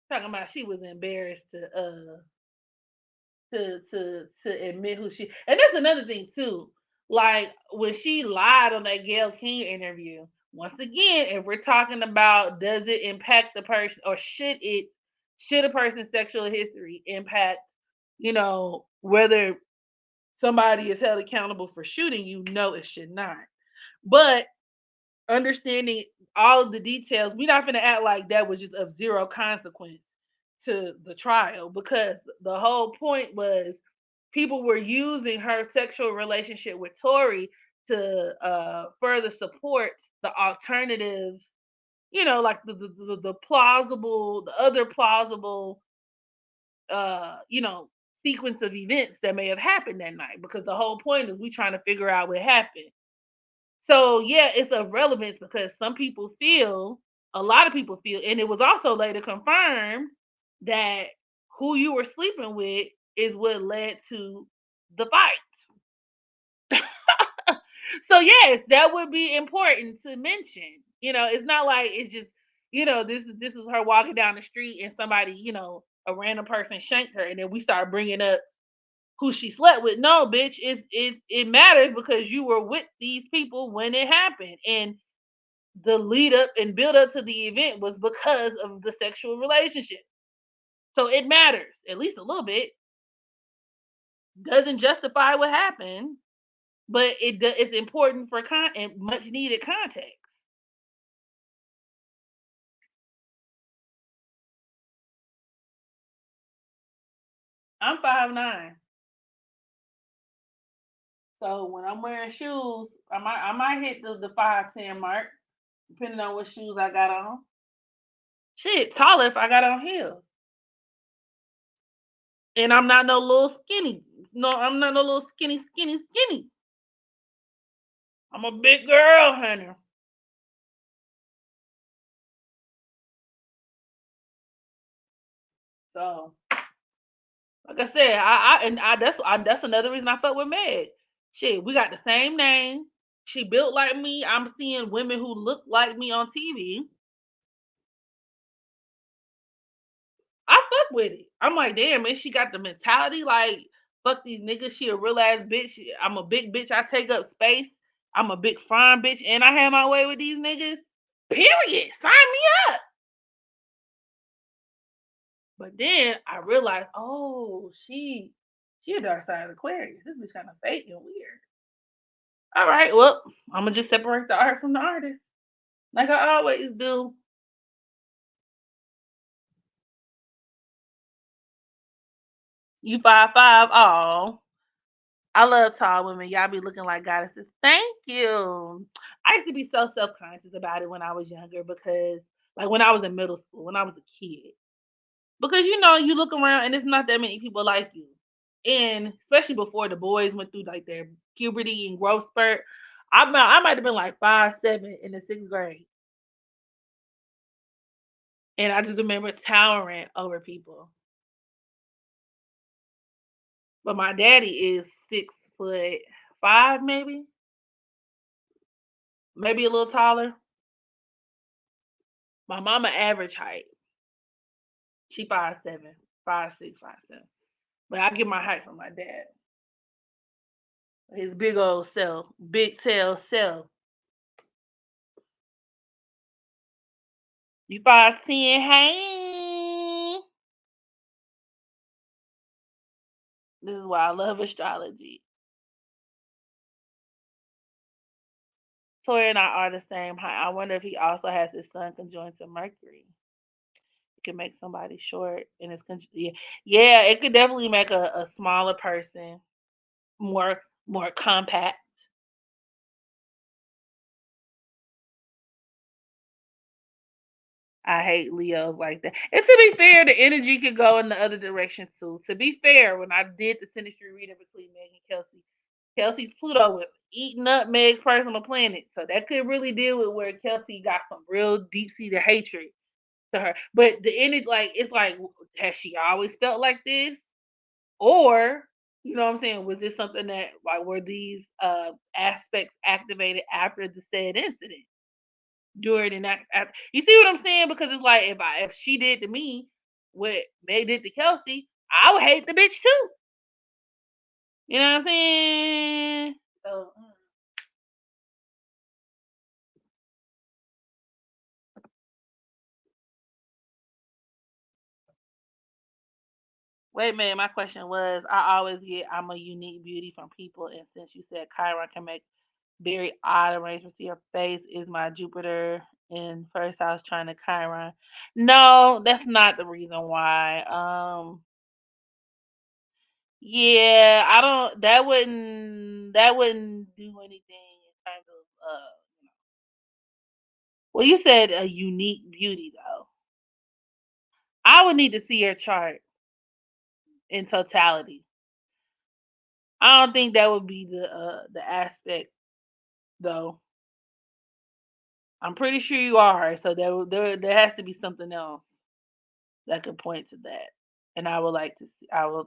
real. Talking about she was embarrassed to admit who she, and that's another thing too. Like when she lied on that Gail King interview. Once again, if we're talking about does it impact the person, or should a person's sexual history impact, whether somebody is held accountable for shooting you? No, it should not. But understanding all of the details, we're not gonna act like that was just of zero consequence to the trial, because the whole point was people were using her sexual relationship with Tory to further support the alternative, like the plausible, the other plausible, sequence of events that may have happened that night. Because the whole point is we trying to figure out what happened. So yeah, it's of relevance because a lot of people feel, and it was also later confirmed that who you were sleeping with is what led to the fight. So yes, that would be important to mention. It's not like it's just, this is her walking down the street and somebody, a random person shanked her, and then we start bringing up who she slept with. No, bitch, it matters because you were with these people when it happened, and the lead up and build up to the event was because of the sexual relationship. So it matters at least a little bit. Doesn't justify what happened, but it's important for and much needed context. I'm 5'9". So when I'm wearing shoes, I might hit the 5'10" mark, depending on what shoes I got on. Shit, taller if I got on heels. And I'm not no little skinny. No, I'm not no little skinny. I'm a big girl, honey. So, like I said, that's another reason I fuck with Meg. Shit, we got the same name. She built like me. I'm seeing women who look like me on TV. I fuck with it. I'm like, damn, man, she got the mentality like, fuck these niggas. She a real ass bitch. I'm a big bitch. I take up space. I'm a big fine bitch, and I have my way with these niggas. Period. Sign me up. But then I realized, oh, she a dark side of Aquarius. This bitch kind of fake and weird. All right, well, I'm gonna just separate the art from the artist. like I always do. You 5'5". Oh, I love tall women. Y'all be looking like goddesses. Thank you. I used to be so self conscious about it when I was younger because, like, when I was in middle school, when I was a kid, because you look around and it's not that many people like you, and especially before the boys went through like their puberty and growth spurt. I might have been like 5'7" in the sixth grade, and I just remember towering over people. But my daddy is 6'5", maybe a little taller. My mama average height. She 5'7", 5'6", 5'7". But I get my height from my dad. His big old self, big tail self. You 5'10", hey. This is why I love astrology. Tory and I are the same height. I wonder if he also has his sun conjoined to Mercury. It can make somebody short, and yeah, yeah, it could definitely make a smaller person more compact. I hate Leos like that. And to be fair, the energy could go in the other direction too. To be fair, when I did the synastry reading between Meg and Kelsey, Kelsey's Pluto was eating up Meg's personal planet. So that could really deal with where Kelsey got some real deep seated hatred to her. But the energy, like, it's like, has she always felt like this? Or, you know what I'm saying, was this something that, like, were these aspects activated after the said incident? During and after, you see what I'm saying? Because it's like if she did to me what they did to Kelsey, I would hate the bitch too. You know what I'm saying? So wait a minute, my question was I always get I'm a unique beauty from people, and since you said Chiron can make very odd arrangements to your face, is my Jupiter in first house trying to Chiron? No, that's not the reason why. Yeah, I don't that wouldn't do anything in terms of well, you said a unique beauty though. I would need to see your chart in totality. I don't think that would be the aspect though. I'm pretty sure you are, so there has to be something else that could point to that. And I would like to see I would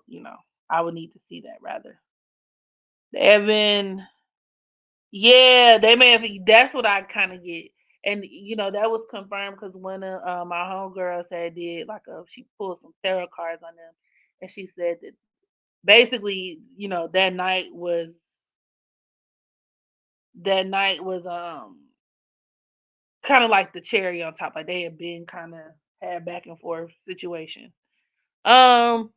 need to see that rather. Evan, yeah, they may have. That's what I kind of get, and that was confirmed because one of my homegirls had did like she pulled some tarot cards on them, and she said that basically, that night was kind of like the cherry on top. Like they had been kind of had back and forth situation. Um,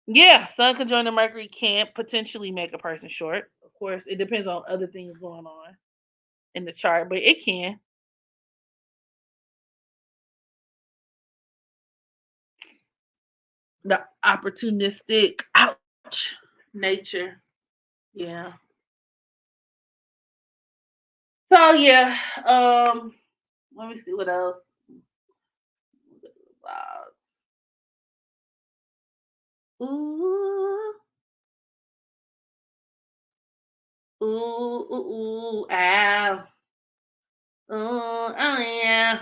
yeah, Sun conjoined Mercury can potentially make a person short. Of course, it depends on other things going on in the chart, but it can. The opportunistic ouch nature. Yeah. So yeah, let me see what else. Ooh, ooh, ooh, ooh, ow. Ooh, oh yeah.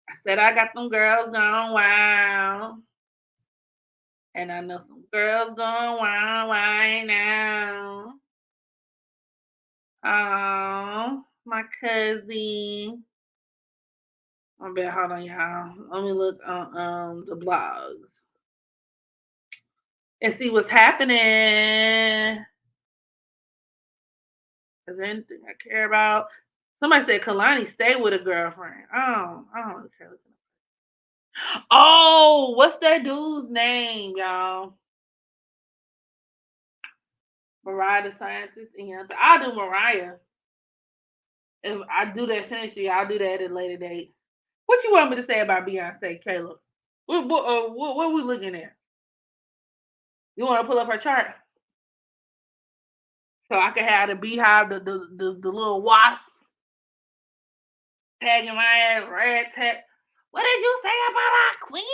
I said I got them girls going wild. And I know some girls going wild right now. Oh, my cousin. I bet hold on, y'all. Let me look on the blogs and see what's happening. Is there anything I care about? Somebody said Kalani stay with a girlfriend. I don't care. Oh, what's that dude's name, y'all? Mariah the scientist. And I do Mariah. If I do that century, I'll do that at a later date. What you want me to say about Beyonce, Caleb? What we looking at? You want to pull up her chart so I can have the beehive, the little wasps tagging my ass, red tag. What did you say about our queen?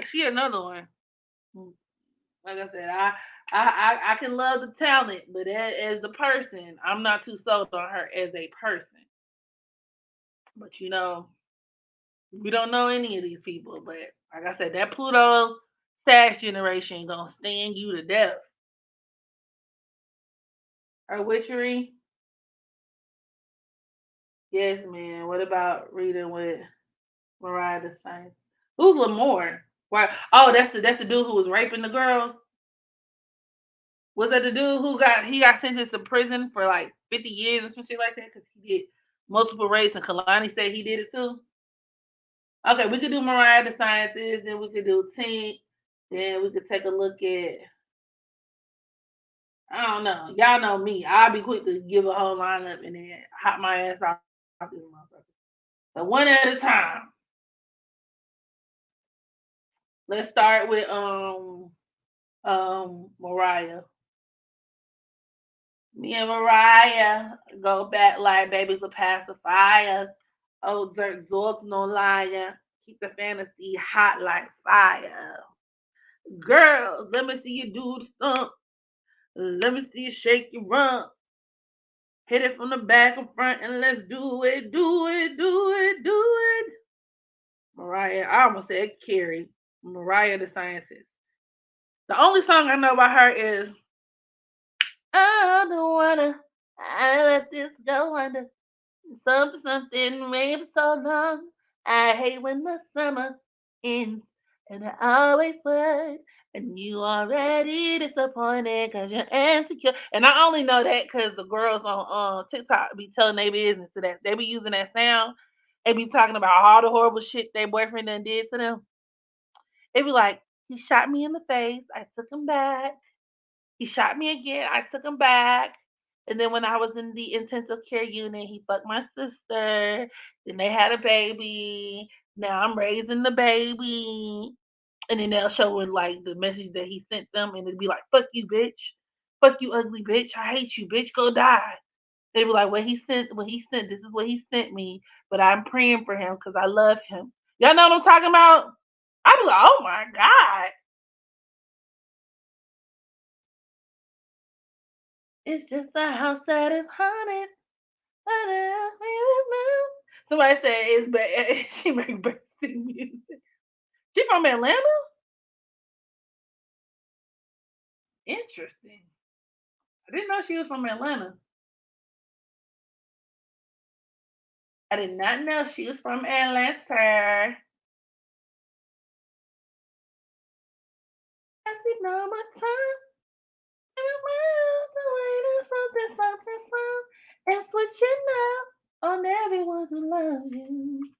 She another one. Hmm. Like I said, I can love the talent, but as the person, I'm not too sold on her as a person. But we don't know any of these people. But like I said, that Pluto Sash generation gonna sting you to death. Her witchery, yes, man. What about reading with Mariah the Science? Who's Lamore? Why? Oh, that's the dude who was raping the girls. Was that the dude who got sentenced to prison for like 50 years or some shit like that because he did multiple rapes and Kalani said he did it too? Okay, we could do Mariah the Scientist, then we could do Tink, then we could take a look at I don't know. Y'all know me. I'll be quick to give a whole lineup and then hop my ass off this motherfucker. So one at a time. Let's start with Mariah. Me and Mariah go back like baby's a pacifier. Oh, dirt dork, no liar. Keep the fantasy hot like fire. Girls, let me see you do the stump. Let me see you shake your rump. Hit it from the back and front and let's do it, do it, do it, do it. Mariah, I almost said Carrie. Mariah the Scientist. The only song I know about her is I don't wanna I let this go under something maybe so long. I hate when the summer ends and I always would. And you already disappointed because you're insecure. And I only know that because the girls on TikTok be telling their business to that. They be using that sound. They be talking about all the horrible shit their boyfriend done did to them. They be like, he shot me in the face. I took him back. He shot me again. I took him back. And then when I was in the intensive care unit, he fucked my sister. Then they had a baby. Now I'm raising the baby. And then they'll show it like the message that he sent them, and it'd be like, "Fuck you, bitch. Fuck you, ugly bitch. I hate you, bitch. Go die." They be like, What he sent. This is what he sent me. But I'm praying for him because I love him. Y'all know what I'm talking about? I was like, oh my god. It's just a house that is haunted. Somebody said it's bad. She make bursting music. She from Atlanta? Interesting. I didn't know she was from Atlanta. I did not know she was from Atlanta. I see no more time. Something, something, something, and switching up on everyone who loves you.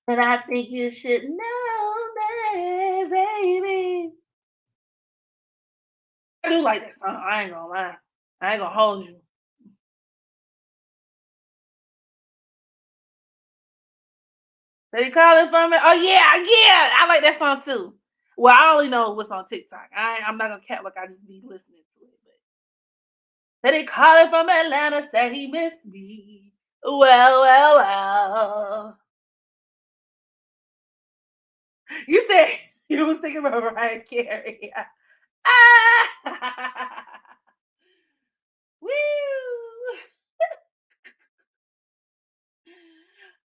But I think you should know that, baby. I do like that song. I ain't gonna lie. I ain't gonna hold you. Did he call it from me? Oh yeah, yeah. I like that song too. Well, I only know what's on TikTok. I'm not gonna cap like I just be listening to it. But did he call it from Atlanta? Said he missed me. Well, well, well. You said you was thinking about Mariah Carey. Ah! Woo!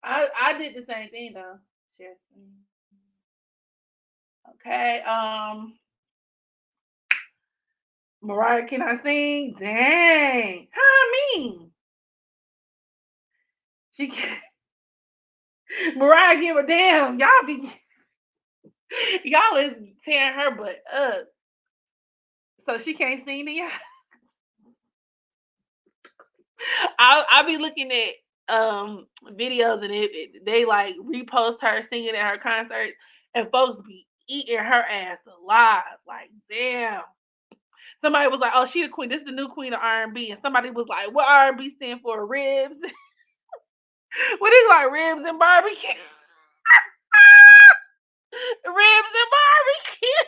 I did the same thing though. Share screen. Okay. Mariah, can I sing? Dang. How I mean? She can Mariah give a damn. Y'all is tearing her butt up. So she can't sing to y'all. I'll be looking at videos and they like repost her singing at her concert and folks be eating her ass alive. Like, damn. Somebody was like, "Oh, she the queen. This is the new queen of R&B." And somebody was like, "What R&B stand for? Ribs." What is like ribs and barbecue? Ribs and barbecue.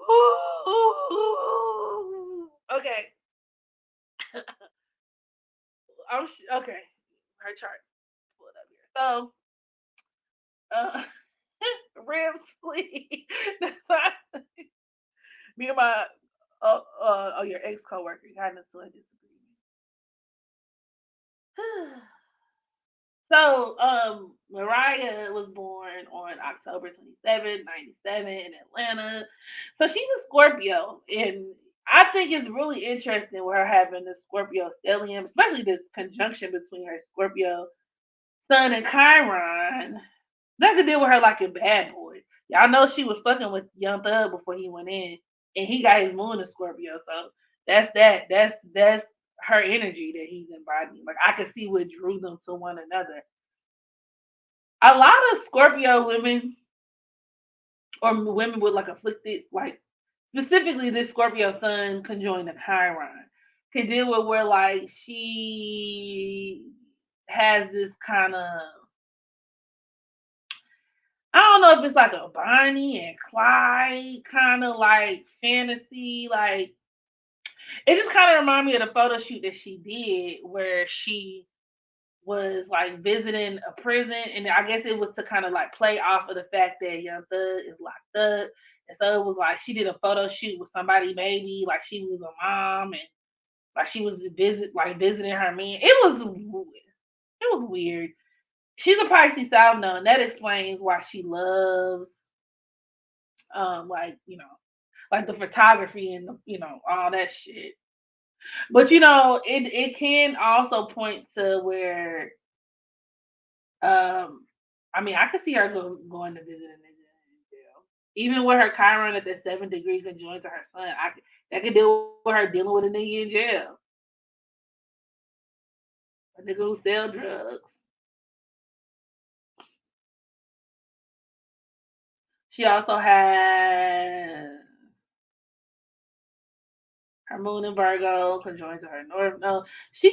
Ooh. Okay, okay. Her chart. Pull it up here. So, uh, ribs, please. That's why me and my your ex coworker got into a disagreement. So, Mariah was born on October 27, 97 in Atlanta. So she's a Scorpio. And I think it's really interesting with her having the Scorpio stellium, especially this conjunction between her Scorpio Sun and Chiron. That could deal with her like in Bad Boys. Y'all know she was fucking with Young Thug before he went in, and he got his moon in Scorpio. So that's that. That's her energy that he's embodying. Like I could see what drew them to one another. A lot of Scorpio women or women with like afflicted, like specifically this Scorpio sun conjoined the Chiron, can deal with where like she has this kind of, I don't know if it's like a Bonnie and Clyde kind of like fantasy. Like it just kind of reminded me of the photo shoot that she did where she was like visiting a prison, and I guess it was to kind of like play off of the fact that Young Thug is locked up. And so it was like she did a photo shoot with somebody, maybe like she was a mom and like she was visiting her man. It was weird. She's a Pisces South Node, and that explains why she loves like like the photography and all that shit. But it can also point to where I mean I could see her going to visit a nigga in jail. Even with her Chiron at the 7th degree conjoined to her sun, that could deal with her dealing with a nigga in jail. A nigga who sell drugs. She also has her moon in Virgo conjoined to her North Node. She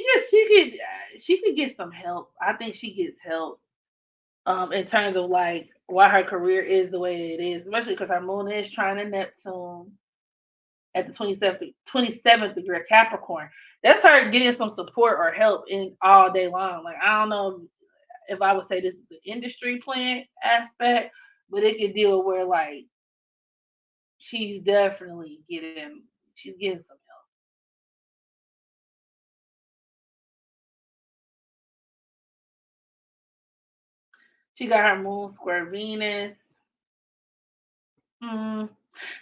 could get some help. I think she gets help in terms of like why her career is the way it is, especially because her moon is trying to Neptune at the 27th degree of Capricorn. That's her getting some support or help in all day long. Like I don't know if I would say this is the industry plan aspect, but it could deal with where like she's definitely getting some help. She got her moon square Venus. Mm.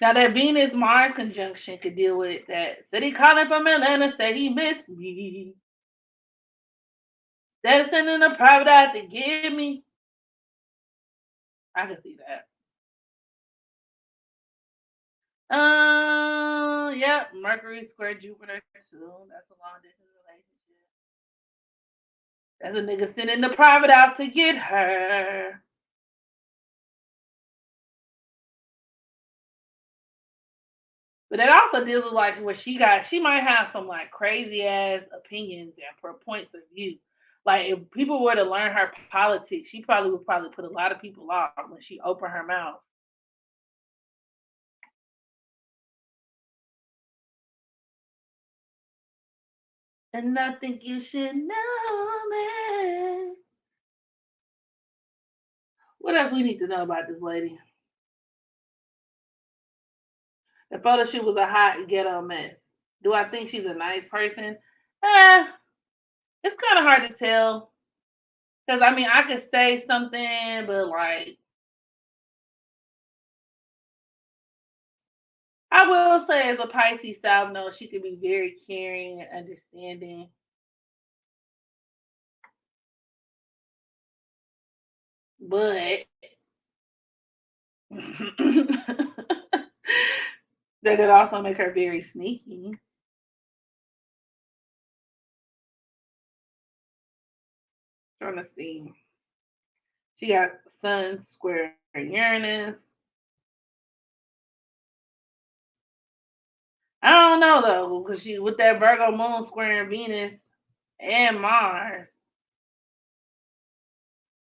Now that Venus Mars conjunction could deal with that. Said he calling from Atlanta, say he missed me. That sending a private eye to give me. I can see that. Yep, Mercury square Jupiter too. That's a long distance relationship. That's a nigga sending the private out to get her. But that also deals with like what she might have some like crazy ass opinions and per points of view. Like if people were to learn her politics, she probably would probably put a lot of people off when she opened her mouth. And I think you should know that. What else we need to know about this lady? The photo shoot was a hot ghetto mess. Do I think she's a nice person? Eh, it's kind of hard to tell. Because I mean, I could say something, but like, I will say, as a Pisces South Node, she could be very caring and understanding. But that could also make her very sneaky. Trying to see. She got Sun square Uranus. I don't know though, because she with that Virgo moon square Venus and Mars,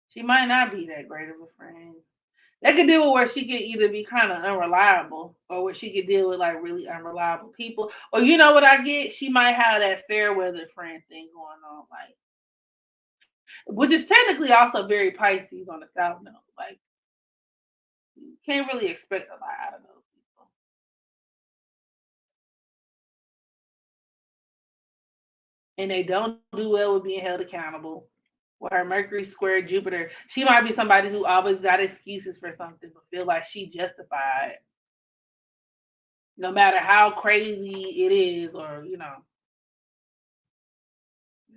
she might not be that great of a friend. That could deal with where she could either be kind of unreliable or where she could deal with like really unreliable people. Or you know what I get? She might have that fair weather friend thing going on, like which is technically also very Pisces on the South Node. Like you can't really expect a lot out of those people. And they don't do well with being held accountable. With her Mercury square Jupiter, she might be somebody who always got excuses for something but feel like she justified no matter how crazy it is, or you know.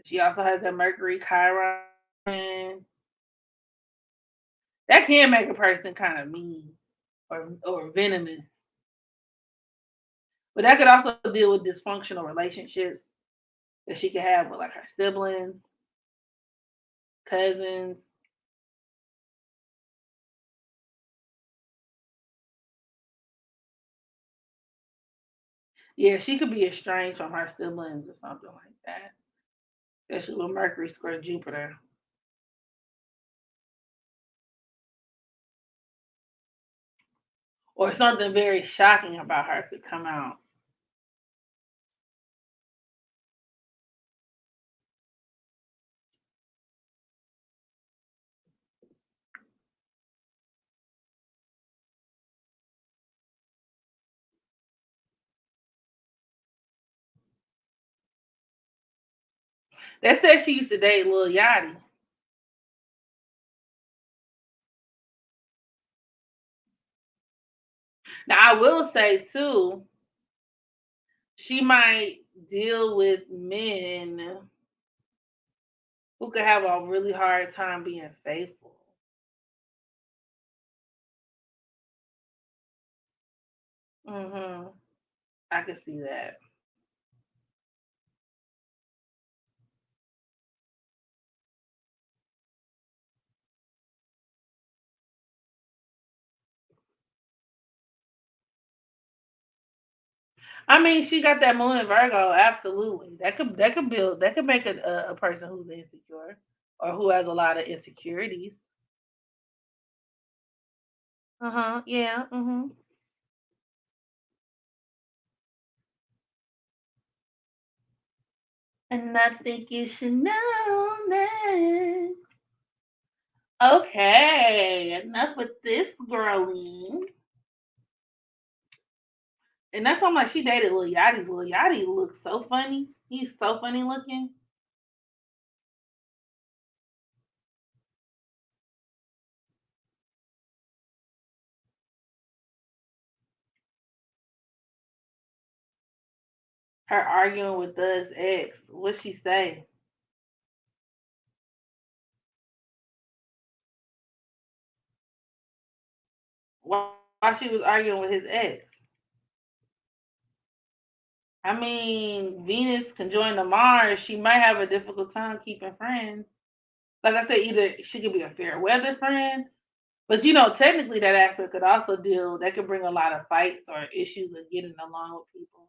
She also has that Mercury Chiron. That can make a person kind of mean or venomous. But that could also deal with dysfunctional relationships that she could have with like her siblings, cousins. Yeah, she could be estranged from her siblings or something like that. Especially with Mercury square Jupiter. Or something very shocking about her could come out. They said she used to date Lil Yachty. Now I will say too, she might deal with men who could have a really hard time being faithful. I can see that. I mean, she got that moon in Virgo. Absolutely, that could make a person who's insecure or who has a lot of insecurities. Yeah. And I think you should know that. Okay, enough with this girlie. And that's why I'm like, she dated Lil Yachty. Lil Yachty looks so funny. He's so funny looking. Her arguing with Doug's ex. What'd she say? Why she was arguing with his ex? I mean, Venus conjoined to Mars. She might have a difficult time keeping friends. Like I said, either she could be a fair weather friend, but you know, technically that aspect could also deal. That could bring a lot of fights or issues of getting along with people.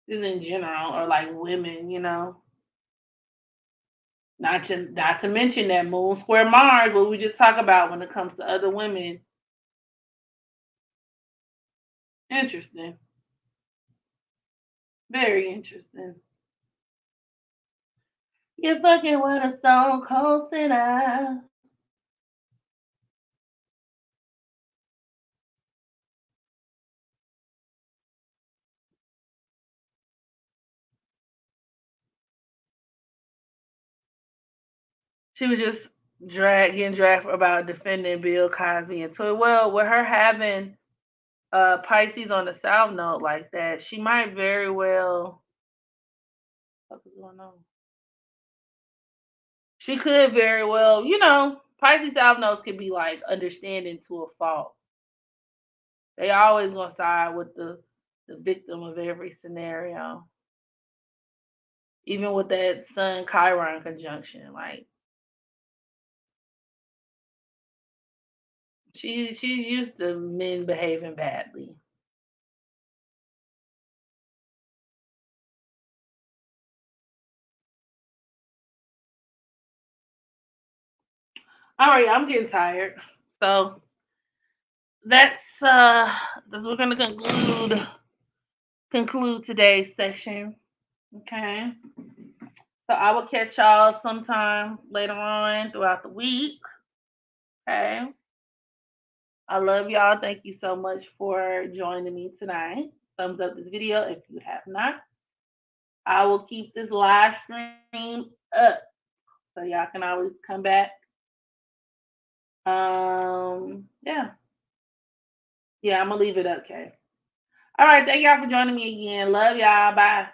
Just in general, or like women, you know. Not to mention that Moon Square Mars, what we just talked about when it comes to other women. Interesting. Very interesting. You're fucking with a stone cold sinner. She was just getting dragged about defending Bill Cosby and Toy. Well, with her having Pisces on the South Node like that, she might very well. What's going on? She could very well, you know, Pisces South Nodes can be like understanding to a fault. They always gonna side with the victim of every scenario, even with that Sun Chiron conjunction. Like She's used to men behaving badly. All right, I'm getting tired. So that's we're gonna conclude today's session. Okay. So I will catch y'all sometime later on throughout the week. Okay. I love y'all. Thank you so much for joining me tonight. Thumbs up this video if you have not. I will keep this live stream up so y'all can always come back. Yeah. Yeah, I'm gonna leave it up, okay. All right, thank y'all for joining me again. Love y'all. Bye.